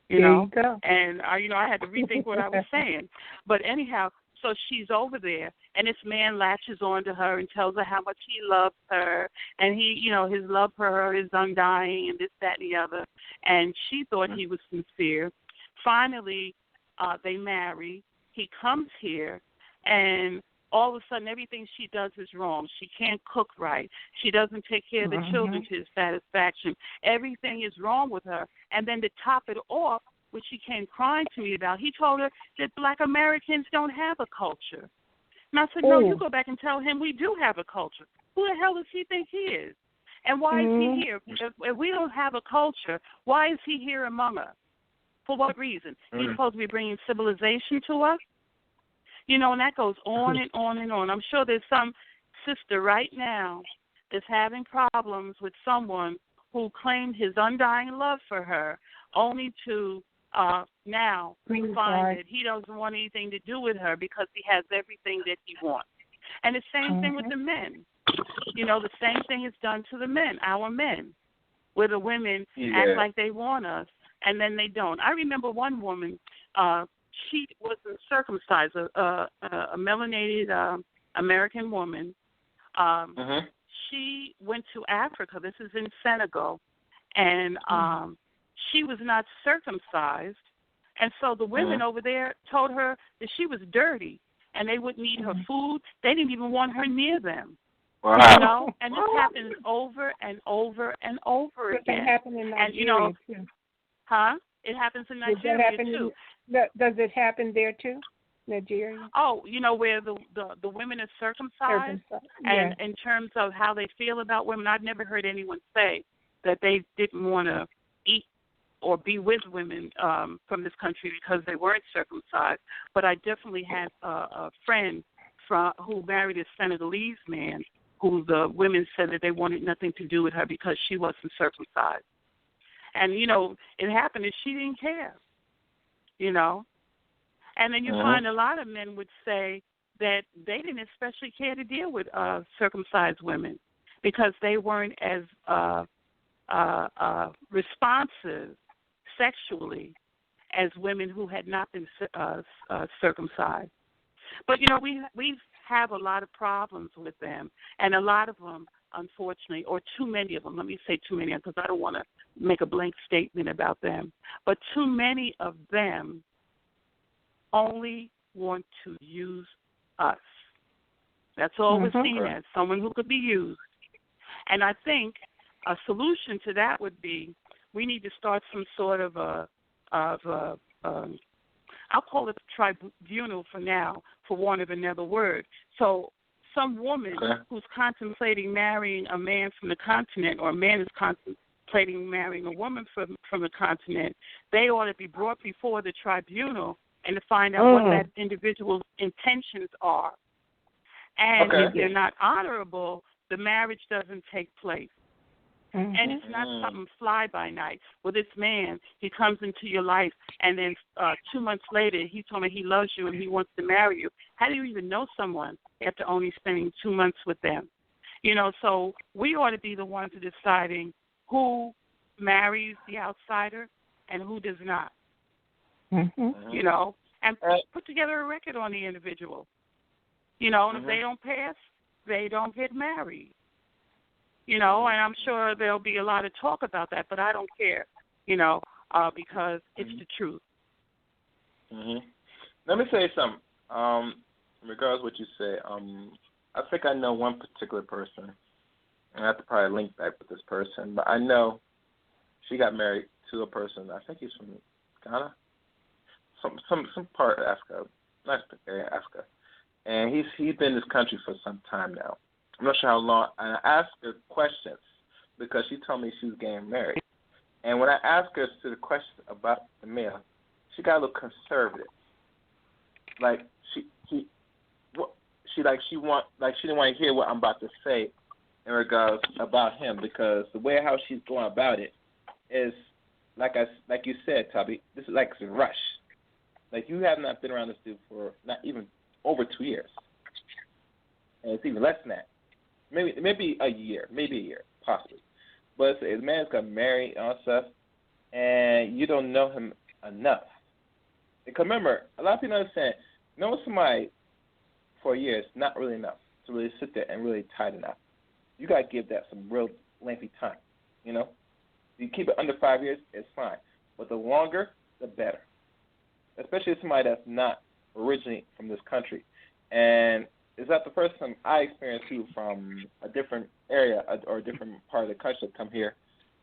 You know, and I had to rethink what I was saying. But anyhow, so she's over there, and this man latches on to her and tells her how much he loves her, and he, you know, his love for her is undying, and this, that, and the other. And she thought he was sincere. Finally, they marry. He comes here, and all of a sudden, everything she does is wrong. She can't cook right. She doesn't take care of the children to his satisfaction. Everything is wrong with her. And then to top it off, which she came crying to me about, he told her that Black Americans don't have a culture. And I said, no, you go back and tell him we do have a culture. Who the hell does he think he is? And why is he here? If we don't have a culture, why is he here among us? For what reason? He's supposed to be bringing civilization to us? You know, and that goes on and on and on. I'm sure there's some sister right now that's having problems with someone who claimed his undying love for her, only to now find that he doesn't want anything to do with her because he has everything that he wants. And the same thing with the men. You know, the same thing is done to the men, our men, where the women act like they want us, and then they don't. I remember one woman, she wasn't circumcised, a melanated American woman. She went to Africa. This is in Senegal, and she was not circumcised, and so the women over there told her that she was dirty, and they wouldn't eat her food. They didn't even want her near them. Wow. You know, and this happens over and over and over again. It happens in Nigeria, and, you know, too. It happens in Nigeria, too. Does it happen there, too? Nigeria? Oh, you know, where the women are circumcised. And in terms of how they feel about women, I've never heard anyone say that they didn't want to eat or be with women from this country because they weren't circumcised. But I definitely had a friend who married a Senegalese man who the women said that they wanted nothing to do with her because she wasn't circumcised. And, you know, it happened and she didn't care, you know. And then you find a lot of men would say that they didn't especially care to deal with circumcised women because they weren't as responsive sexually as women who had not been circumcised. But, you know, we have a lot of problems with them, and a lot of them, unfortunately, or too many of them, let me say too many because I don't want to make a blank statement about them, but too many of them only want to use us. That's all we're seen as, someone who could be used. And I think a solution to that would be we need to start some sort of I'll call it a tribunal for now, for want of another word. So some woman who's contemplating marrying a man from the continent, or a man is contemplating marrying a woman from the continent, they ought to be brought before the tribunal and to find out what that individual's intentions are. And if they're not honorable, the marriage doesn't take place. And it's not something fly by night. Well, this man, he comes into your life, and then 2 months later, he told me he loves you and he wants to marry you. How do you even know someone after only spending 2 months with them? You know, so we ought to be the ones deciding who marries the outsider and who does not. You know, and put together a record on the individual. You know, and if they don't pass, they don't get married. You know, and I'm sure there'll be a lot of talk about that, but I don't care, you know, because it's the truth. Let me say something. In regards to what you say, I think I know one particular person, and I have to probably link back with this person, but I know she got married to a person. I think he's from Ghana, some part of Africa, nice area of Africa, and he's been in this country for some time now. I'm not sure how long. And I asked her questions because she told me she was getting married. And when I asked her to the question about the male, she got a little conservative. Like she didn't want to hear what I'm about to say in regards about him, because the way how she's going about it is like you said, Tubby. This is like a rush. Like, you have not been around this dude for not even over 2 years, and it's even less than that. Maybe a year, possibly. But the man's got married and all stuff, and you don't know him enough. Because remember, a lot of people understand, knowing somebody for a year is not really enough to really sit there and really tighten up. You got to give that some real lengthy time, you know? If you keep it under 5 years, it's fine. But the longer, the better. Especially somebody that's not originally from this country. And is that the first time I experienced people from a different area or a different part of the country come here?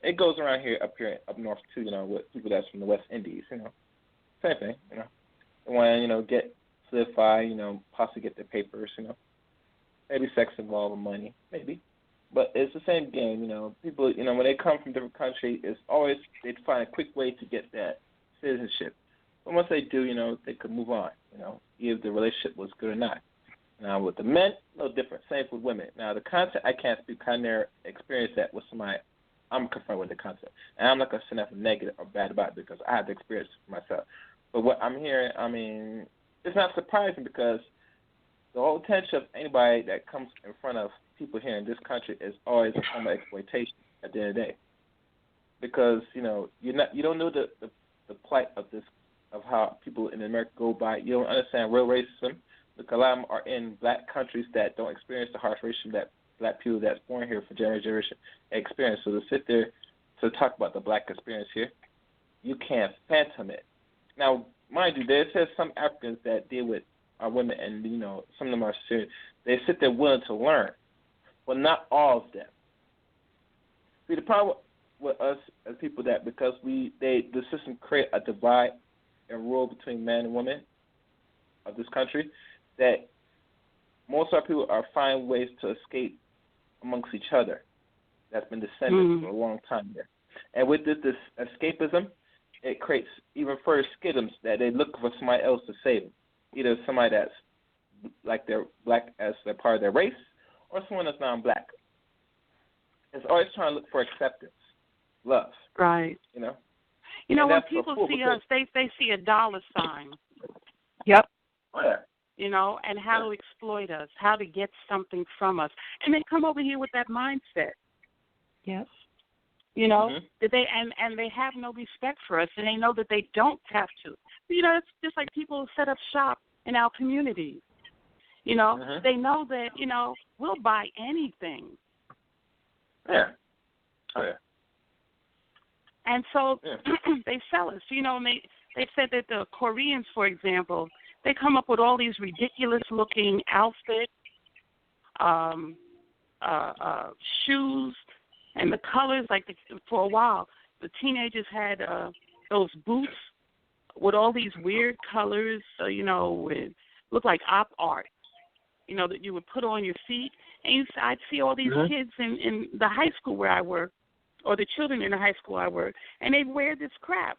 It goes around here, up north too, you know, with people that's from the West Indies, you know. Same thing, you know. They want to, you know, get solidified, you know, possibly get their papers, you know. Maybe sex involved with money, maybe. But it's the same game, you know. People, you know, when they come from different countries, it's always they find a quick way to get that citizenship. But once they do, you know, they could move on, you know, if the relationship was good or not. Now, with the men, a little different. Same with women. Now, the concept, I can't speak. I never experienced that with somebody. I'm confronted with the concept. And I'm not going to say nothing negative or bad about it because I had the experience myself. But what I'm hearing, I mean, it's not surprising because the whole intention of anybody that comes in front of people here in this country is always a form of exploitation at the end of the day. Because, you know, you don't know the plight of this, of how people in America go by. You don't understand real racism. Because a lot of them are in black countries that don't experience the harsh racism that black people that's born here for generation experience. So to sit there to talk about the black experience here, you can't phantom it. Now, mind you, there says some Africans that deal with our women, and you know some of them are serious. They sit there willing to learn, but not all of them. See, the problem with us as people that because the system create a divide and rule between man and woman of this country, that most of our people are finding ways to escape amongst each other. That's been descended for a long time there. And with this escapism, it creates even further schisms that they look for somebody else to save them. Either somebody that's like they're black as a part of their race, or someone that's non-black. It's always trying to look for acceptance, love. Right. You know? You know, when people see us, they see a dollar sign. Yep. Oh, yeah. You know, and how to exploit us, how to get something from us. And they come over here with that mindset. Yes. You know, that they and they have no respect for us, and they know that they don't have to. You know, it's just like people who set up shop in our communities. You know, they know that, you know, we'll buy anything. Yeah. Oh, yeah. And so they sell us. You know, and they said that the Koreans, for example, they come up with all these ridiculous-looking outfits, shoes, and the colors. Like for a while, the teenagers had those boots with all these weird colors. You know, it looked like op art. You know, that you would put on your feet, and I'd see all these kids in the high school where I work, or the children in the high school I work, and they'd wear this crap.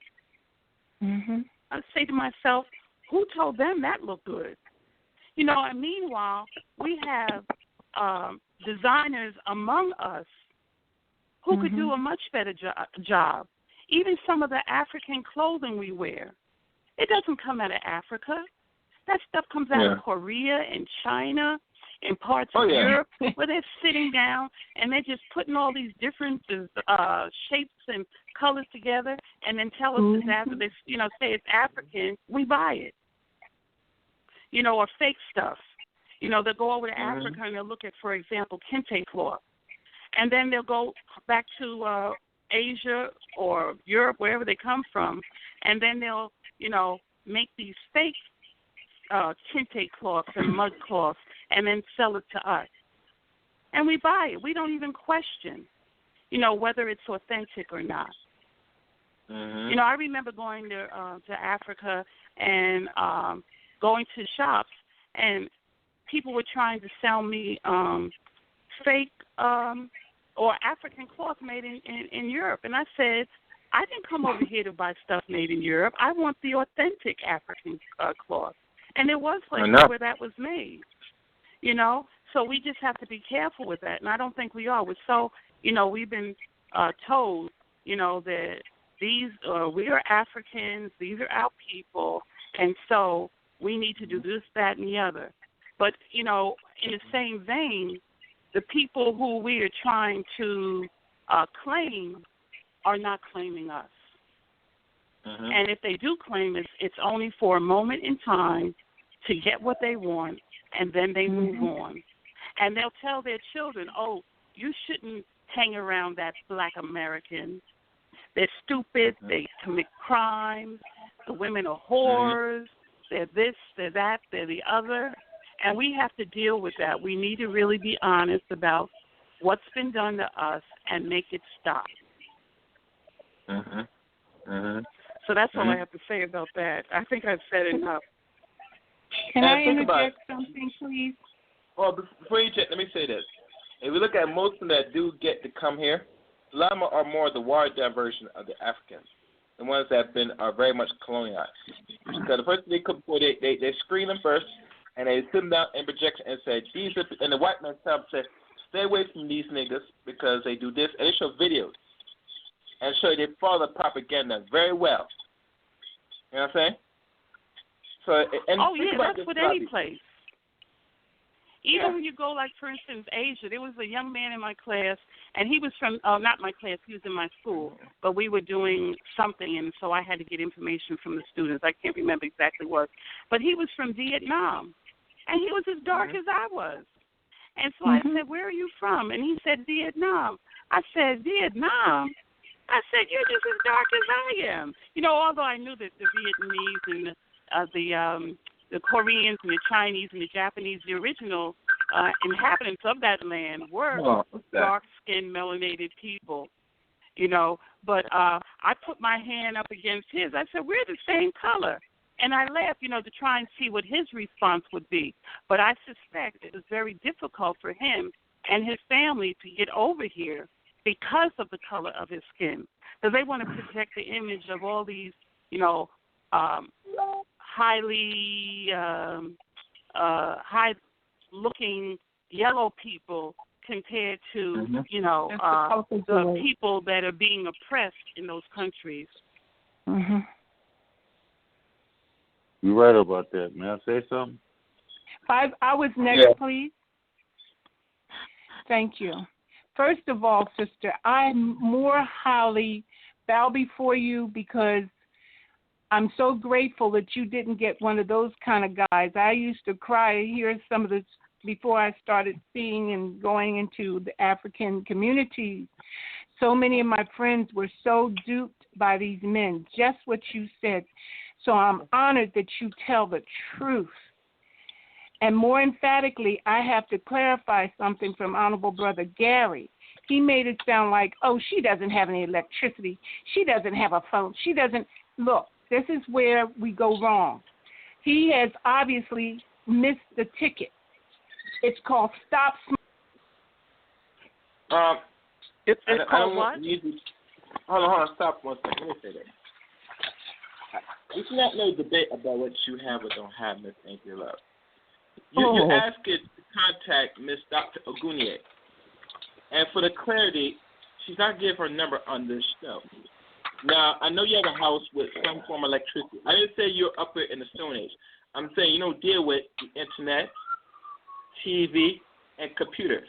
I'd say to myself, who told them that looked good? You know, and meanwhile, we have designers among us who could do a much better job. Even some of the African clothing we wear, it doesn't come out of Africa. That stuff comes out of Korea and China and parts of Europe, where they're sitting down and they're just putting all these different shapes and colors together, and then tell us it's after this, you know, say it's African, we buy it. You know, or fake stuff. You know, they'll go over to Africa and they'll look at, for example, kente cloth. And then they'll go back to Asia or Europe, wherever they come from, and then they'll, you know, make these fake kente cloths and mud cloths and then sell it to us. And we buy it. We don't even question, you know, whether it's authentic or not. You know, I remember going to Africa and going to shops, and people were trying to sell me fake or African cloth made in Europe. And I said, I didn't come over here to buy stuff made in Europe. I want the authentic African cloth. And there was places where that was made, you know. So we just have to be careful with that. And I don't think we are. We're so, you know, we've been told, you know, that these we are Africans, these are our people, and so we need to do this, that, and the other. But, you know, in the same vein, the people who we are trying to claim are not claiming us. And if they do claim it, it's only for a moment in time to get what they want, and then they move on. And they'll tell their children, oh, you shouldn't hang around that black American. They're stupid. They commit crimes. The women are whores. They're this, they're that, they're the other. And we have to deal with that. We need to really be honest about what's been done to us and make it stop. So that's all I have to say about that. I think I've said enough. Can I interject something, please? Well, before you check, let me say this. If we look at most of them that do get to come here, a lot of them are more the watered down version of the Africans, the ones that have been are very much colonialized. Because the first thing they come before they screen them first, and they sit them down in projection and say, these are, and the white man tell them, say, stay away from these niggas because they do this, and they show videos and show you they follow the propaganda very well. You know what I'm saying? So, and that's with any place. Even when you go, like, for instance, Asia, there was a young man in my class, and he was from, not my class, he was in my school, but we were doing something, and so I had to get information from the students. I can't remember exactly what. But he was from Vietnam, and he was as dark as I was. And so I said, where are you from? And he said, Vietnam. I said, Vietnam? I said, you're just as dark as I am. You know, although I knew that the Vietnamese and the Koreans and the Chinese and the Japanese, the original inhabitants of that land were dark-skinned, melanated people, you know. But I put my hand up against his. I said, we're the same color. And I laughed, you know, to try and see what his response would be. But I suspect it was very difficult for him and his family to get over here because of the color of his skin. Because they want to project the image of all these, you know, highly high-looking yellow people compared to, you know, the people that are being oppressed in those countries. You're right about that. May I say something? I was next, please. Thank you. First of all, sister, I more highly bow before you because I'm so grateful that you didn't get one of those kind of guys. I used to cry hear some of this before I started seeing and going into the African communities. So many of my friends were so duped by these men, just what you said. So I'm honored that you tell the truth. And more emphatically, I have to clarify something from Honorable Brother Gary. He made it sound like, oh, she doesn't have any electricity. She doesn't have a phone. She doesn't. Look, this is where we go wrong. He has obviously missed the ticket. It's called Stop Smoking. It's called what? Hold on, stop one second. Let me say that. It's not no debate about what you have or don't have, Miss Angel Love. You ask it to contact Miss Dr. Ogunleye. And for the clarity, she's not giving her number on this show. Now, I know you have a house with some form of electricity. I didn't say you're up here in the Stone Age. I'm saying you don't deal with the internet, TV, and computers.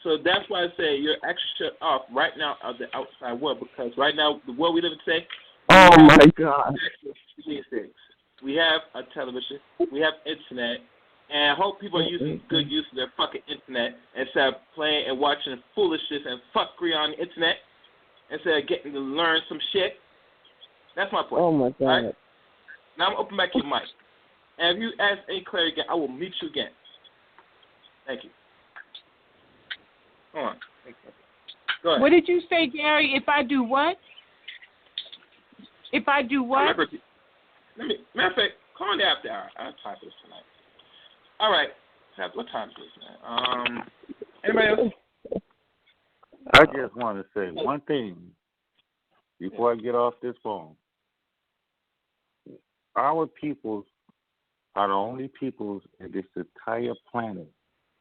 So that's why I say you're extra off right now of the outside world, because right now, the world we live in today, oh my God, these things. We have a television, we have internet, and I hope people are using good use of their fucking internet instead of playing and watching foolishness and fuckery on the internet instead of getting to learn some shit. That's my point. Oh my God. Right? Now I'm open back your mic. And if you ask any clarity again, I will mute you again. Thank you. Hold on. Go ahead. What did you say, Gary? If I do what? If I do what? Matter of fact, call me after hour. I'll type this tonight. All right. What time is this, man? Anybody else? I just want to say one thing before I get off this phone. Our peoples are the only peoples in this entire planet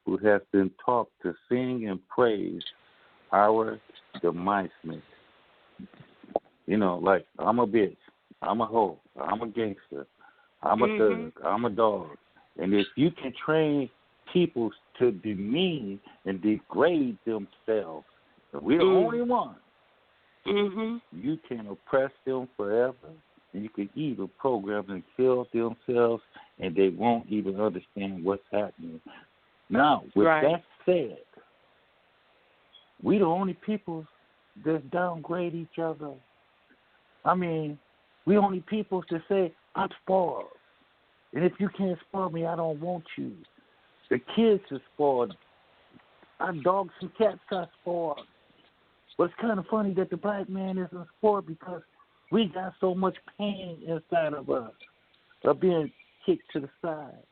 who have been taught to sing and praise our demisement. You know, like, I'm a bitch, I'm a hoe, I'm a gangster, I'm a thug, I'm a dog. And if you can train people to demean and degrade themselves, and we're the only one, you can oppress them forever, and you can even program them to kill themselves, and they won't even understand what's happening. Now, with that said, we the only people that downgrade each other. I mean, we only people to say, I'm spoiled. And if you can't spoil me, I don't want you. The kids are spoiled. Our dogs and cats are spoiled. But it's kind of funny that the black man isn't spoiled because we got so much pain inside of us of being kicked to the side.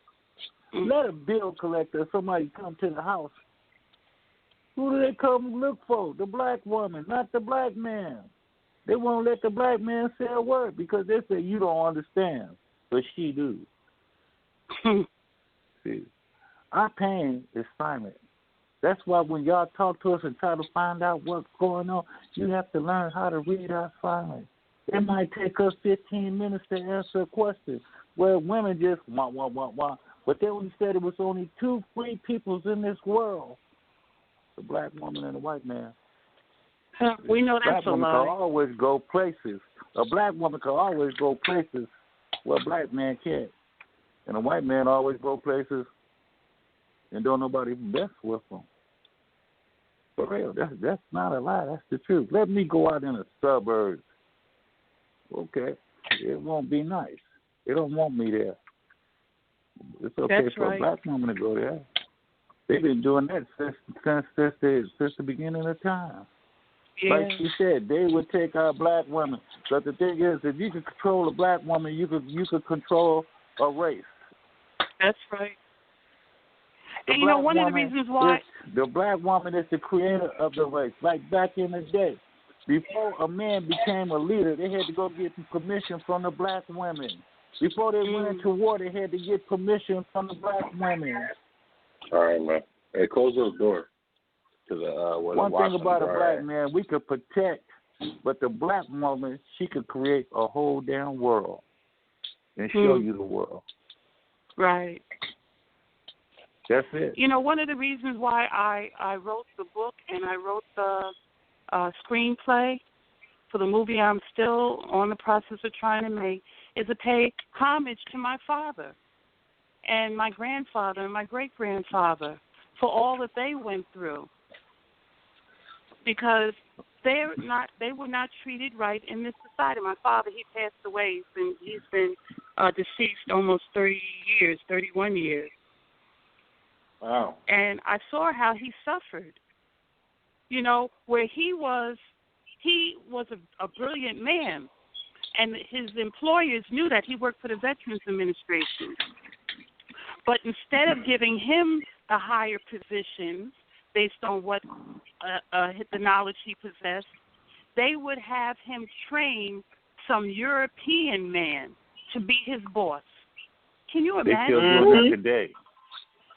Let a bill collector or somebody come to the house Who do they come look for? The black woman, not the black man. They won't let the black man say a word because they say you don't understand, but she do. See, our pain is silent. That's why when y'all talk to us and try to find out what's going on, you have to learn how to read our silence. It might take us 15 minutes to answer a question where women just wah. But then when you said it was only two free peoples in this world, the black woman and the white man. We know that's a lie. Black woman can always go places. A black woman can always go places where a black man can't. And a white man always go places and don't nobody mess with them. For real, that's not a lie. That's the truth. Let me go out in the suburbs. Okay, it won't be nice. They don't want me there. It's okay that's for right. a black woman to go there. They've been doing that since the beginning of time. Yeah. Like you said, they would take our black women. But the thing is, if you could control a black woman, you could control a race. That's right. And you know, one of the reasons why the black woman is the creator of the race. Like back in the day, before a man became a leader, they had to go get permission from the black women. Before they went into war, they had to get permission from the black women. All right, man. Hey, close those doors. One thing about a black man, we could protect, but the black woman, she could create a whole damn world and show you the world. Right. That's it. You know, one of the reasons why I wrote the book and I wrote the screenplay for the movie I'm still on the process of trying to make is to pay homage to my father and my grandfather and my great-grandfather for all that they went through. Because they were not treated right in this society. My father, he passed away. He's been deceased almost 31 years. Wow. And I saw how he suffered. You know, where he was a brilliant man, and his employers knew that. He worked for the Veterans Administration. But instead of giving him a higher position based on what the knowledge he possessed, they would have him train some European man to be his boss. Can you imagine? They're still doing that today.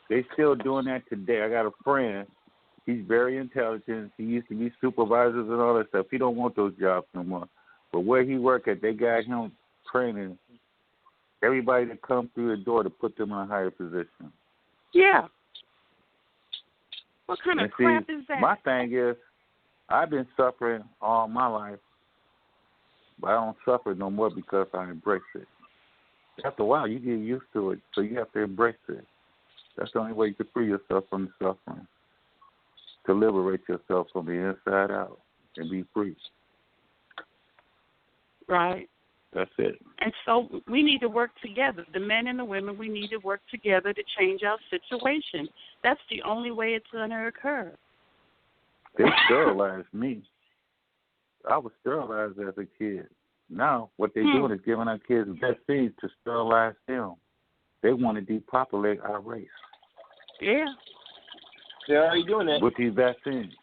They're still doing that today. I got a friend. He's very intelligent. He used to be supervisors and all that stuff. He don't want those jobs no more. But where he work at, they got him training everybody that comes through the door to put them in a higher position. Yeah. What kind of crap is that? My thing is, I've been suffering all my life, but I don't suffer no more because I embrace it. After a while, you get used to it, so you have to embrace it. That's the only way you can free yourself from the suffering, to liberate yourself from the inside out and be free. Right. That's it. And so we need to work together. The men and the women, we need to work together to change our situation. That's the only way it's going to occur. They sterilized me. I was sterilized as a kid. Now what they're doing is giving our kids vaccines to sterilize them. They want to depopulate our race. Yeah. They're already doing that. With these vaccines.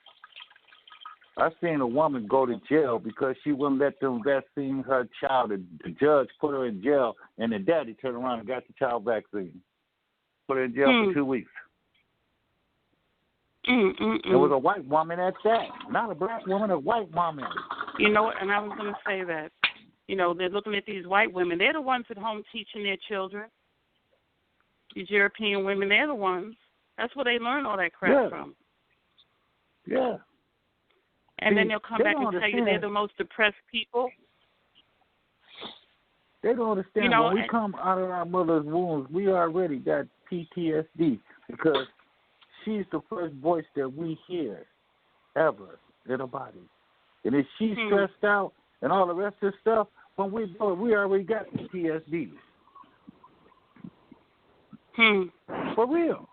I seen a woman go to jail because she wouldn't let them vaccine her child. The judge put her in jail, and the daddy turned around and got the child vaccine. Put her in jail for 2 weeks. It was a white woman at that. Not a black woman, a white woman. You know what? And I was going to say that. You know, they're looking at these white women. They're the ones at home teaching their children. These European women, they're the ones. That's where they learn all that crap from. Yeah. And then they'll come back and tell you they're the most depressed people. They don't understand. You know, when we come out of our mother's wombs, we already got PTSD because she's the first voice that we hear ever in a body. And if she's stressed out and all the rest of the stuff, when we already got PTSD. For real.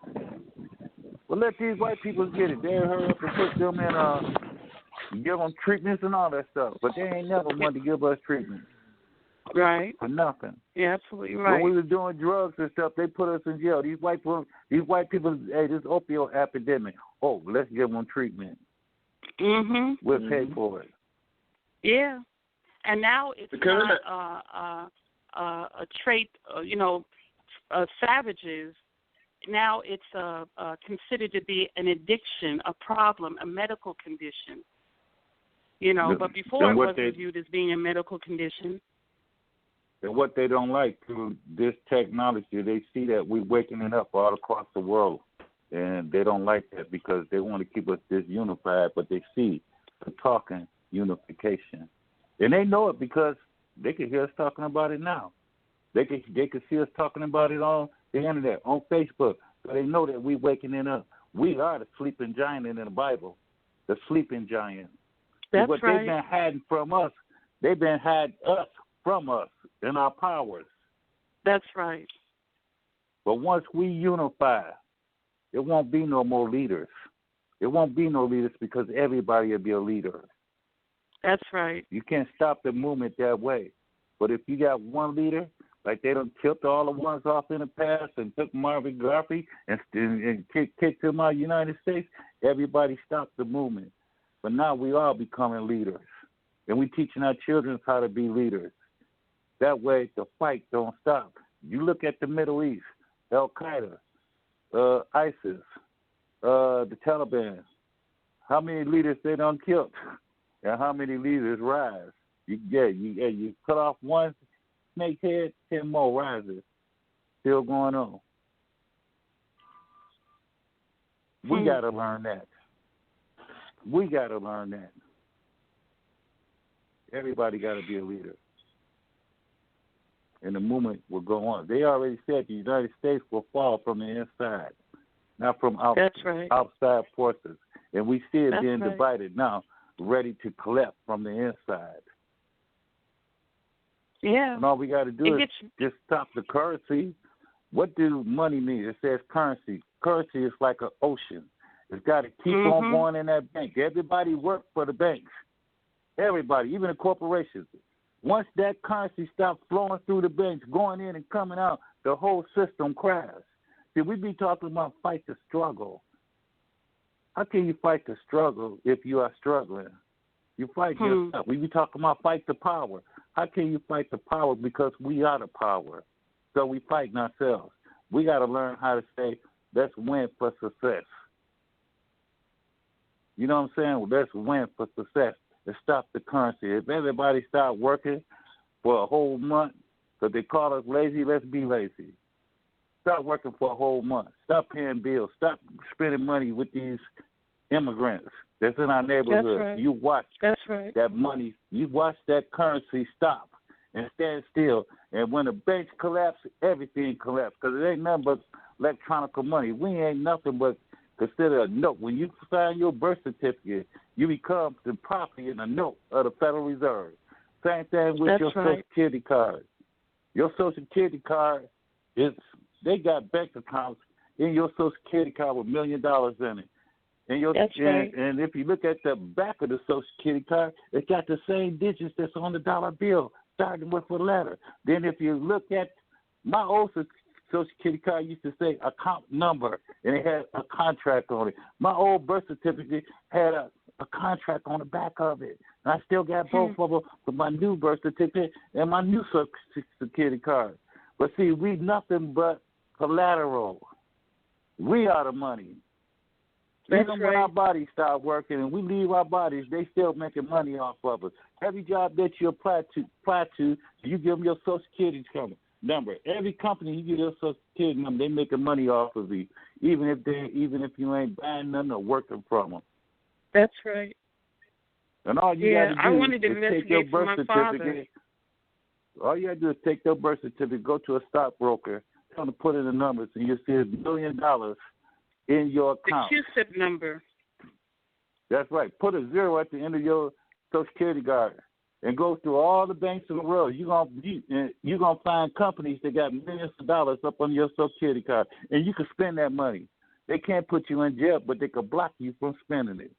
Well, let these white people get it. They'll hurry up and put them in, give them treatments and all that stuff. But they ain't never wanted to give us treatment. Right. For nothing. Yeah, absolutely right. When we were doing drugs and stuff, they put us in jail. These white people, hey, this opioid epidemic. oh, let's give them treatment. We'll pay for it. Yeah, and now it's not a trait. Savages. Now it's considered to be an addiction, a problem, a medical condition. But before it wasn't viewed as being a medical condition. And what they don't like through this technology, they see that we're waking it up all across the world. And they don't like that because they want to keep us disunified, but they see the talking unification. And they know it because they can hear us talking about it now. They can see us talking about it on the internet, on Facebook. So they know that we're waking it up. We are the sleeping giant in the Bible, the sleeping giant. That's what right. They've been hiding from us. They've been hiding us from us and our powers. That's right. But once we unify, it won't be no more leaders. It won't be no leaders because everybody will be a leader. That's right. You can't stop the movement that way. But if you got one leader, like they done killed all the ones off in the past and took Marvin Garvey and kicked him out of the United States, everybody stopped the movement. But now we all becoming leaders. And we teaching our children how to be leaders. That way the fight don't stop. You look at the Middle East, Al-Qaeda, ISIS, the Taliban. How many leaders they done killed? And how many leaders rise? You cut off one snake head, 10 more rises. Still going on. We got to learn that. We got to learn that. Everybody got to be a leader. And the movement will go on. They already said the United States will fall from the inside, not from outside forces. And we see it being divided now, ready to collapse from the inside. Yeah. And all we got to do is just stop the currency. What do money mean? It says currency. Currency is like an ocean. It's got to keep on going in that bank. Everybody works for the banks. Everybody, even the corporations. Once that currency stops flowing through the banks, going in and coming out, the whole system crashes. See, we be talking about fight the struggle. How can you fight the struggle if you are struggling? You fight yourself. We be talking about fight the power. How can you fight the power? Because we are the power. So we fighting ourselves. We got to learn how to say, let's win for success. You know what I'm saying? Let's win for success. And stop the currency. If everybody start working for a whole month, because they call us lazy, let's be lazy. Stop working for a whole month. Stop paying bills. Stop spending money with these immigrants that's in our neighborhood. That's right. You watch that money. You watch that currency stop and stand still. And when the banks collapse, everything collapses because it ain't nothing but electronic money. We ain't nothing but consider a note. When you sign your birth certificate, you become the property in a note of the Federal Reserve. Same thing with your Social Security card. Your Social Security card they got bank accounts in your Social Security card with $1 million in it. And if you look at the back of the Social Security card, it's got the same digits that's on the dollar bill, starting with a letter. Then if you look at my old Social Security card used to say account number, and it had a contract on it. My old birth certificate had a contract on the back of it. And I still got both of them for my new birth certificate and my new Social Security card. But see, we nothing but collateral. We are the money. Even when our bodies start working and we leave our bodies, they still making money off of us. Every job that you apply to, you give them your Social Security number. Every company you give your Social Security number, they making money off of you, even if you ain't buying nothing or working from them. That's right. And all you got to do is take your birth certificate. All you got to do is take your birth certificate, go to a stockbroker, tell them to put in the numbers, and you'll see $1 million in your account. The QSIP number. That's right. Put a 0 at the end of your Social Security card and go through all the banks in the world. You're gonna find companies that got millions of dollars up on your Social Security card, and you can spend that money. They can't put you in jail, but they can block you from spending it.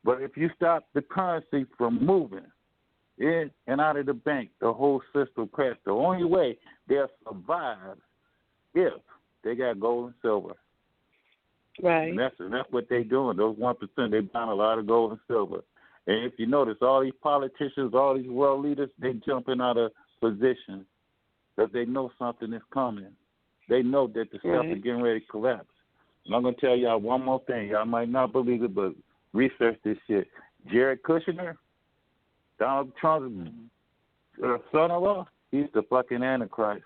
But if you stop the currency from moving in and out of the bank, the whole system crashes. The only way they'll survive if they got gold and silver. Right. And that's what they're doing. Those 1%, they buying a lot of gold and silver. And if you notice, all these politicians, all these world leaders, they jumping out of position because they know something is coming. They know that the stuff is getting ready to collapse. And I'm going to tell y'all one more thing. Y'all might not believe it, but research this shit. Jared Kushner, Donald Trump's son-in-law, he's the fucking Antichrist.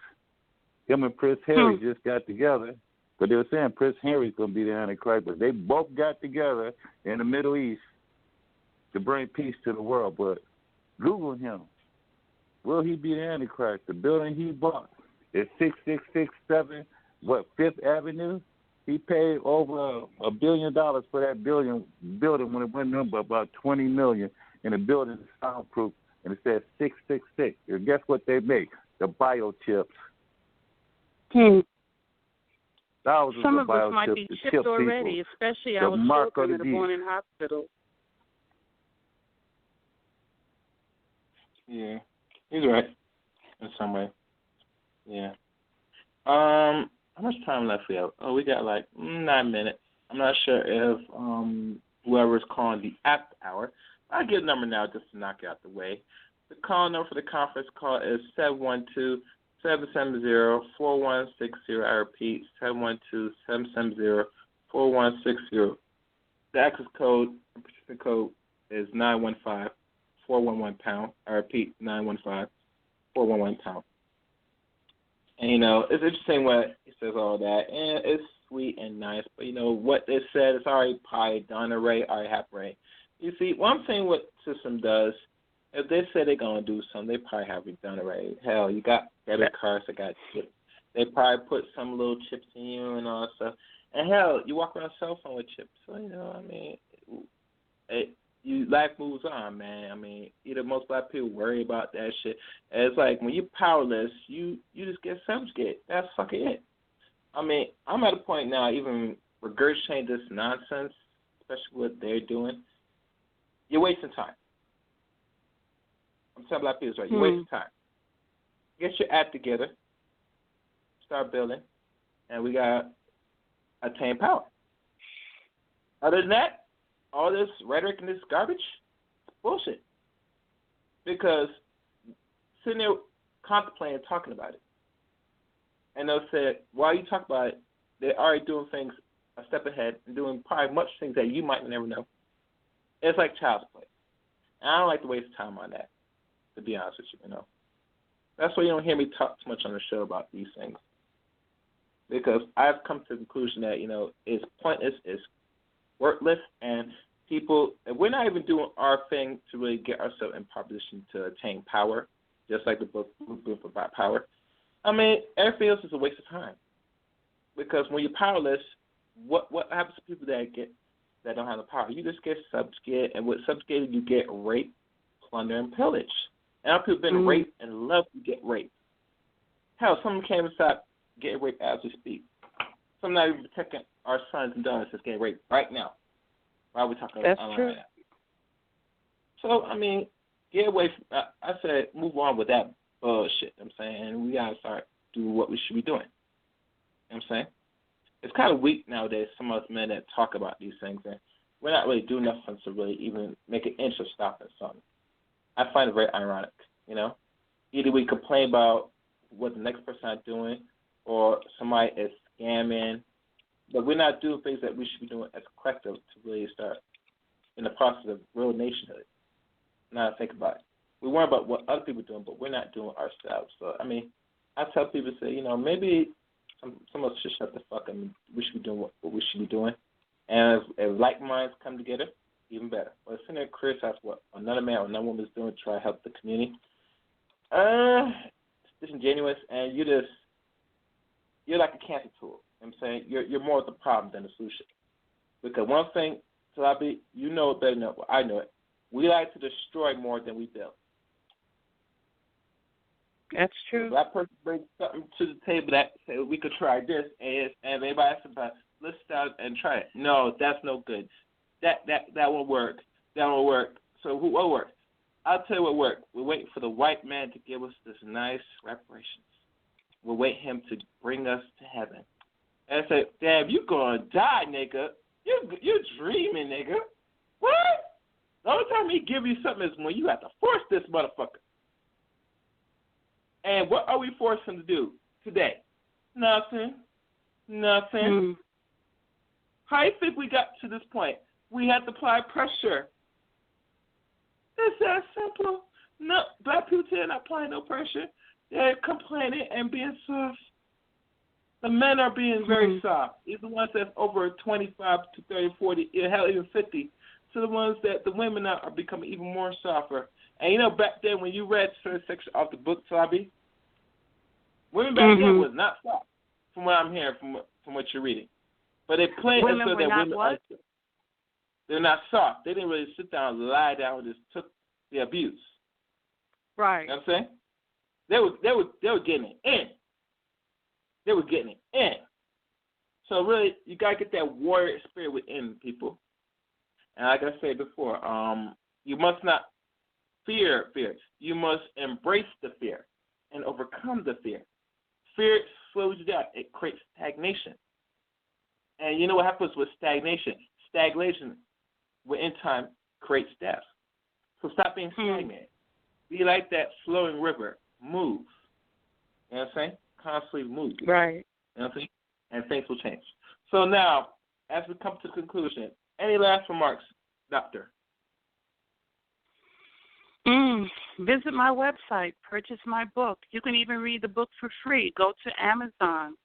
Him and Prince Harry just got together. But they were saying Prince Harry's going to be the Antichrist. But they both got together in the Middle East to bring peace to the world. But Google him. Will he be the Antichrist? The building he bought is 6667 Fifth Avenue. He paid over $1 billion for that building when it went up about $20 million. And the building is soundproof, and it says 666. And guess what they make? The biochips. Thousands Some of of us biochips might be to shipped chip already, people. especially The our mark children of that the are born beast. in hospitals. Yeah, he's right in some way. Yeah. How much time left we have? Oh, we got like 9 minutes. I'm not sure if whoever's calling the app hour. I'll get a number now just to knock it out the way. The call number for the conference call is 712-770-4160. I repeat, 712-770-4160. The access code, the participant code is 915-411-pound. I repeat, 915-411-pound. And, it's interesting what he says all that, and it's sweet and nice, but, what they said is already probably done already happened. You see, one thing what system does, if they say they're going to do something, they probably have it done already. Hell, you got debit cards that got chips. They probably put some little chips in you and all that stuff. And, hell, you walk around a cell phone with chips. So, life moves on, man. Either most black people worry about that shit. And it's like when you're powerless, you just get subjugated. That's fucking it. I'm at a point now, even regurgitating this nonsense, especially what they're doing, you're wasting time. I'm telling black people, right? You're wasting time. Get your act together, start building, and we got to attain power. Other than that, all this rhetoric and this garbage, bullshit. Because sitting there contemplating and talking about it. And they'll say, while you talk about it, they're already doing things a step ahead and doing probably much things that you might never know. It's like child's play. And I don't like to waste time on that, to be honest with you, That's why you don't hear me talk too much on the show about these things. Because I've come to the conclusion that, it's pointless, it's worthless, and people, if we're not even doing our thing to really get ourselves in position to attain power, just like the book about power, everything else is a waste of time. Because when you're powerless, what happens to people that don't have the power? You just get subjugated, and with subjugated, you get rape, plunder, and pillage. And our people have been raped and love to get raped. Hell, some can't even stop getting raped as we speak. Some not even protecting our sons and daughters that's getting raped right now. Why are we talking about that? So, get away from, I said, move on with that bullshit, and we got to start doing what we should be doing. It's kind of weak nowadays, some of us men that talk about these things, and we're not really doing nothing to really even make an inch of stopping something. I find it very ironic, Either we complain about what the next person is doing, or somebody is scamming, but we're not doing things that we should be doing as a collective to really start in the process of real nationhood. Now think about it. We worry about what other people are doing, but we're not doing ourselves. So, I tell people, maybe some of us should shut the fuck up. We should be doing what we should be doing. And if like minds come together, even better. But sitting there criticize what another man or another woman is doing to try to help the community, it's disingenuous, and you're like a cancer tool. You're more of the problem than the solution. Because one thing, Tolagbe, you know it better than I know it. We like to destroy more than we build. That's true. If that person brings something to the table that say we could try this, and everybody says, let's start and try it. No, that's no good. That won't work. That won't work. So what works? I'll tell you what worked. We're waiting for the white man to give us this nice reparations. We'll wait him to bring us to heaven. and say, damn, you gonna die, nigga. You dreaming, nigga. What? The only time he give you something is when you have to force this motherfucker. And what are we forcing him to do today? Nothing. How do you think we got to this point? We had to apply pressure. It's that simple. No, black people today are not applying no pressure. They're complaining and being soft. The men are being very soft. These are the ones that's over 25 to 30, 40, hell, even 50. So the ones that the women are becoming even more softer. And you know, back then when you read certain section of the book, Tolagbe, women back then was not soft, from what I'm hearing, from what you're reading. But they play it so that women are. They're not soft. They didn't really sit down and lie down and just took the abuse. Right. You know what I'm saying? They were getting it in. They were getting it in. So really, you gotta get that warrior spirit within people. And like I said before, you must not fear fear. You must embrace the fear and overcome the fear. Fear slows you down. It creates stagnation. And you know what happens with stagnation? Stagnation, in time, creates death. So stop being stagnant. Be like that flowing river. Move. You know what I'm saying? Constantly move. Right. You know what I'm saying? And things will change. So now, as we come to the conclusion, any last remarks, Doctor? Visit my website. Purchase my book. You can even read the book for free. Go to Amazon,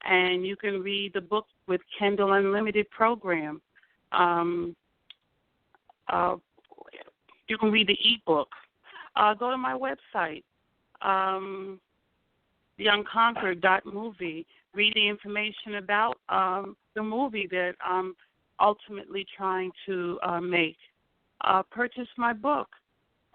and you can read the book with Kindle Unlimited program. You can read the ebook. Go to my website, the Unconquered.movie. Read the information about the movie that I'm ultimately trying to make. Purchase my book.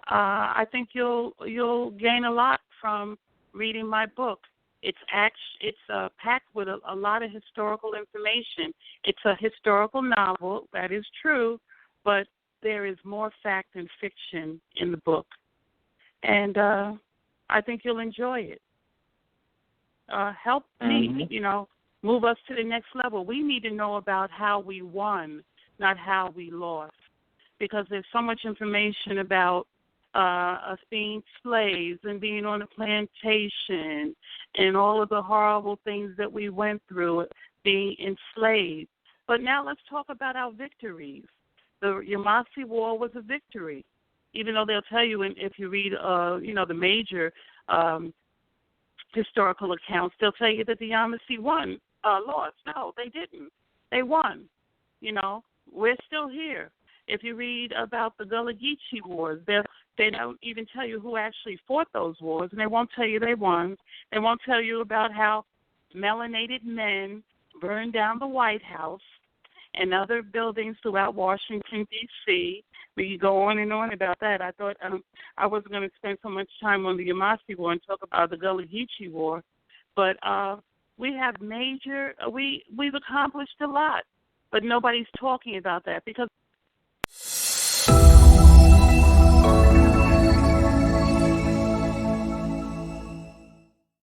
I think you'll gain a lot from reading my book. It's packed with a lot of historical information. It's a historical novel, that is true, but there is more fact than fiction in the book. And I think you'll enjoy it. Help me, move us to the next level. We need to know about how we won, not how we lost, because there's so much information about us being slaves and being on a plantation and all of the horrible things that we went through being enslaved. But now let's talk about our victories. The Yamasee War was a victory, even though they'll tell you, if you read, the major historical accounts, they'll tell you that the Yamasee lost. No, they didn't. They won. We're still here. If you read about the Gullah Geechee Wars, they don't even tell you who actually fought those wars, and they won't tell you they won. They won't tell you about how melanated men burned down the White House and other buildings throughout Washington, D.C. We go on and on about that. I thought I wasn't going to spend so much time on the Yamasee War and talk about the Gullah Geechee War, but we have we've accomplished a lot, but nobody's talking about that because